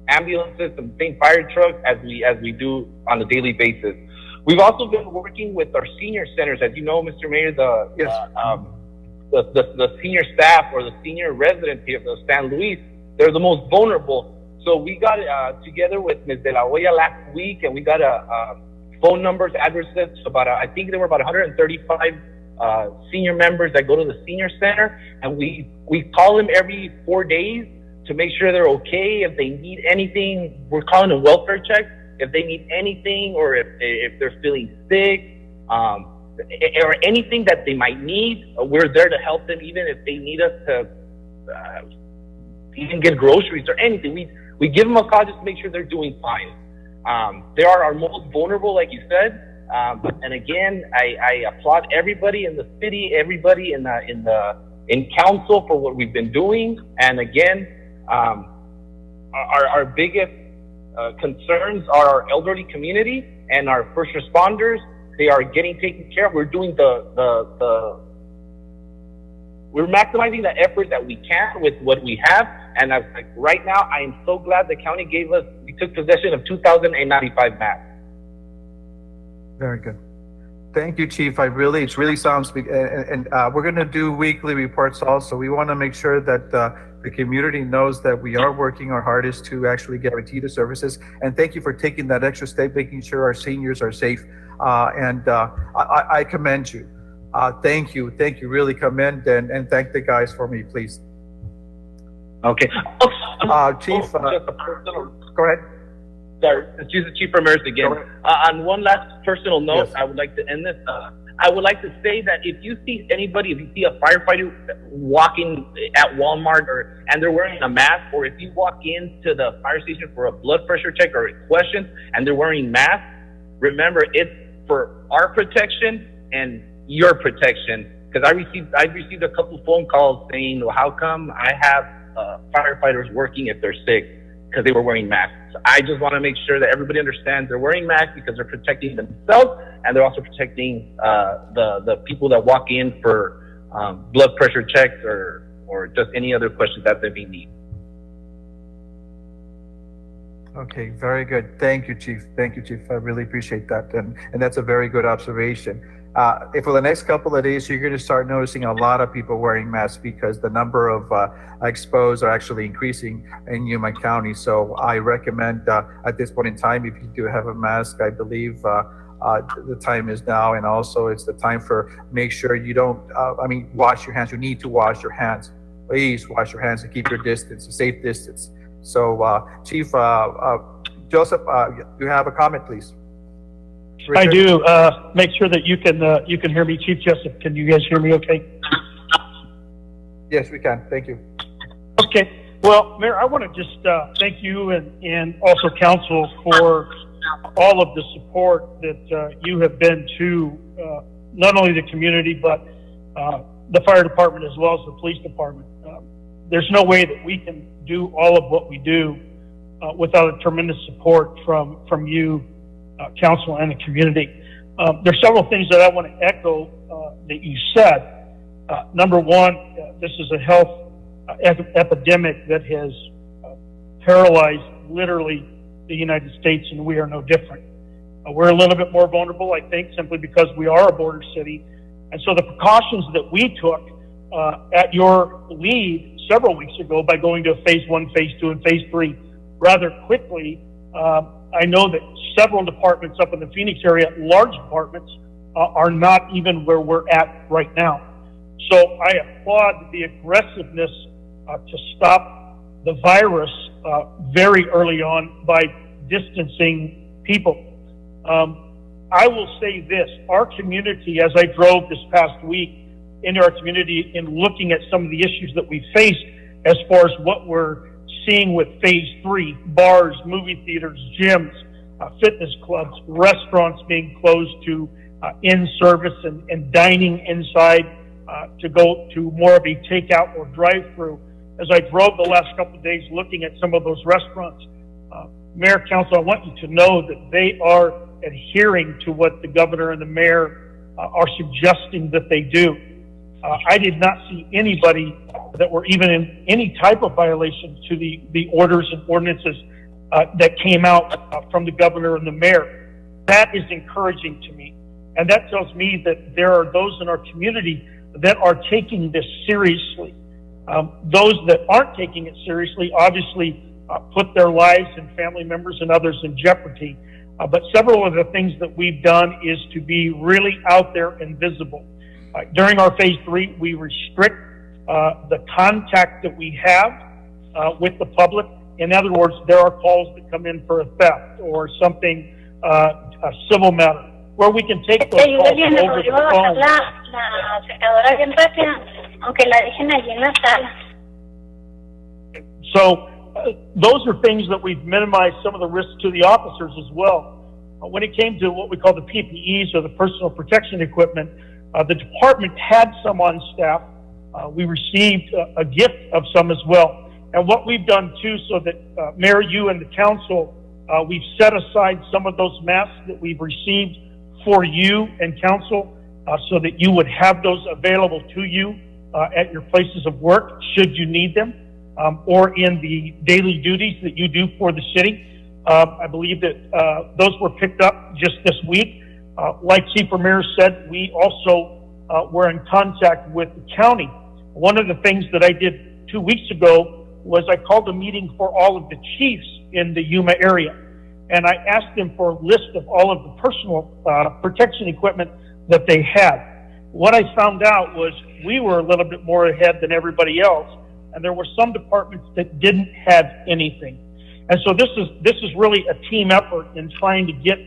ambulances and the same fire trucks as we do on a daily basis. We've also been working with our senior centers, as you know, Mr. Mayor. The senior staff or the senior residents here of San Luis, they're the most vulnerable. So we got together with Ms. De La Hoya last week, and we got phone numbers, addresses, I think there were about 135 senior members that go to the senior center, and we call them every 4 days to make sure they're okay. If they need anything, we're calling them welfare checks. If they need anything, or if they're feeling sick, or anything that they might need, we're there to help them. Even if they need us to even get groceries or anything, we give them a call just to make sure they're doing fine. They are our most vulnerable, like you said. And again, I applaud everybody in the city, everybody in council for what we've been doing. And again, our biggest concerns are our elderly community and our first responders. They are getting taken care of. We're doing we're maximizing the effort that we can with what we have. And right now, I am so glad the county we took possession of 2,095 masks. Very good. Thank you, Chief. It really sounds big. And we're going to do weekly reports also. We want to make sure that the community knows that we are working our hardest to actually guarantee the services. And thank you for taking that extra step, making sure our seniors are safe. I commend you. Thank you. Really commend and thank the guys for me, please. Okay. Chief, go ahead. Sorry, excuse the Chief Ramirez again. On one last personal note, yes. I would like to end this. I would like to say that if you see a firefighter walking at Walmart and they're wearing a mask, or if you walk into the fire station for a blood pressure check or a question and they're wearing masks, remember it's for our protection and your protection. Because I received a couple phone calls saying, well, how come I have firefighters working if they're sick? Because they were wearing masks. So I just want to make sure that everybody understands they're wearing masks because they're protecting themselves, and they're also protecting the people that walk in for blood pressure checks or just any other questions that they may need. Okay, very good. Thank you, Chief. I really appreciate that. And that's a very good observation. If for the next couple of days, you're going to start noticing a lot of people wearing masks because the number of exposed are actually increasing in Yuma County. So I recommend at this point in time, if you do have a mask, I believe the time is now. And also it's the time for make sure you don't, wash your hands. You need to wash your hands. Please wash your hands and keep your distance, a safe distance. So Chief Joseph, you have a comment, please. Richard? I do. Make sure that you can hear me, Chief Joseph. Can you guys hear me okay? Yes, we can. Thank you. Okay. Well, Mayor, I want to just thank you and also council for all of the support that you have been to not only the community, but the fire department as well as the police department. There's no way that we can do all of what we do without a tremendous support from you, council, and the community. There's several things that I want to echo that you said. Number one, this is a health epidemic that has paralyzed literally the United States, and we are no different. We're a little bit more vulnerable, I think, simply because we are a border city. And so the precautions that we took at your lead several weeks ago by going to phase 1, phase 2, and phase 3 rather quickly, I know that several departments up in the Phoenix area, large departments, are not even where we're at right now. So I applaud the aggressiveness to stop the virus very early on by distancing people. I will say this, our community, as I drove this past week into our community in looking at some of the issues that we faced as far as what we're seeing with phase 3, bars, movie theaters, gyms, fitness clubs, restaurants being closed to in-service and dining inside to go to more of a takeout or drive-through. As I drove the last couple of days looking at some of those restaurants, Mayor, Council, I want you to know that they are adhering to what the governor and the mayor are suggesting that they do. I did not see anybody that were even in any type of violation to the orders and ordinances that came out from the governor and the mayor. That is encouraging to me. And that tells me that there are those in our community that are taking this seriously. Those that aren't taking it seriously obviously put their lives and family members and others in jeopardy. But several of the things that we've done is to be really out there and visible. During our phase 3, we restrict the contact that we have with the public. In other words, there are calls that come in for a theft or something, a civil matter, where we can take those calls over the phone. So those are things that we've minimized some of the risks to the officers as well. When it came to what we call the PPEs or the personal protection equipment, the department had some on staff. We received a gift of some as well. And what we've done too, so that Mayor, you and the council, we've set aside some of those masks that we've received for you and council, so that you would have those available to you at your places of work should you need them, or in the daily duties that you do for the city. I believe that those were picked up just this week. Like Chief Ramirez said, we also were in contact with the county. One of the things that I did 2 weeks ago was I called a meeting for all of the chiefs in the Yuma area. And I asked them for a list of all of the personal protection equipment that they had. What I found out was we were a little bit more ahead than everybody else, and there were some departments that didn't have anything. And so this is really a team effort in trying to get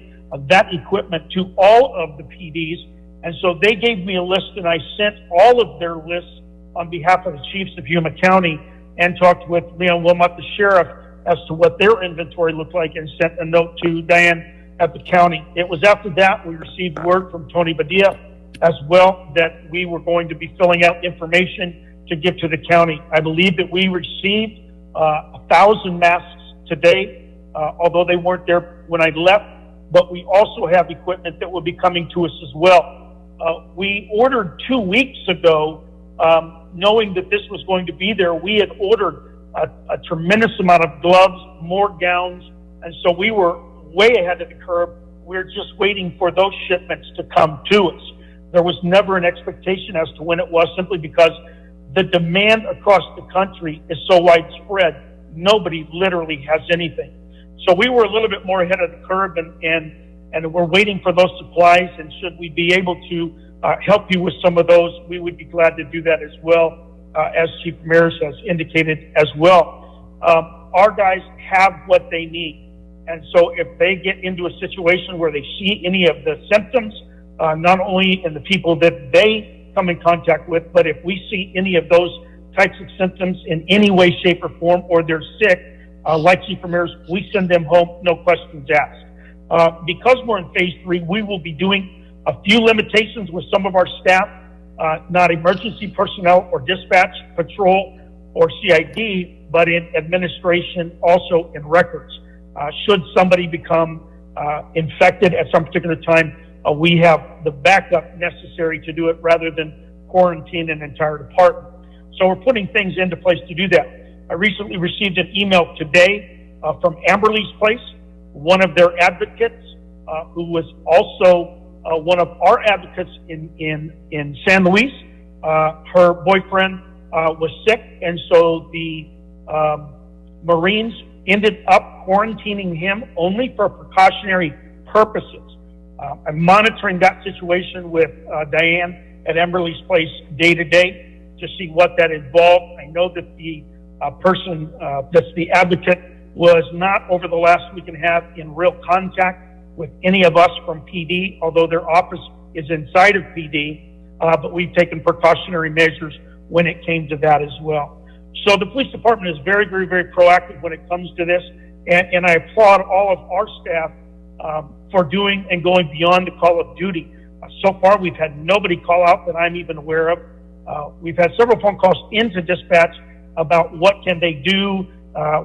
that equipment to all of the PDs. And so they gave me a list, and I sent all of their lists on behalf of the chiefs of Yuma County and talked with Leon Wilmot, the sheriff, as to what their inventory looked like, and sent a note to Diane at the county. It was after that we received word from Tony Badia as well that we were going to be filling out information to give to the county. I believe that we received 1,000 masks today, although they weren't there when I left, but we also have equipment that will be coming to us as well. We ordered 2 weeks ago, knowing that this was going to be there. We had ordered a tremendous amount of gloves, more gowns, and so we were way ahead of the curve. We're just waiting for those shipments to come to us. There was never an expectation as to when it was, simply because the demand across the country is so widespread. Nobody literally has anything. So we were a little bit more ahead of the curve, and we're waiting for those supplies, and should we be able to help you with some of those, we would be glad to do that as well, as Chief Ramirez has indicated as well. Our guys have what they need. And so if they get into a situation where they see any of the symptoms, not only in the people that they come in contact with, but if we see any of those types of symptoms in any way, shape, or form, or they're sick, like Chief Ramirez, we send them home, no questions asked. Because we're in phase 3, we will be doing a few limitations with some of our staff, not emergency personnel or dispatch, patrol, or CID, but in administration, also in records. Should somebody become infected at some particular time, we have the backup necessary to do it rather than quarantine an entire department. So we're putting things into place to do that. I recently received an email today from Amberley's Place, one of their advocates, who was also one of our advocates in San Luis. Her boyfriend was sick, and so the Marines ended up quarantining him only for precautionary purposes. I'm monitoring that situation with Diane at Amberley's Place day to day to see what that involved. I know that the person that's the advocate was not over the last week and a half in real contact with any of us from PD, although their office is inside of PD, but we've taken precautionary measures when it came to that as well. So the police department is very, very, very proactive when it comes to this, and I applaud all of our staff for doing and going beyond the call of duty. So far, we've had nobody call out that I'm even aware of. We've had several phone calls into dispatch about what can they do,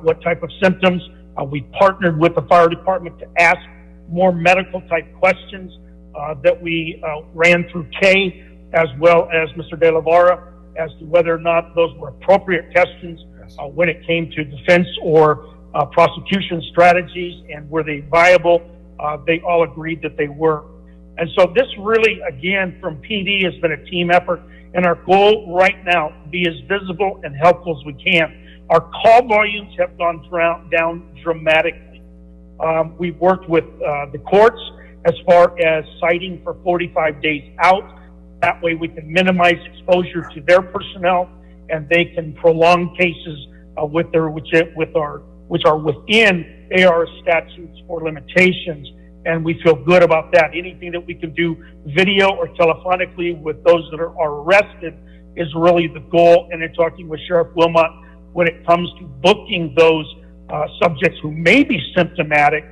what type of symptoms. We partnered with the fire department to ask more medical type questions that we ran through Kay as well as Mr. De La Vara as to whether or not those were appropriate questions when it came to defense or prosecution strategies, and were they viable. They all agreed that they were. And so this really, again, from PD has been a team effort, and our goal right now, be as visible and helpful as we can. Our call volumes have gone down dramatically. We've worked with the courts as far as citing for 45 days out. That way we can minimize exposure to their personnel, and they can prolong cases which are within AR statutes or limitations. And we feel good about that. Anything that we can do video or telephonically with those that are arrested is really the goal. And in talking with Sheriff Wilmot, when it comes to booking those subjects who may be symptomatic,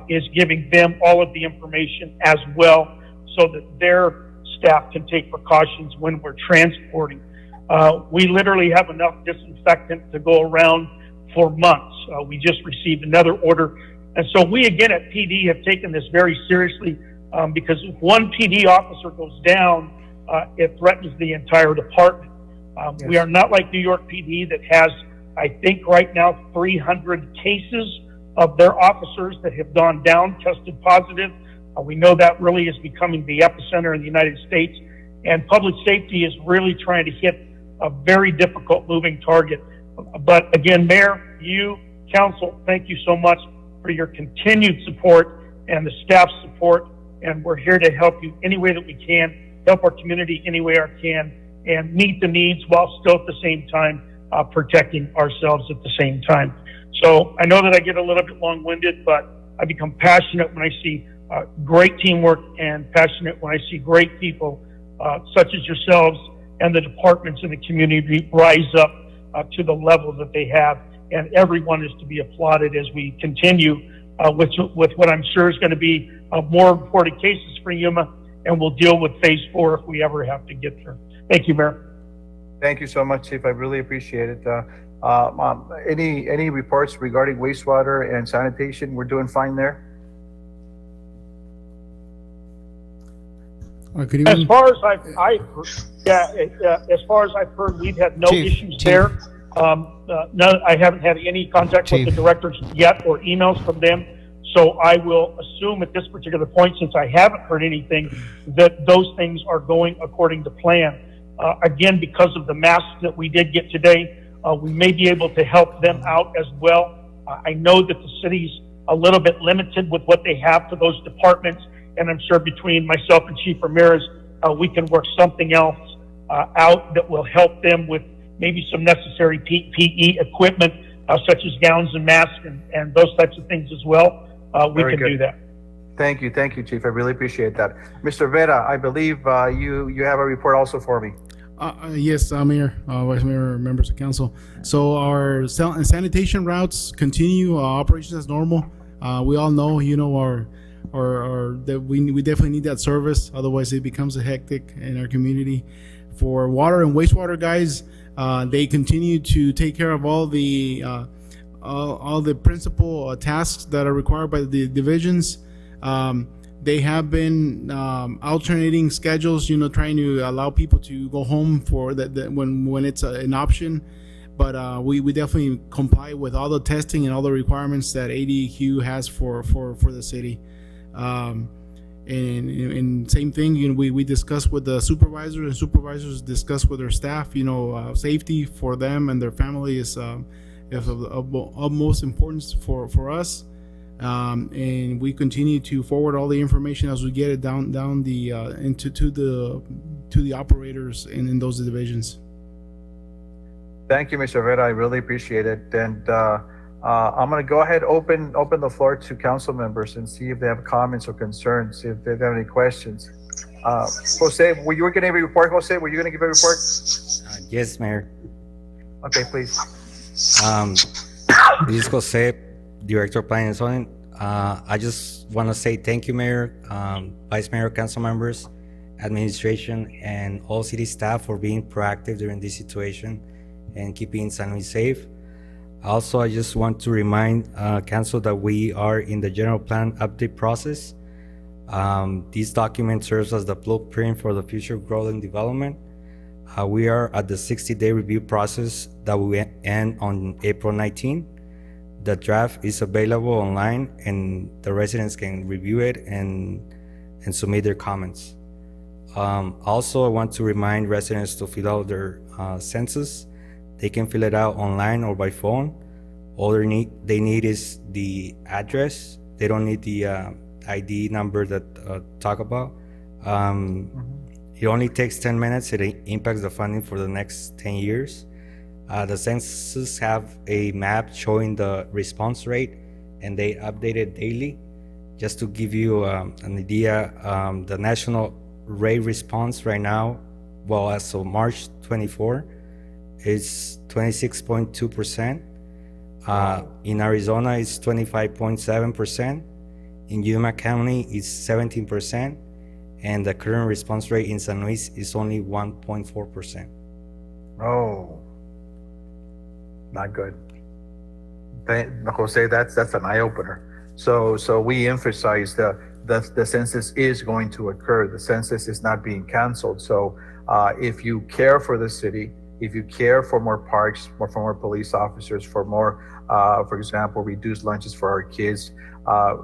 is giving them all of the information as well so that their staff can take precautions when we're transporting. We literally have enough disinfectant to go around for months. We just received another order. And so we, again, at PD have taken this very seriously because if one PD officer goes down, it threatens the entire department. We are not like New York PD that has, I think right now, 300 cases of their officers that have gone down, tested positive. We know that really is becoming the epicenter in the United States. And public safety is really trying to hit a very difficult moving target. But again, Mayor, you, Council, thank you so much for your continued support and the staff support. And we're here to help you any way that we can, help our community any way I can, and meet the needs while still at the same time protecting ourselves at the same time. So I know that I get a little bit long-winded, but I become passionate when I see great teamwork, and passionate when I see great people such as yourselves and the departments in the community rise up to the level that they have. And everyone is to be applauded as we continue with what I'm sure is going to be more reported cases for Yuma, and we'll deal with phase 4 if we ever have to get there. Thank you, Mayor. Thank you so much, Chief. I really appreciate it. Any reports regarding wastewater and sanitation? We're doing fine there. As far as as far as I've heard, we've had no issues there. No, I haven't had any contact with the directors yet or emails from them. So I will assume at this particular point, since I haven't heard anything, that those things are going according to plan. Again, because of the masks that we did get today, we may be able to help them out as well. I know that the city's a little bit limited with what they have for those departments, and I'm sure between myself and Chief Ramirez, we can work something else out that will help them with maybe some necessary PPE equipment, such as gowns and masks and those types of things as well. We can do that. Thank you, Chief. I really appreciate that. Mr. Vera, I believe you have a report also for me. Yes, Mayor, Vice Mayor, members of council. So our sanitation routes continue operations as normal. We all know, that we definitely need that service. Otherwise, it becomes a hectic in our community. For water and wastewater guys, they continue to take care of all the principal tasks that are required by the divisions. They have been alternating schedules, trying to allow people to go home for that when it's an option. But we definitely comply with all the testing and all the requirements that ADQ has for the city. And same thing, we discuss with the supervisors, and supervisors discuss with their staff. Safety for them and their family is of utmost importance for us. And we continue to forward all the information as we get it down the to the operators in those divisions. Thank you, Mr. Vera. I really appreciate it. And I'm going to go ahead open the floor to council members and see if they have comments or concerns, if they have any questions. Jose, were you going to give a report? Jose, were you going to give a report? Yes, Mayor. Okay, please. This is Jose, Director of Planning and Zoning. I just want to say thank you, Mayor, Vice Mayor, council members, administration, and all city staff for being proactive during this situation and keeping San Luis safe. Also, I just want to remind council that we are in the general plan update process. This document serves as the blueprint for the future growth and development. We are at the 60-day review process that will end on April 19. The draft is available online, and the residents can review it and submit their comments. Also, I want to remind residents to fill out their census. They can fill it out online or by phone. All they need is the address. They don't need the ID number that talk about. It only takes 10 minutes. It impacts the funding for the next 10 years. The census have a map showing the response rate, and they update it daily. Just to give you an idea, the national rate response right now, well, as of March 24, is 26.2%. In Arizona, it's 25.7%. In Yuma County, it's 17%. And the current response rate in San Luis is only 1.4%. Oh, not good. Jose, that's an eye opener. So we emphasize the census is going to occur. The census is not being canceled. So if you care for the city, if you care for more parks, for more police officers, for more, for example, reduced lunches for our kids,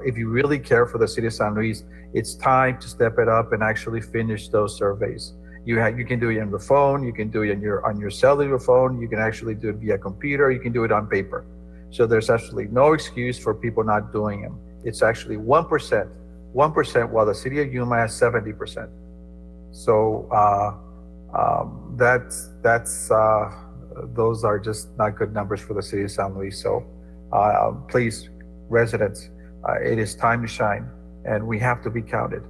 if you really care for the city of San Luis, it's time to step it up and actually finish those surveys. You can do it on the phone, you can do it on your cellular phone, you can actually do it via computer, you can do it on paper. So there's actually no excuse for people not doing them. It's actually 1%, while the city of Yuma has 70%. So those are just not good numbers for the city of San Luis. So please, residents, it is time to shine, and we have to be counted.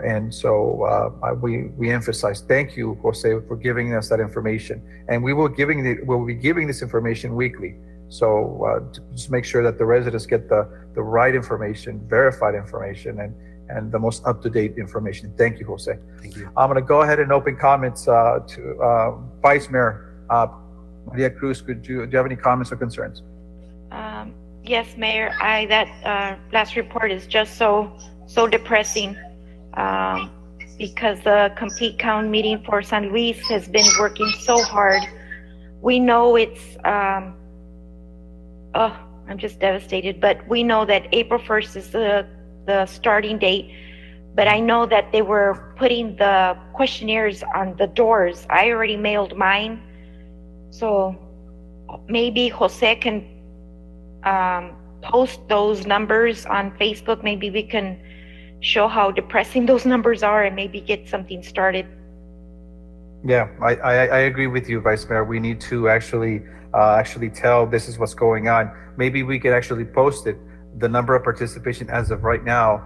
And so we emphasize, thank you, Jose, for giving us that information. And we'll be giving this information weekly. So just make sure that the residents get the right information, verified information, and the most up-to-date information. Thank you, Jose. Thank you. I'm going to go ahead and open comments to Vice Mayor Maria Cruz. Do you have any comments or concerns? Yes, Mayor. That last report is just so depressing because the complete count meeting for San Luis has been working so hard. We know it's I'm just devastated, but we know that April 1st is the starting date. But I know that they were putting the questionnaires on the doors. I already mailed mine. So maybe Jose can post those numbers on Facebook. Maybe we can show how depressing those numbers are and maybe get something started. Yeah, I agree with you, Vice Mayor. We need to actually tell this is what's going on. Maybe we could actually post it, the number of participation as of right now.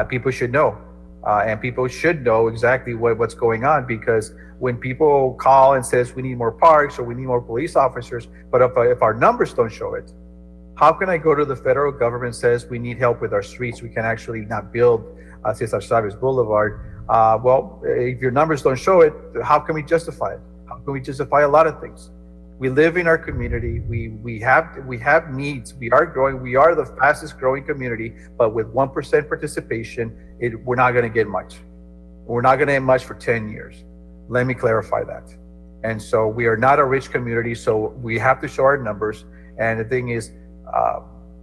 People should know, and people should know exactly what's going on, because when people call and says we need more parks or we need more police officers, but if our numbers don't show it, how can I go to the federal government says we need help with our streets, we can actually not build Cesar Chavez Boulevard? Well, if your numbers don't show it, how can we justify it? How can we justify a lot of things? We live in our community. We have needs. We are growing. We are the fastest growing community, but with 1% participation, we're not going to get much. We're not going to get much for 10 years. Let me clarify that. And so we are not a rich community, so we have to show our numbers. And the thing is,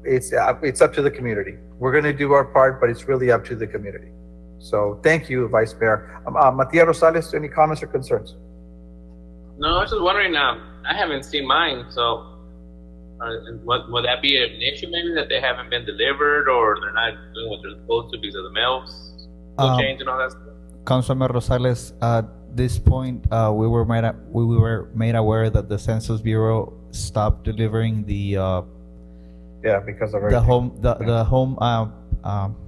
it's up to the community. We're going to do our part, but it's really up to the community. So thank you, Vice Mayor. Matias Rosales, any comments or concerns? No, I was just wondering, I haven't seen mine, so would that be an issue maybe that they haven't been delivered or they're not doing what they're supposed to because of the mails change and all that stuff? Councilman Rosales, at this point, we were made aware that the Census Bureau stopped delivering the because of the home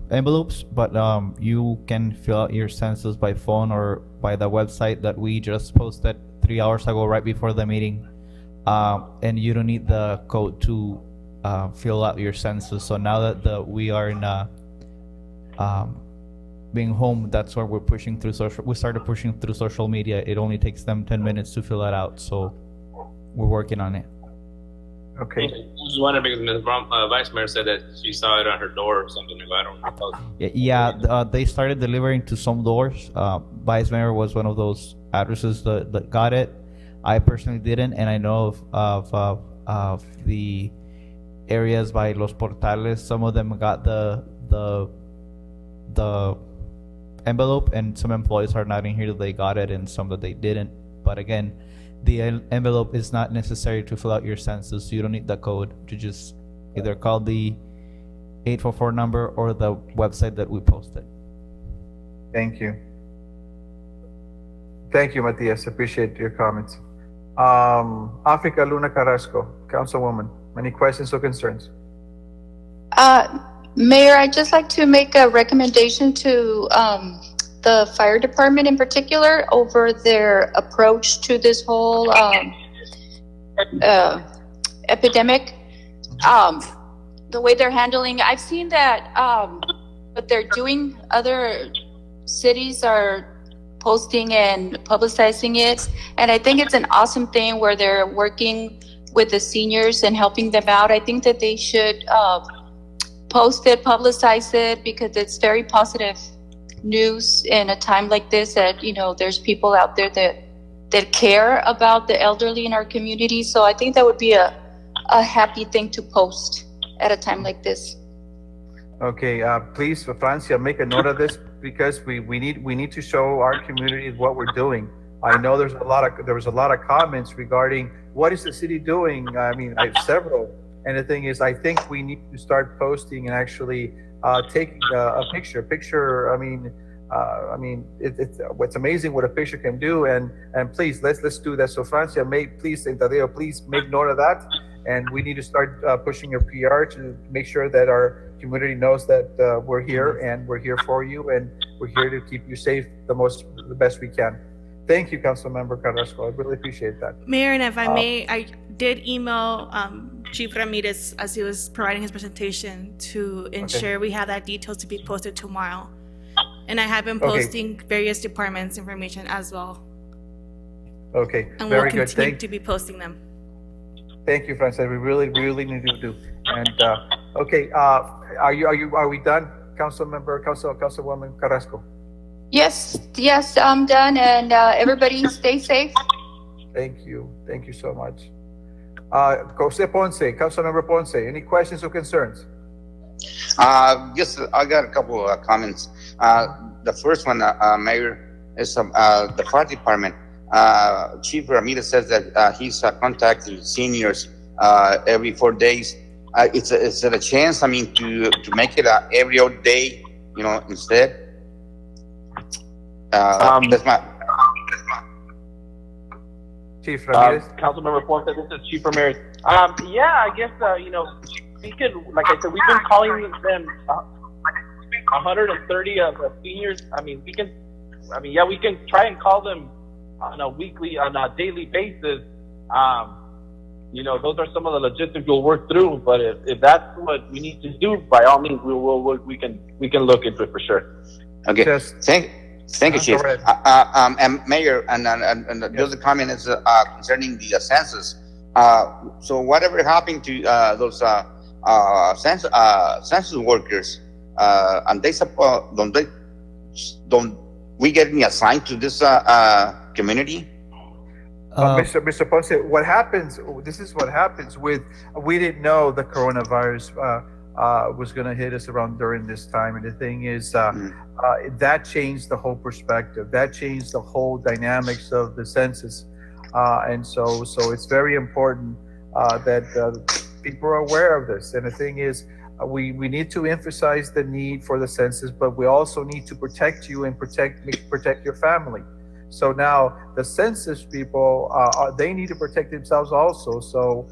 envelopes, but you can fill out your census by phone or by the website that we just posted 3 hours ago, right before the meeting, and you don't need the code to fill out your census. So now that we are in being home, that's where we're pushing through we started pushing through social media. It only takes them 10 minutes to fill that out, so we're working on it. Okay. I was just wondering because Ms. Vice Mayor said that she saw it on her door or something. I don't know. Yeah, they started delivering to some doors. Vice Mayor was one of those addresses that got it. I personally didn't, and I know of the areas by Los Portales. Some of them got the envelope, and some employees are not in here that they got it, and some that they didn't. But again, the envelope is not necessary to fill out your census. You don't need the code to just either call the 844 number or the website that we posted. Thank you. Thank you, Matias. Appreciate your comments. Africa Luna Carrasco, Councilwoman, any questions or concerns? Mayor, I'd just like to make a recommendation to the fire department in particular over their approach to this whole epidemic. The way they're handling, I've seen that what they're doing, other cities are posting and publicizing it, and I think it's an awesome thing where they're working with the seniors and helping them out. I think that they should post it, publicize it, because it's very positive news in a time like this that, you know, there's people out there that care about the elderly in our community. So I think that would be a happy thing to post at a time like this. Okay, please, Francia, make a note of this because we need to show our community what we're doing. I know there was a lot of comments regarding what is the city doing. I mean, I have several. And the thing is, I think we need to start posting and actually taking a picture. I mean, it's amazing what a picture can do. And please, let's do that. So Francia, please make note of that. And we need to start pushing your PR to make sure that our community knows that we're here and we're here for you and we're here to keep you safe the best we can. Thank you, Councilmember Carrasco. I really appreciate that. Mayor, and if I may, I did email Chief Ramirez as he was providing his presentation to ensure we have that details to be posted tomorrow. And I have been posting various departments' information as well. Okay, and very we'll good. continue to be posting them. Thank you, Francia. We really need to do. And okay, are we done, Councilwoman Carrasco? Yes, I'm done, and everybody stay safe. Thank you so much. Jose Ponce, Councilmember Ponce, any questions or concerns? Yes, I got a couple of comments. The first one, Mayor, is the fire department. Chief Ramirez says that he's contacting seniors every 4 days. Is it a chance, I mean, to make it every other day, you know, instead? That's my Chief Ramirez. Councilmember Ponce, this is Chief Ramirez. Yeah, I guess you know, we could, like I said, we've been calling them 130 of the seniors. I mean, we can try and call them on a daily basis. You know, those are some of the logistics we'll work through. But if that's what we need to do, by all means, we can look into it for sure. Okay. Thank you, Chief. And Mayor, and the other comment is concerning the census. So whatever happened to those census workers, and they support, don't we get any assigned to this community? Mr. Ponce, what happens? This is what happens with. We didn't know the coronavirus was going to hit us around during this time, and the thing is, that changed the whole perspective. That changed the whole dynamics of the census, and so it's very important that people are aware of this. And the thing is, we need to emphasize the need for the census, but we also need to protect you and protect your family. So now the census people, they need to protect themselves also. So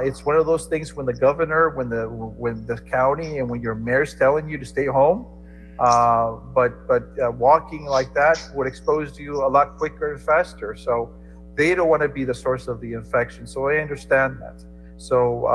it's one of those things when the governor, when the county, and when your mayor's telling you to stay home, but walking like that would expose you a lot quicker and faster. So they don't want to be the source of the infection. So I understand that. So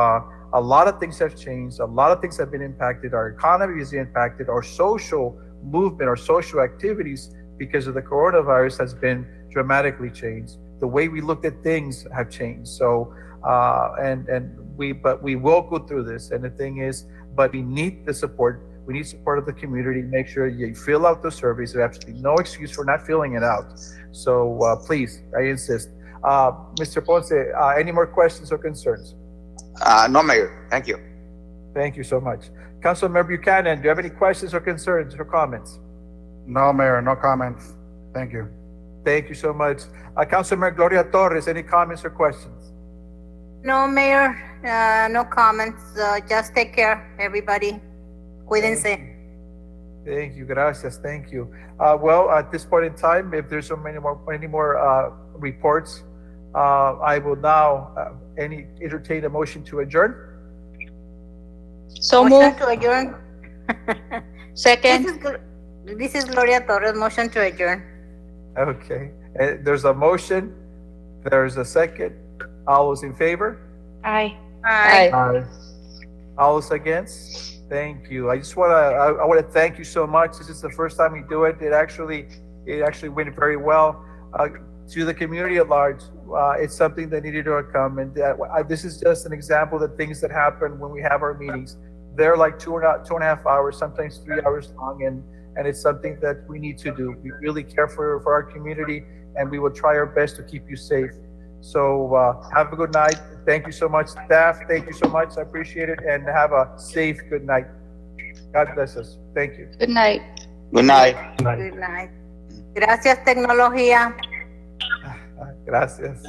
a lot of things have changed. A lot of things have been impacted. Our economy is impacted. Our social movement, our social activities, because of the coronavirus, has been dramatically changed. The way we looked at things have changed. So, but we will go through this. And the thing is, but we need the support. We need support of the community. Make sure you fill out the surveys. There's absolutely no excuse for not filling it out. So please, I insist. Mr. Ponce, any more questions or concerns? No, Mayor. Thank you. Thank you so much. Councilmember Buchanan, do you have any questions or concerns or comments? No, Mayor, no comments. Thank you. Thank you so much. Councilmember Gloria Torres, any comments or questions? No, Mayor, no comments. Just take care, everybody. Cuídense. Thank you. Gracias. Thank you. Well, at this point in time, if there's so many more reports, I will now entertain a motion to adjourn. So Motion moved. to adjourn. Second. This is Gloria Torres. Motion to adjourn. Okay. There's a motion. There's a second. All those in favor? Aye. Aye. All those against? Thank you. I just want to thank you so much. This is the first time we do it. It actually went very well. To the community at large, it's something that needed to come. And this is just an example of the things that happen when we have our meetings. They're like 2.5 hours, sometimes 3 hours long, and it's something that we need to do. We really care for our community, and we will try our best to keep you safe. So have a good night. Thank you so much, staff. Thank you so much. I appreciate it, and have a safe good night. God bless us. Thank you. Good night. Good night. Good night. Gracias, tecnología. Gracias.